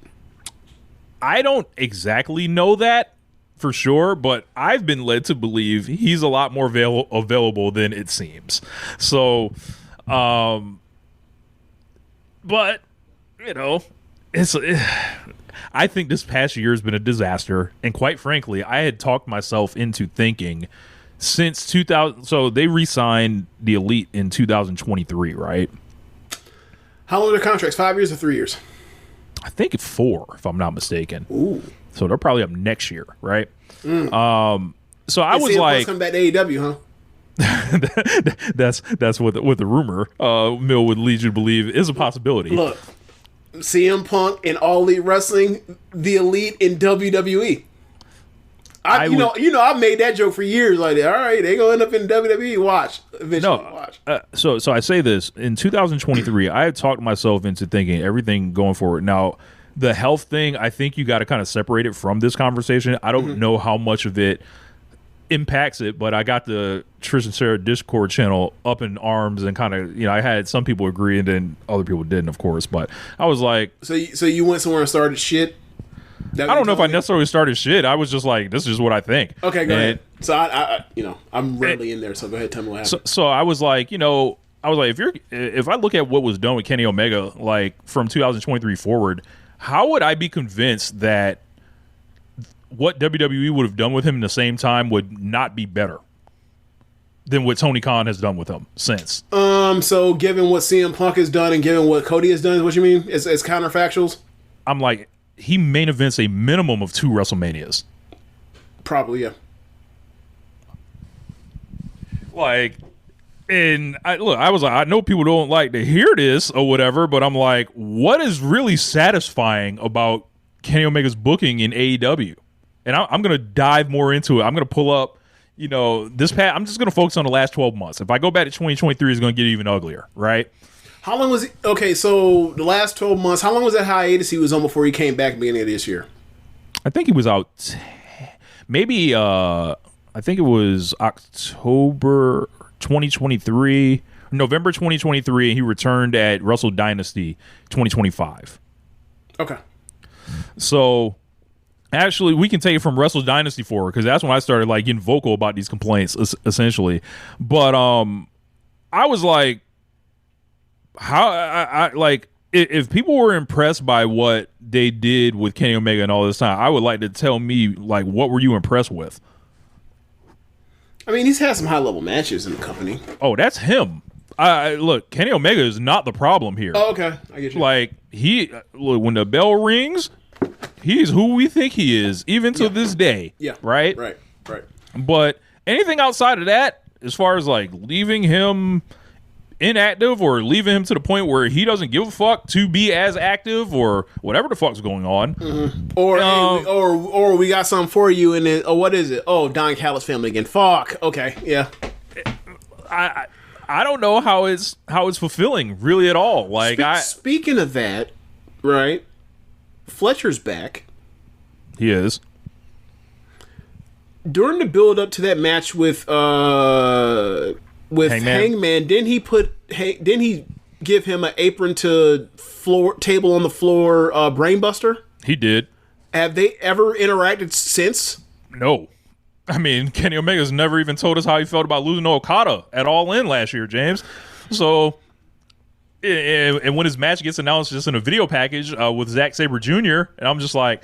[SPEAKER 3] I don't exactly know that for sure, but I've been led to believe he's a lot more available than it seems. So, but, I think this past year has been a disaster. And quite frankly, I had talked myself into thinking since 2000, so they re-signed the Elite in 2023, right?
[SPEAKER 9] How long are their contracts? 5 years or 3 years?
[SPEAKER 3] I think it's 4, if I'm not mistaken.
[SPEAKER 9] Ooh.
[SPEAKER 3] So they're probably up next year, right? So I was like,
[SPEAKER 9] come back to AEW,
[SPEAKER 3] huh? that's what the rumor mill would lead you to believe is a possibility.
[SPEAKER 9] Look, CM Punk in All Elite Wrestling, the Elite in WWE. I made that joke for years. Like, all right, they gonna end up in WWE. Watch eventually. Watch.
[SPEAKER 3] So I say this in 2023. I had talked myself into thinking everything going forward. Now, the health thing, I think you got to kind of separate it from this conversation. I don't know how much of it impacts it, but I got the Trish and Sarah Discord channel up in arms and kind of, I had some people agree and then other people didn't, of course. But I was like,
[SPEAKER 9] so you went somewhere and started shit.
[SPEAKER 3] I don't know if I necessarily started shit. I was just like, this is just what I think.
[SPEAKER 9] Okay, go ahead. So I'm rarely in there. So go ahead, tell me what happened.
[SPEAKER 3] So I was like, if I look at what was done with Kenny Omega, like from 2023 forward, how would I be convinced that what WWE would have done with him in the same time would not be better than what Tony Khan has done with him since?
[SPEAKER 9] So given what CM Punk has done and given what Cody has done, is what you mean? As counterfactuals?
[SPEAKER 3] I'm like, he main events a minimum of 2 WrestleManias.
[SPEAKER 9] Probably, yeah.
[SPEAKER 3] Like, and I was like, I know people don't like to hear this or whatever, but I'm like, what is really satisfying about Kenny Omega's booking in AEW? And I'm going to dive more into it. I'm going to pull up, I'm just going to focus on the last 12 months. If I go back to 2023, it's going to get even uglier, right?
[SPEAKER 9] How long was it? Okay, so the last 12 months, how long was that hiatus he was on before he came back beginning of this year?
[SPEAKER 3] I think he was out maybe, I think it was October 2023, November 2023, and he returned at Wrestle Dynasty 2025.
[SPEAKER 9] Okay.
[SPEAKER 3] So, actually, we can take it from Wrestle Dynasty forward, because that's when I started, like, getting vocal about these complaints, essentially. But I was like, how I like if people were impressed by what they did with Kenny Omega and all this time, I would like to tell me, like, what were you impressed with?
[SPEAKER 9] I mean, he's had some high level matches in the company.
[SPEAKER 3] Oh, that's him. Look, Kenny Omega is not the problem here.
[SPEAKER 9] Oh, okay, I get you.
[SPEAKER 3] Like, when the bell rings, he's who we think he is, even to this day.
[SPEAKER 9] Yeah,
[SPEAKER 3] right. But anything outside of that, as far as like leaving him inactive or leaving him to the point where he doesn't give a fuck to be as active or whatever the fuck's going on,
[SPEAKER 9] or we got something for you and then what is it? Oh, Don Callis family again. Fuck. Okay, yeah.
[SPEAKER 3] I don't know how it's fulfilling really at all. Like
[SPEAKER 9] speaking of that, right? Fletcher's back.
[SPEAKER 3] He is.
[SPEAKER 9] During the build up to that match with Hangman, didn't he give him an apron to table on the floor brainbuster?
[SPEAKER 3] He did.
[SPEAKER 9] Have they ever interacted since?
[SPEAKER 3] No. I mean, Kenny Omega's never even told us how he felt about losing to Okada at All In last year, James. So, and when his match gets announced just in a video package with Zack Sabre Jr., and I'm just like,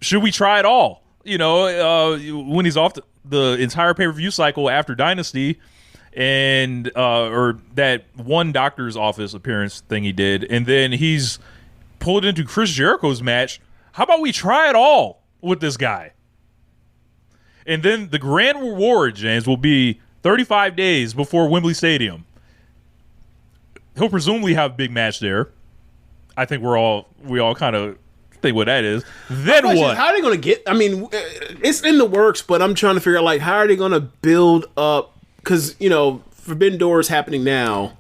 [SPEAKER 3] should we try it all? When he's off the entire pay-per-view cycle after Dynasty, and or that one doctor's office appearance thing he did, and then he's pulled into Chris Jericho's match. How about we try it all with this guy? And then the grand reward, James, will be 35 days before Wembley Stadium. He'll presumably have a big match there. I think we all kind of think what that is. Then what?
[SPEAKER 9] How are they going to get? I mean, it's in the works, but I'm trying to figure out like how are they going to build up? Because Forbidden Door is happening now.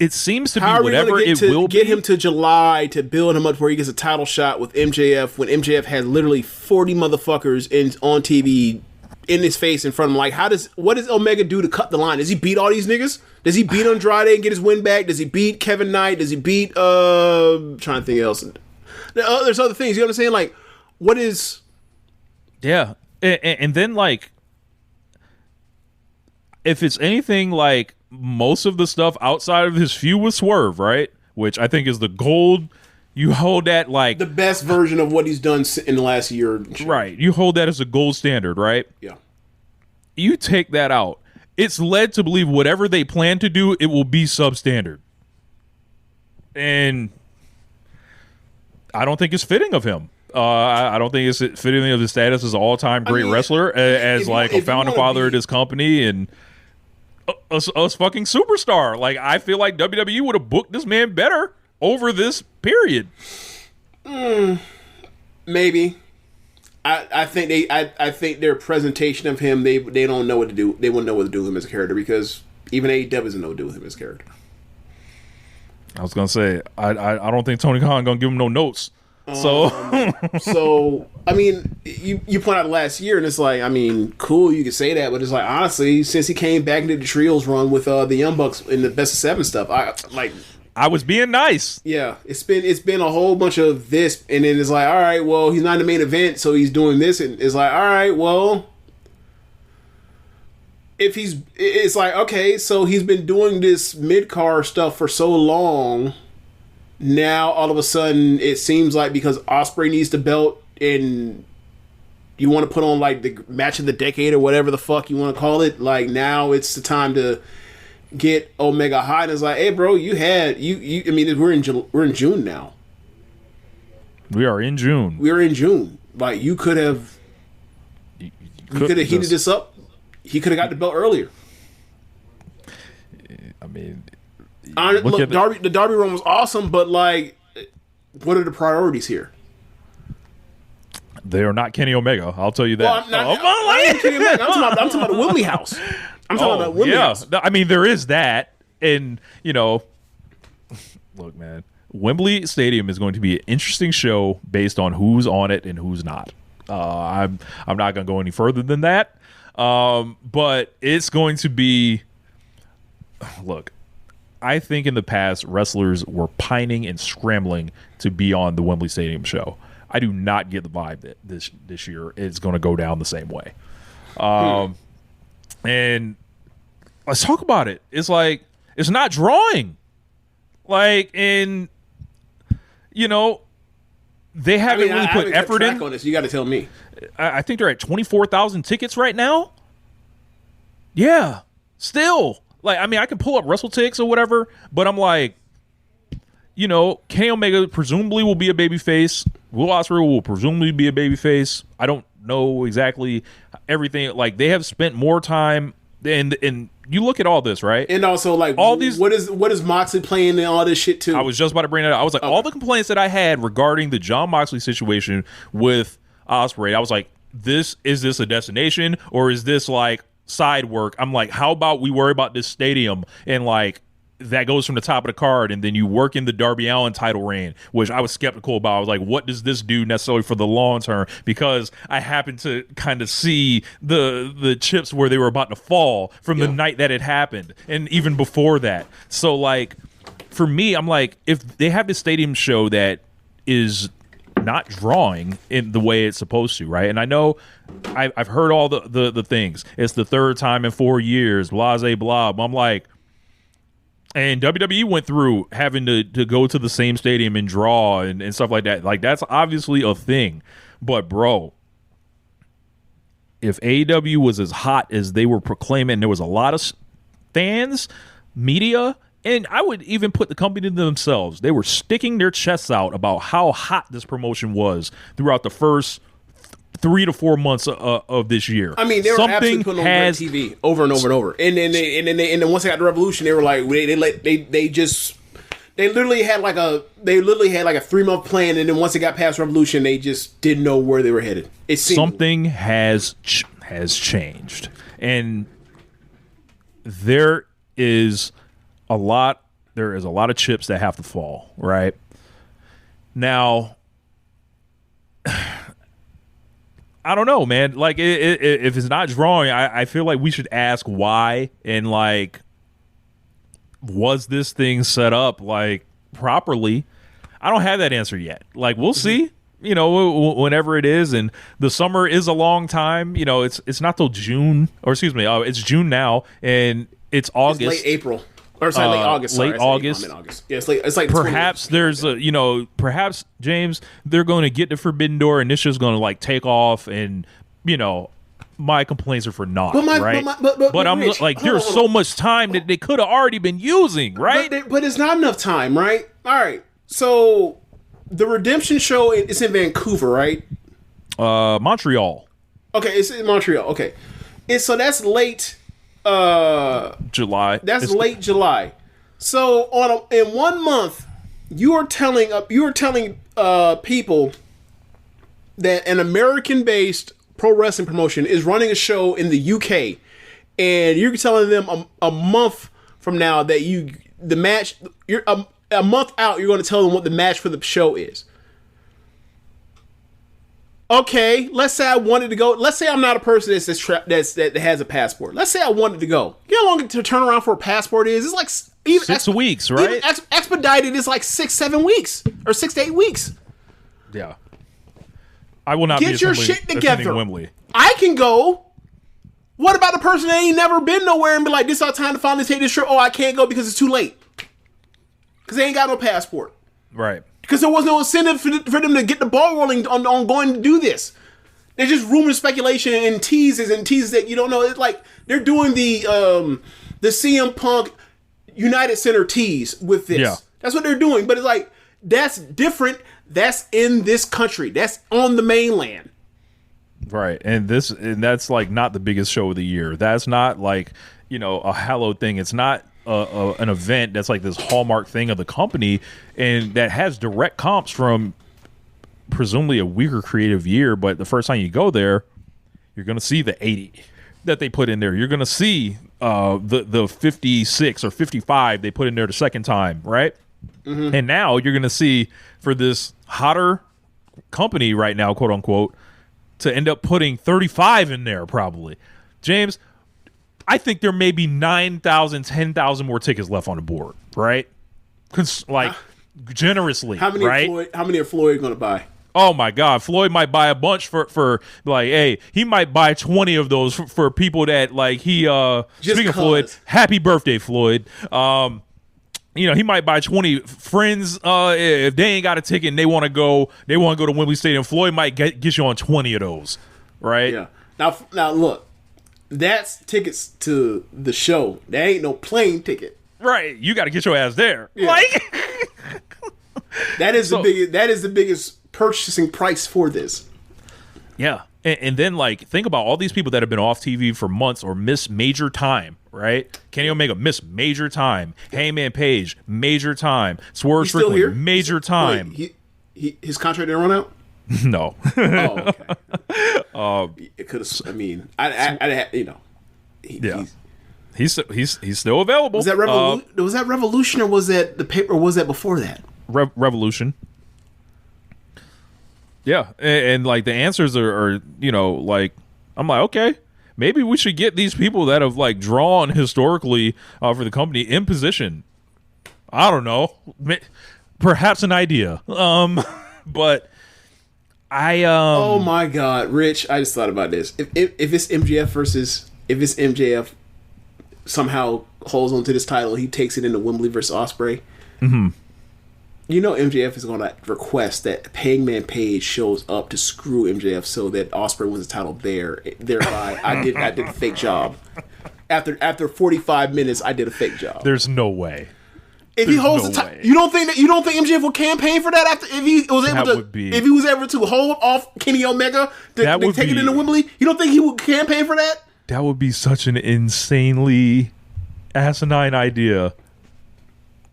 [SPEAKER 3] It seems to be whatever it will be.
[SPEAKER 9] Get him to July to build him up where he gets a title shot with MJF when MJF had literally 40 motherfuckers on TV in his face in front of him. What does Omega do to cut the line? Does he beat all these niggas? Does he beat Andrade and get his win back? Does he beat Kevin Knight? Does he beat I'm trying to think else? There's other things. You know what I'm saying? Like, what is?
[SPEAKER 3] Yeah, and then like, if it's anything like most of the stuff outside of his feud with Swerve, right? Which I think is the gold. You hold that like
[SPEAKER 9] the best version of what he's done in the last year.
[SPEAKER 3] Right. You hold that as a gold standard, right?
[SPEAKER 9] Yeah.
[SPEAKER 3] You take that out. It's led to believe whatever they plan to do, it will be substandard. And I don't think it's fitting of him. I don't think it's fitting of his status as an all-time great wrestler, as like a founding father of this company and a fucking superstar. Like, I feel like WWE would have booked this man better over this period.
[SPEAKER 9] Maybe. I think their presentation of him, they don't know what to do. They wouldn't know what to do with him as a character because even AEW doesn't know what to do with him as a character.
[SPEAKER 3] I was gonna say I don't think Tony Khan gonna give him no notes. So
[SPEAKER 9] I mean, you point out last year, and it's like, I mean, cool, you could say that, but it's like, honestly, since he came back into the trios run with the Young Bucks in the best of 7 stuff,
[SPEAKER 3] I was being nice.
[SPEAKER 9] Yeah, it's been a whole bunch of this, and then it's like, all right, well, he's not in the main event, so he's doing this, and it's like, all right, well, it's like, okay, so he's been doing this mid-card stuff for so long. Now, all of a sudden, it seems like because Ospreay needs the belt and you want to put on, like, the match of the decade or whatever the fuck you want to call it, like, now it's the time to get Omega high. And it's like, hey, bro, I mean, we're in June now.
[SPEAKER 3] We are in June.
[SPEAKER 9] We're in June. Like, you could have heated this up. He could have got the belt earlier.
[SPEAKER 3] I mean...
[SPEAKER 9] Look, the Darby run was awesome, but like, what are the priorities here?
[SPEAKER 3] They are not Kenny Omega. I'll tell you that.
[SPEAKER 9] Well, I'm talking about the Wembley House. I'm talking about Wembley House.
[SPEAKER 3] I mean, there is that, and look, man, Wembley Stadium is going to be an interesting show based on who's on it and who's not. I'm not going to go any further than that, but it's going to be. Look. I think in the past, wrestlers were pining and scrambling to be on the Wembley Stadium show. I do not get the vibe that this year it's going to go down the same way. And let's talk about it. It's like, it's not drawing. Like, they haven't really put effort in.
[SPEAKER 9] On this. You got to tell me.
[SPEAKER 3] I think they're at 24,000 tickets right now. Yeah, still. Like, I mean, I can pull up WrestleTix or whatever, but I'm like, Kenny Omega presumably will be a babyface. Will Ospreay will presumably be a babyface. I don't know exactly everything. Like, they have spent more time, and you look at all this, right?
[SPEAKER 9] And also, like, all these, what is Moxley playing in all this shit too?
[SPEAKER 3] I was just about to bring that up. I was like, all the complaints that I had regarding the Jon Moxley situation with Ospreay, I was like, is this a destination, or is this like side work? I'm like, how about we worry about this stadium and like that goes from the top of the card, and then you work in the Darby Allin title reign, which I was skeptical about. I was like, what does this do necessarily for the long term? Because I happened to kind of see the chips where they were about to fall from the night that it happened, and even before that. So like, for me, I'm like, if they have this stadium show that is not drawing in the way it's supposed to, right? And I know I've heard all the things. It's the third time in 4 years, blase blah. I'm like, and WWE went through having to go to the same stadium and draw and stuff like that. Like, that's obviously a thing. But bro, if AEW was as hot as they were proclaiming, there was a lot of fans, media, and I would even put the company themselves. They were sticking their chests out about how hot this promotion was throughout the first 3 to 4 months of this year.
[SPEAKER 9] I mean, they were absolutely putting on great TV over and over and over. And then once they got the Revolution, they were like, they literally had like a 3-month plan, and then once they got past Revolution, they just didn't know where they were headed. It seemed
[SPEAKER 3] something has changed, and there is a lot of chips that have to fall right now. I don't know, man. Like, if it's not drawing, I feel like we should ask why, and like, was this thing set up like properly? I don't have that answer yet. Like, we'll see. You know, whenever it is, and the summer is a long time. You know, it's not till June, or excuse me, it's June now, and it's August.
[SPEAKER 9] It's late April. Or sorry, late August.
[SPEAKER 3] Late August.
[SPEAKER 9] April, August. Yeah, it's like
[SPEAKER 3] perhaps there's perhaps James, they're going to get the Forbidden Door, and this is going to like take off, and my complaints are for naught, right? But I'm Rich, like, there's so much time that they could have already been using, right?
[SPEAKER 9] But it's not enough time, right? All right. So the Redemption show is in Vancouver, right?
[SPEAKER 3] Montreal.
[SPEAKER 9] Okay, it's in Montreal. Okay, so that's late.
[SPEAKER 3] July.
[SPEAKER 9] That's late July. So in 1 month, you are telling people that an American-based pro wrestling promotion is running a show in the UK, and you're telling them a month from now that the match, you're a month out, you're going to tell them what the match for the show is. Okay, let's say I wanted to go. Let's say I'm not a person that has a passport. Let's say I wanted to go. You know how long to turn around for a passport is? It's like even
[SPEAKER 3] 6 weeks, right?
[SPEAKER 9] Even expedited is like 6-7 weeks or 6 to 8 weeks.
[SPEAKER 3] Yeah, I will not
[SPEAKER 9] get your shit together.
[SPEAKER 3] Wembley.
[SPEAKER 9] I can go. What about the person that ain't never been nowhere and be like, "This is our time to finally take this trip"? Oh, I can't go because it's too late. Because they ain't got no passport.
[SPEAKER 3] Right.
[SPEAKER 9] Because there was no incentive for them to get the ball rolling on going to do this. They're just rumors, speculation, and teases that you don't know. It's like they're doing the CM Punk United Center tease with this.
[SPEAKER 3] Yeah.
[SPEAKER 9] That's what they're doing. But it's like, that's different. That's in this country. That's on the mainland.
[SPEAKER 3] Right. And that's like not the biggest show of the year. That's not like, a hallowed thing. It's not an event that's like this hallmark thing of the company, and that has direct comps from presumably a weaker creative year. But the first time you go there, you're going to see the 80 that they put in there. You're going to see the 56 or 55 they put in there the second time, right? Mm-hmm. And now you're going to see, for this hotter company right now, quote unquote, to end up putting 35 in there probably. James, I think there may be 9,000, 10,000 more tickets left on the board, right? Generously,
[SPEAKER 9] how many
[SPEAKER 3] right?
[SPEAKER 9] How many are Floyd going to buy?
[SPEAKER 3] Oh my God, Floyd might buy a bunch for like, hey, he might buy 20 of those for people that like he. Speaking of Floyd, happy birthday, Floyd. He might buy 20 friends if they ain't got a ticket and they want to go to Wembley Stadium. Floyd might get you on 20 of those, right?
[SPEAKER 9] Yeah. Now look. That's tickets to the show. That ain't no plane ticket.
[SPEAKER 3] Right. You got to get your ass there.
[SPEAKER 9] Yeah.
[SPEAKER 3] Like
[SPEAKER 9] that is the biggest purchasing price for this.
[SPEAKER 3] Yeah. And then like think about all these people that have been off TV for months or missed major time, right? Kenny Omega missed major time. Hangman Page, major time. Swerve Strickland, major time.
[SPEAKER 9] Wait, his contract didn't run out?
[SPEAKER 3] No.
[SPEAKER 9] Oh, okay. It could have. I mean,
[SPEAKER 3] he's still available.
[SPEAKER 9] Was that Revolution or was that the paper? Or was that before that?
[SPEAKER 3] Revolution. Yeah, and like the answers are like, I'm like, okay, maybe we should get these people that have like drawn historically for the company in position. I don't know, perhaps an idea, but.
[SPEAKER 9] Oh my God, Rich! I just thought about this. If it's MJF somehow holds onto this title, he takes it into Wembley versus Ospreay.
[SPEAKER 3] Mm-hmm.
[SPEAKER 9] You know MJF is going to request that Hangman Page shows up to screw MJF so that Ospreay wins the title thereby I did a fake job. After 45 minutes, I did a fake job.
[SPEAKER 3] There's no way.
[SPEAKER 9] If he holds the title, you don't think MJF will campaign for that after if he was able to hold off Kenny Omega to take it into Wembley? You don't think he would campaign for that?
[SPEAKER 3] That would be such an insanely asinine idea.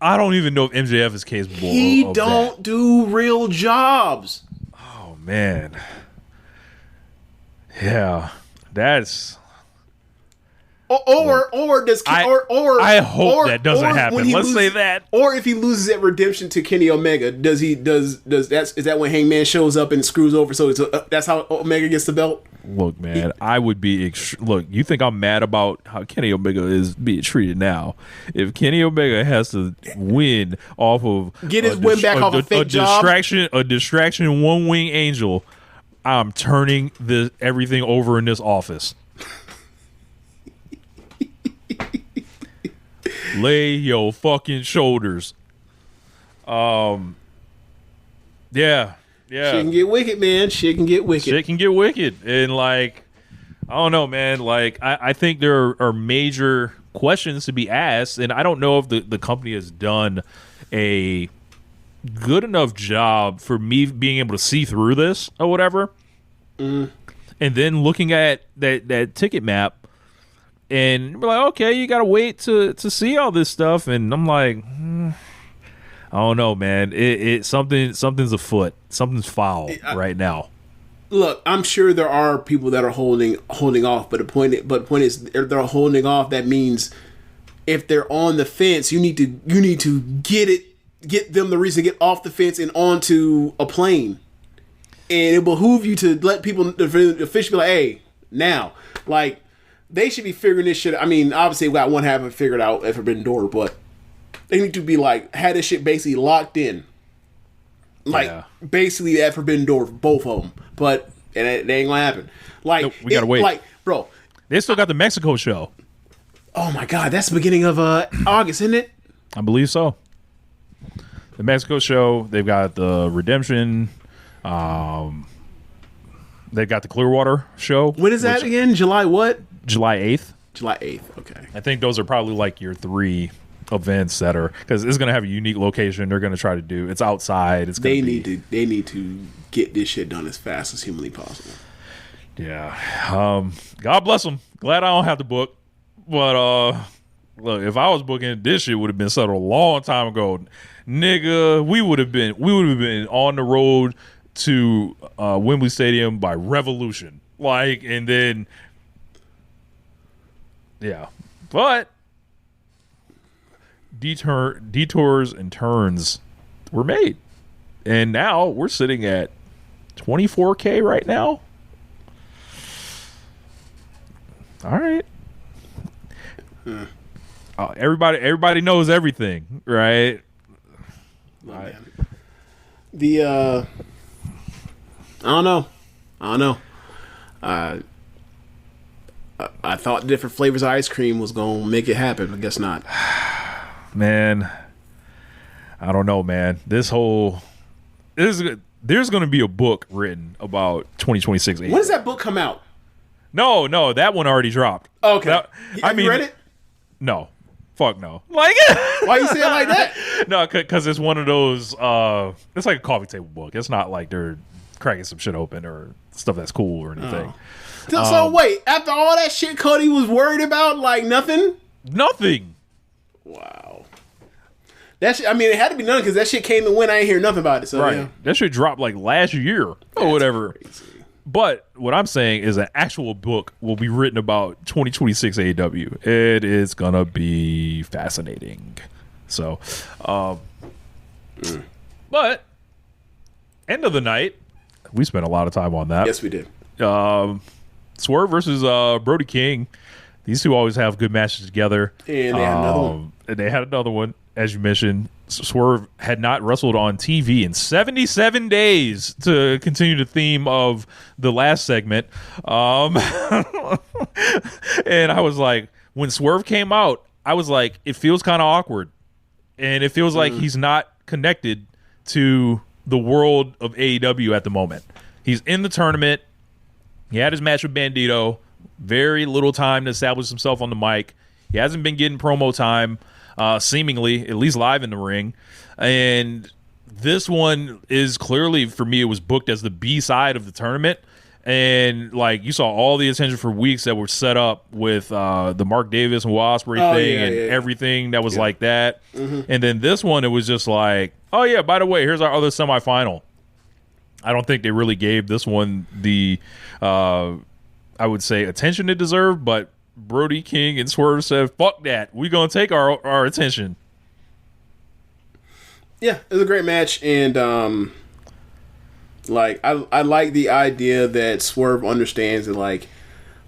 [SPEAKER 3] I don't even know if MJF is capable.
[SPEAKER 9] He
[SPEAKER 3] of
[SPEAKER 9] don't
[SPEAKER 3] that.
[SPEAKER 9] do real jobs.
[SPEAKER 3] Oh man, yeah, that's.
[SPEAKER 9] I
[SPEAKER 3] hope that doesn't happen. Let's say that.
[SPEAKER 9] Or if he loses at Redemption to Kenny Omega, is that when Hangman shows up and screws over? So that's how Omega gets the belt.
[SPEAKER 3] Look, man, I would be. Look, you think I'm mad about how Kenny Omega is being treated now? If Kenny Omega has to win off of
[SPEAKER 9] get his win back off a fake job,
[SPEAKER 3] a distraction, one wing angel, I'm turning everything over in this office. Lay your fucking shoulders. Yeah.
[SPEAKER 9] Shit can get wicked, man. Shit can get wicked.
[SPEAKER 3] And like, I don't know, man. Like, I think there are major questions to be asked, and I don't know if the company has done a good enough job for me being able to see through this or whatever. And then looking at that ticket map, and we're like, okay, you gotta wait to see all this stuff, and I'm like, I don't know, man. Something's afoot. Something's foul right now.
[SPEAKER 9] Look, I'm sure there are people that are holding off, but the point is, they're holding off. That means if they're on the fence, you need to get them the reason to get off the fence and onto a plane, and it behoove you to let people officially be like, hey, now, like. They should be figuring this shit. I mean, obviously, we got one half of it figured out at Forbidden Door, but they need to be like, had this shit basically locked in. Like, basically at Forbidden Door, both of them. But it ain't gonna happen. Like,
[SPEAKER 3] nope, we gotta wait.
[SPEAKER 9] Like, bro.
[SPEAKER 3] They still got the Mexico show.
[SPEAKER 9] Oh my God, that's the beginning of August, isn't it?
[SPEAKER 3] I believe so. The Mexico show, they've got the Redemption. They've got the Clearwater show.
[SPEAKER 9] When is that again? July what?
[SPEAKER 3] July 8th.
[SPEAKER 9] July 8th, okay.
[SPEAKER 3] I think those are probably like your 3 events that are, because it's going to have a unique location. They're going to try to do, it's outside.
[SPEAKER 9] They need to get this shit done as fast as humanly possible.
[SPEAKER 3] Yeah. God bless them. Glad I don't have to book. But look, if I was booking, this shit would have been settled a long time ago. Nigga, we would have been on the road to Wembley Stadium by Revolution. Like, and then yeah, but detours and turns were made, and now we're sitting at 24K right now. All right, everybody knows everything, right?
[SPEAKER 9] Right. I don't know. I thought different flavors of ice cream was going to make it happen. I guess not.
[SPEAKER 3] Man, I don't know, man. There's going to be a book written about 2026.
[SPEAKER 9] When does that book come out?
[SPEAKER 3] No, that one already dropped.
[SPEAKER 9] Okay. Have you read it?
[SPEAKER 3] No. Fuck no. Like,
[SPEAKER 9] why you say it like that?
[SPEAKER 3] No, because it's one of those, it's like a coffee table book. It's not like they're cracking some shit open or stuff that's cool or anything.
[SPEAKER 9] So wait, after all that shit Cody was worried about, like nothing?
[SPEAKER 3] Nothing.
[SPEAKER 9] Wow. That shit, I mean, it had to be nothing because that shit came and went. I ain't hear nothing about it. So
[SPEAKER 3] right.
[SPEAKER 9] Yeah.
[SPEAKER 3] That shit dropped like last year or whatever. Crazy. But what I'm saying is an actual book will be written about 2026 AEW. It is going to be fascinating. So, but end of the night, we spent a lot of time on that.
[SPEAKER 9] Yes, we did.
[SPEAKER 3] Swerve versus Brody King. These two always have good matches together.
[SPEAKER 9] And they had another one.
[SPEAKER 3] They had another one, as you mentioned. Swerve had not wrestled on TV in 77 days, to continue the theme of the last segment. And I was like, when Swerve came out, I was like, it feels kind of awkward. And it feels like he's not connected to the world of AEW at the moment. He's in the tournament. He had his match with Bandito. Very little time to establish himself on the mic. He hasn't been getting promo time, seemingly, at least live in the ring. And this one is clearly, for me, it was booked as the B side of the tournament. And like you saw all the attention for weeks that were set up with the Mark Davis and Will Ospreay thing everything that was like that. And then this one, it was just like, oh yeah, by the way, here's our other semifinal. I don't think they really gave this one the I would say attention it deserved, but Brody King and Swerve said, fuck that. We're gonna take our attention.
[SPEAKER 9] Yeah, it was a great match, and like I like the idea that Swerve understands that like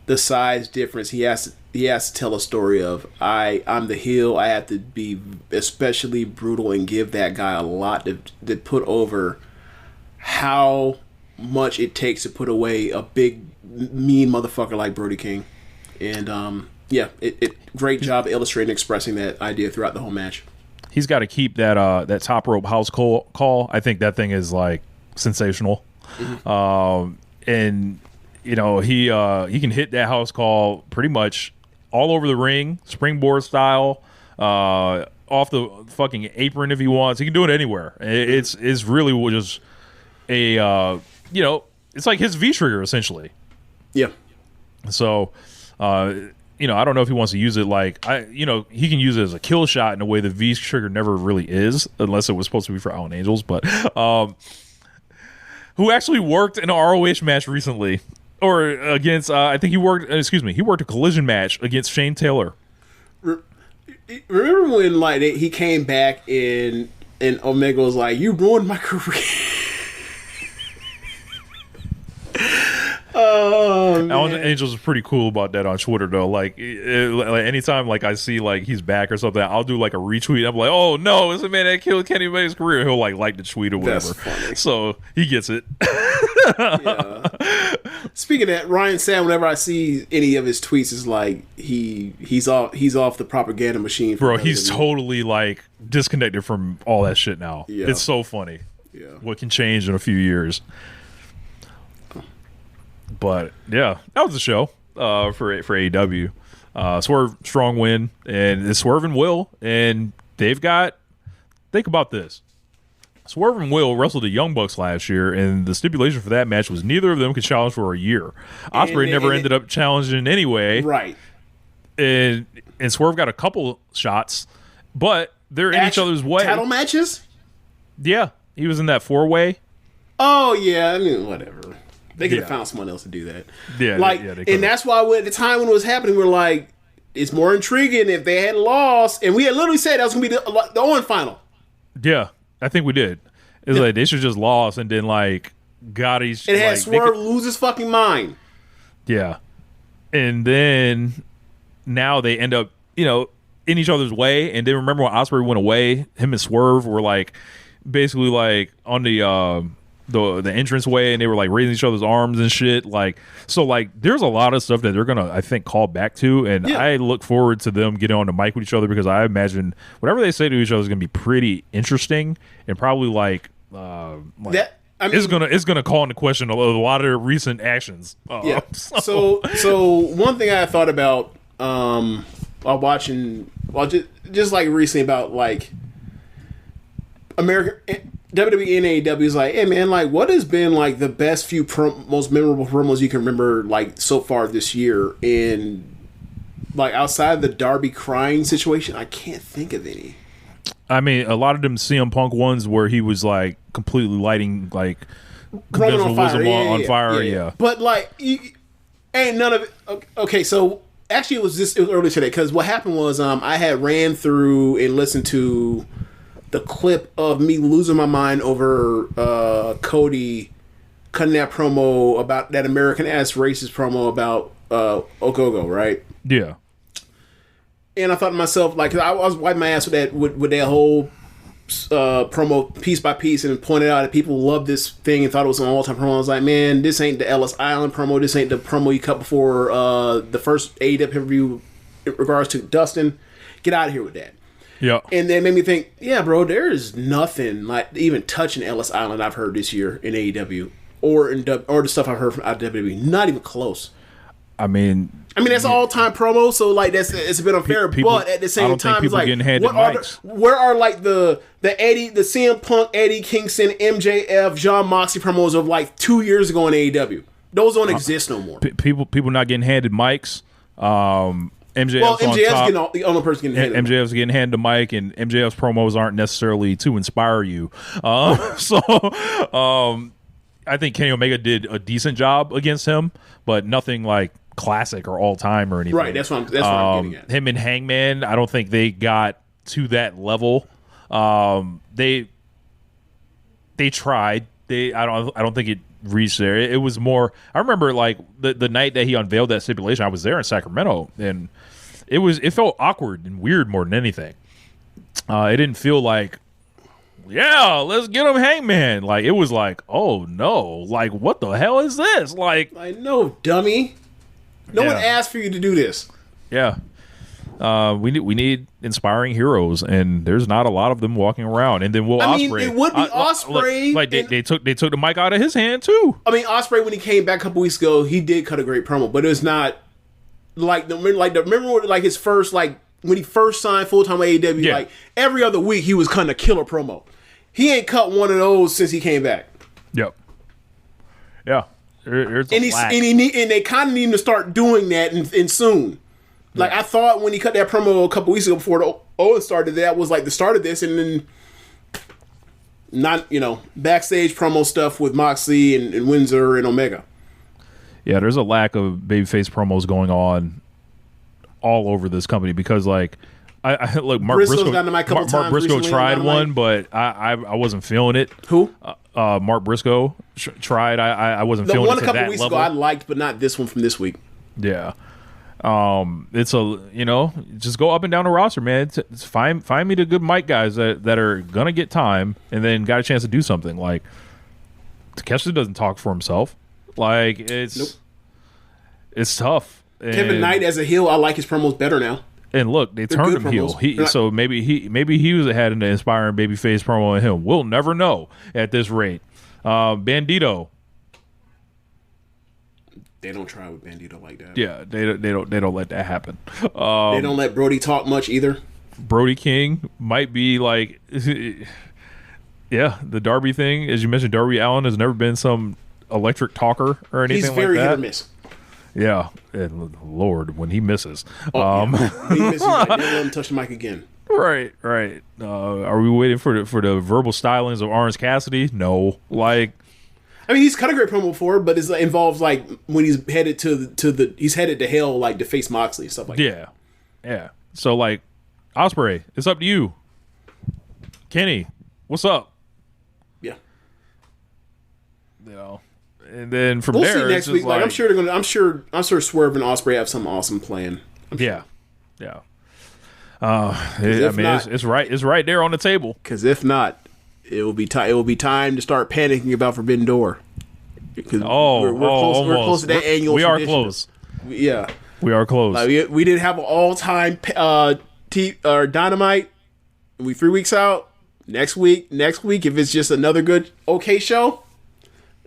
[SPEAKER 9] the size difference. He has to tell a story of I'm the heel. I have to be especially brutal and give that guy a lot to put over how much it takes to put away a big mean motherfucker like Brody King. And it great job illustrating and expressing that idea throughout the whole match.
[SPEAKER 3] He's got to keep that top rope house call. I think that thing is like sensational. And you know, he can hit that house call pretty much all over the ring, springboard style, off the fucking apron if he wants. He can do it anywhere. It's really just a it's like his V-trigger essentially. Yeah. So I don't know if he wants to use it like he can use it as a kill shot in a way the V-trigger never really is, unless it was supposed to be for Allen Angels, but who actually worked in an ROH match recently, or against I think he worked a collision match against Shane Taylor.
[SPEAKER 9] Remember when like he came back and Omega was like, "You ruined my career."
[SPEAKER 3] Allen Angels is pretty cool about that on Twitter though. Like anytime like I see like he's back or something, I'll do like a retweet. I'm like, oh no, it's a man that killed Kenny Omega's career. He'll like the tweet or whatever. That's funny. So he gets it.
[SPEAKER 9] Yeah. Speaking of that, Ryan Sam, whenever I see any of his tweets, is like he's off the propaganda machine.
[SPEAKER 3] Bro, he's totally like disconnected from all that shit now. Yeah. It's so funny.
[SPEAKER 9] Yeah.
[SPEAKER 3] What can change in a few years. But yeah, that was the show for AEW. Swerve strong win, and it's Swerve and Will, and they've got. Think about this: Swerve and Will wrestled the Young Bucks last year, and the stipulation for that match was neither of them could challenge for a year. Ospreay never ended up challenging anyway,
[SPEAKER 9] right?
[SPEAKER 3] And Swerve got a couple shots, but they're in each other's way.
[SPEAKER 9] Title matches?
[SPEAKER 3] Yeah, he was in that 4-way.
[SPEAKER 9] Oh yeah, I mean whatever. They could have found someone else to do that.
[SPEAKER 3] Yeah,
[SPEAKER 9] like, and that's why at the time when it was happening, we were like, it's more intriguing if they had lost. And we had literally said that was going to be the Owen final.
[SPEAKER 3] Yeah, I think we did. It's like they should just lost and then like got each.
[SPEAKER 9] It had Swerve lose his fucking mind.
[SPEAKER 3] Yeah, and then now they end up in each other's way. And then remember when Ospreay went away, him and Swerve were like basically like on the entrance way, and they were like raising each other's arms and shit. Like, so like there's a lot of stuff that they're gonna, I think, call back to, and I look forward to them getting on the mic with each other, because I imagine whatever they say to each other is gonna be pretty interesting and probably like it's gonna call into question a lot of their recent actions.
[SPEAKER 9] So one thing I thought about while watching, just like recently about like American WWE and AEW is like, hey man, like what has been like the best few most memorable promos you can remember like so far this year? And like outside the Darby crying situation, I can't think of any.
[SPEAKER 3] I mean, a lot of them CM Punk ones where he was like completely lighting like conventional wisdom on fire. Yeah.
[SPEAKER 9] But like, ain't none of it. Okay, so actually, it was early today, because what happened was I had ran through and listened to the clip of me losing my mind over Cody cutting that promo about that American ass racist promo about Ogogo, right?
[SPEAKER 3] Yeah.
[SPEAKER 9] And I thought to myself, like, 'cause I was wiping my ass with that whole promo piece by piece, and pointed out that people loved this thing and thought it was an all-time promo. I was like, man, this ain't the Ellis Island promo. This ain't the promo you cut before the first AEW pay-per-view in regards to Dustin. Get out of here with that.
[SPEAKER 3] Yeah.
[SPEAKER 9] And then made me think, yeah, bro, there is nothing like even touching Ellis Island I've heard this year in AEW or the stuff I've heard from WWE. Not even close.
[SPEAKER 3] I mean,
[SPEAKER 9] that's all time promo, so like it's a bit unfair. But at the same time, it's like where are like the Eddie, the CM Punk, Eddie Kingston, MJF, John Moxley promos of like 2 years ago in AEW? Those don't exist no more.
[SPEAKER 3] People not getting handed mics. MJF's
[SPEAKER 9] getting the only person getting handed.
[SPEAKER 3] MJF's getting handed a mic, and MJF's promos aren't necessarily to inspire you. I think Kenny Omega did a decent job against him, but nothing like classic or all time or anything.
[SPEAKER 9] Right, that's what I'm getting at.
[SPEAKER 3] Him and Hangman, I don't think they got to that level. They tried. I don't think it reached there. It was more. I remember like the night that he unveiled that stipulation. I was there in Sacramento, and it felt awkward and weird more than anything. It didn't feel like, yeah, let's get him Hangman. Like it was like, oh no, like what the hell is this? Like,
[SPEAKER 9] I know, dummy. No one asked for you to do this.
[SPEAKER 3] Yeah. We need inspiring heroes, and there's not a lot of them walking around. And then Ospreay.
[SPEAKER 9] It would be Ospreay.
[SPEAKER 3] Like they took the mic out of his hand too.
[SPEAKER 9] I mean, Ospreay when he came back a couple weeks ago, he did cut a great promo, but it's not remember his first when he first signed full time with AEW.
[SPEAKER 3] Yeah.
[SPEAKER 9] Like every other week, he was cutting a killer promo. He ain't cut one of those since he came back.
[SPEAKER 3] Yep. Yeah. There's
[SPEAKER 9] and they kind of need him to start doing that and soon. Like I thought when he cut that promo a couple weeks ago before the Owen started, that was like the start of this, and then not backstage promo stuff with Moxley and Windsor and Omega.
[SPEAKER 3] Yeah, there's a lack of babyface promos going on all over this company because like I look Mark Briscoe tried one, but I wasn't feeling it.
[SPEAKER 9] Who?
[SPEAKER 3] Mark Briscoe tried. I wasn't feeling it. The one a couple weeks ago
[SPEAKER 9] I liked, but not this one from this week.
[SPEAKER 3] Yeah. It's just go up and down the roster, man. Find me the good mic guys that are gonna get time and then got a chance to do something. Like Takeshita doesn't talk for himself. Like it's tough.
[SPEAKER 9] Kevin Knight as a heel, I like his promos better now.
[SPEAKER 3] And look, they turned him heel. So maybe he was had an inspiring babyface promo in him. We'll never know at this rate. Bandito.
[SPEAKER 9] They don't try with Bandito like that.
[SPEAKER 3] Yeah, they don't let that happen.
[SPEAKER 9] They don't let Brody talk much either.
[SPEAKER 3] Brody King might be like, yeah, the Darby thing. As you mentioned, Darby Allin has never been some electric talker or anything like that.
[SPEAKER 9] He's very hit or miss.
[SPEAKER 3] Yeah, and Lord, when he misses.
[SPEAKER 9] When he misses, never let him touch the mic again.
[SPEAKER 3] Right. Are we waiting for the verbal stylings of Orange Cassidy? No.
[SPEAKER 9] He's cut a great promo before, but it involves like when he's headed he's headed to hell, like to face Moxley and stuff like that.
[SPEAKER 3] Yeah. So like, Ospreay, it's up to you. Kenny, what's up?
[SPEAKER 9] Yeah.
[SPEAKER 3] And then from
[SPEAKER 9] we'll
[SPEAKER 3] there,
[SPEAKER 9] see next week. Like, I'm sure they're gonna. I'm sure Swerve and Ospreay have some awesome plan.
[SPEAKER 3] Yeah. It's right there on the table.
[SPEAKER 9] Because if not, it will be time to start panicking about Forbidden Door. Because we're close to that annual.
[SPEAKER 3] We
[SPEAKER 9] tradition.
[SPEAKER 3] are close.
[SPEAKER 9] We are close. Like we did have an all-time Dynamite. We 3 weeks out. Next week, if it's just another good okay show,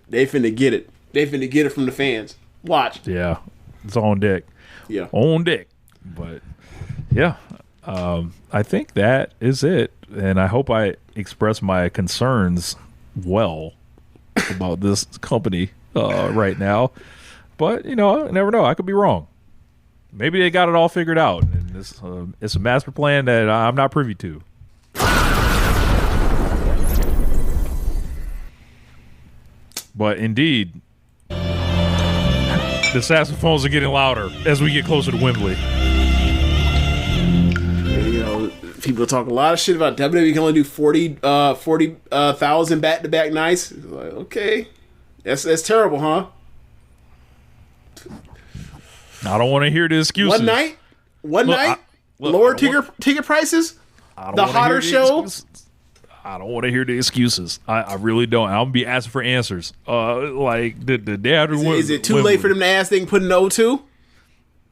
[SPEAKER 9] they finna get it. They finna get it from the fans. Watch.
[SPEAKER 3] Yeah, it's on deck.
[SPEAKER 9] Yeah,
[SPEAKER 3] on deck. But yeah, I think that is it. And I hope I express my concerns well about this company right now. But, I never know. I could be wrong. Maybe they got it all figured out. And it's a master plan that I'm not privy to. But indeed, the saxophones are getting louder as we get closer to Wembley.
[SPEAKER 9] People talk a lot of shit about WWE can only do 40,000 back-to-back nights. Like, okay, that's terrible, huh?
[SPEAKER 3] I don't want to hear the excuses.
[SPEAKER 9] One night, lower ticket prices. The hotter show.
[SPEAKER 3] I don't want to hear the excuses. I really don't. I'm gonna be asking for answers. Like the day after.
[SPEAKER 9] Is it too late for them to ask? They can put an O2.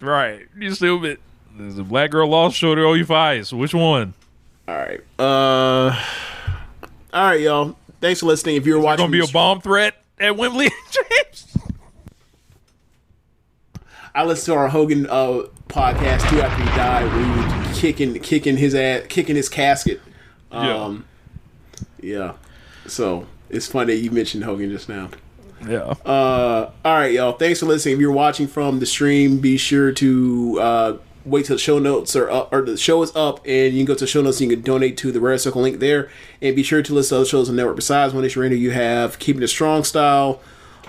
[SPEAKER 3] Right, you stupid. There's a black girl lost shoulder. Oh, you five. So which one?
[SPEAKER 9] All right. All right, y'all. Thanks for listening. If you're watching,
[SPEAKER 3] going to be a bomb threat at Wembley, James.
[SPEAKER 9] I listened to our Hogan podcast too after he died, where he was kicking his ass, kicking his casket. Yeah. So it's funny that you mentioned Hogan just now.
[SPEAKER 3] Yeah.
[SPEAKER 9] All right, y'all. Thanks for listening. If you're watching from the stream, be sure to wait till the show notes are up, or the show is up, and you can go to the show notes and you can donate to the Red Circle link there. And be sure to listen to other shows on the network. Besides One Nation Radio, you have Keepin It Strong Style,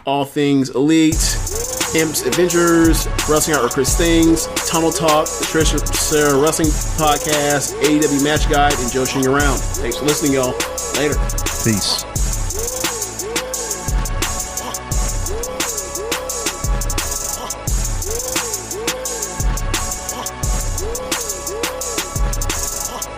[SPEAKER 9] All Things Elite, Imps Adventures, Wrestling Out with Chris Things, Tunnel Talk, the Trish Sarah Wrestling Podcast, AEW Match Guide, and Joshi'ing Around. Thanks for listening, y'all. Later.
[SPEAKER 3] Peace.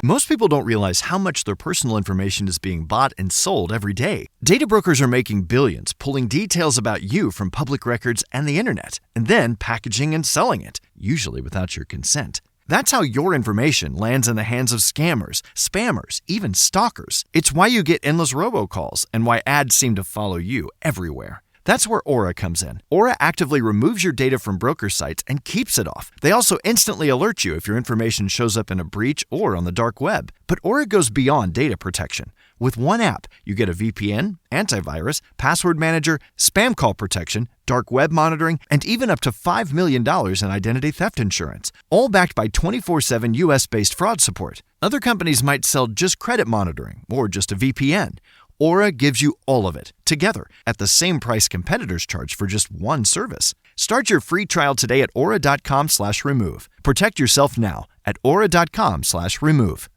[SPEAKER 1] Most people don't realize how much their personal information is being bought and sold every day. Data brokers are making billions, pulling details about you from public records and the internet, and then packaging and selling it, usually without your consent. That's how your information lands in the hands of scammers, spammers, even stalkers. It's why you get endless robocalls and why ads seem to follow you everywhere. That's where Aura comes in. Aura actively removes your data from broker sites and keeps it off. They also instantly alert you if your information shows up in a breach or on the dark web. But Aura goes beyond data protection. With one app, you get a VPN, antivirus, password manager, spam call protection, dark web monitoring, and even up to $5 million in identity theft insurance. All backed by 24/7 US-based fraud support. Other companies might sell just credit monitoring or just a VPN. Aura gives you all of it, together, at the same price competitors charge for just one service. Start your free trial today at aura.com/remove. Protect yourself now at aura.com/remove.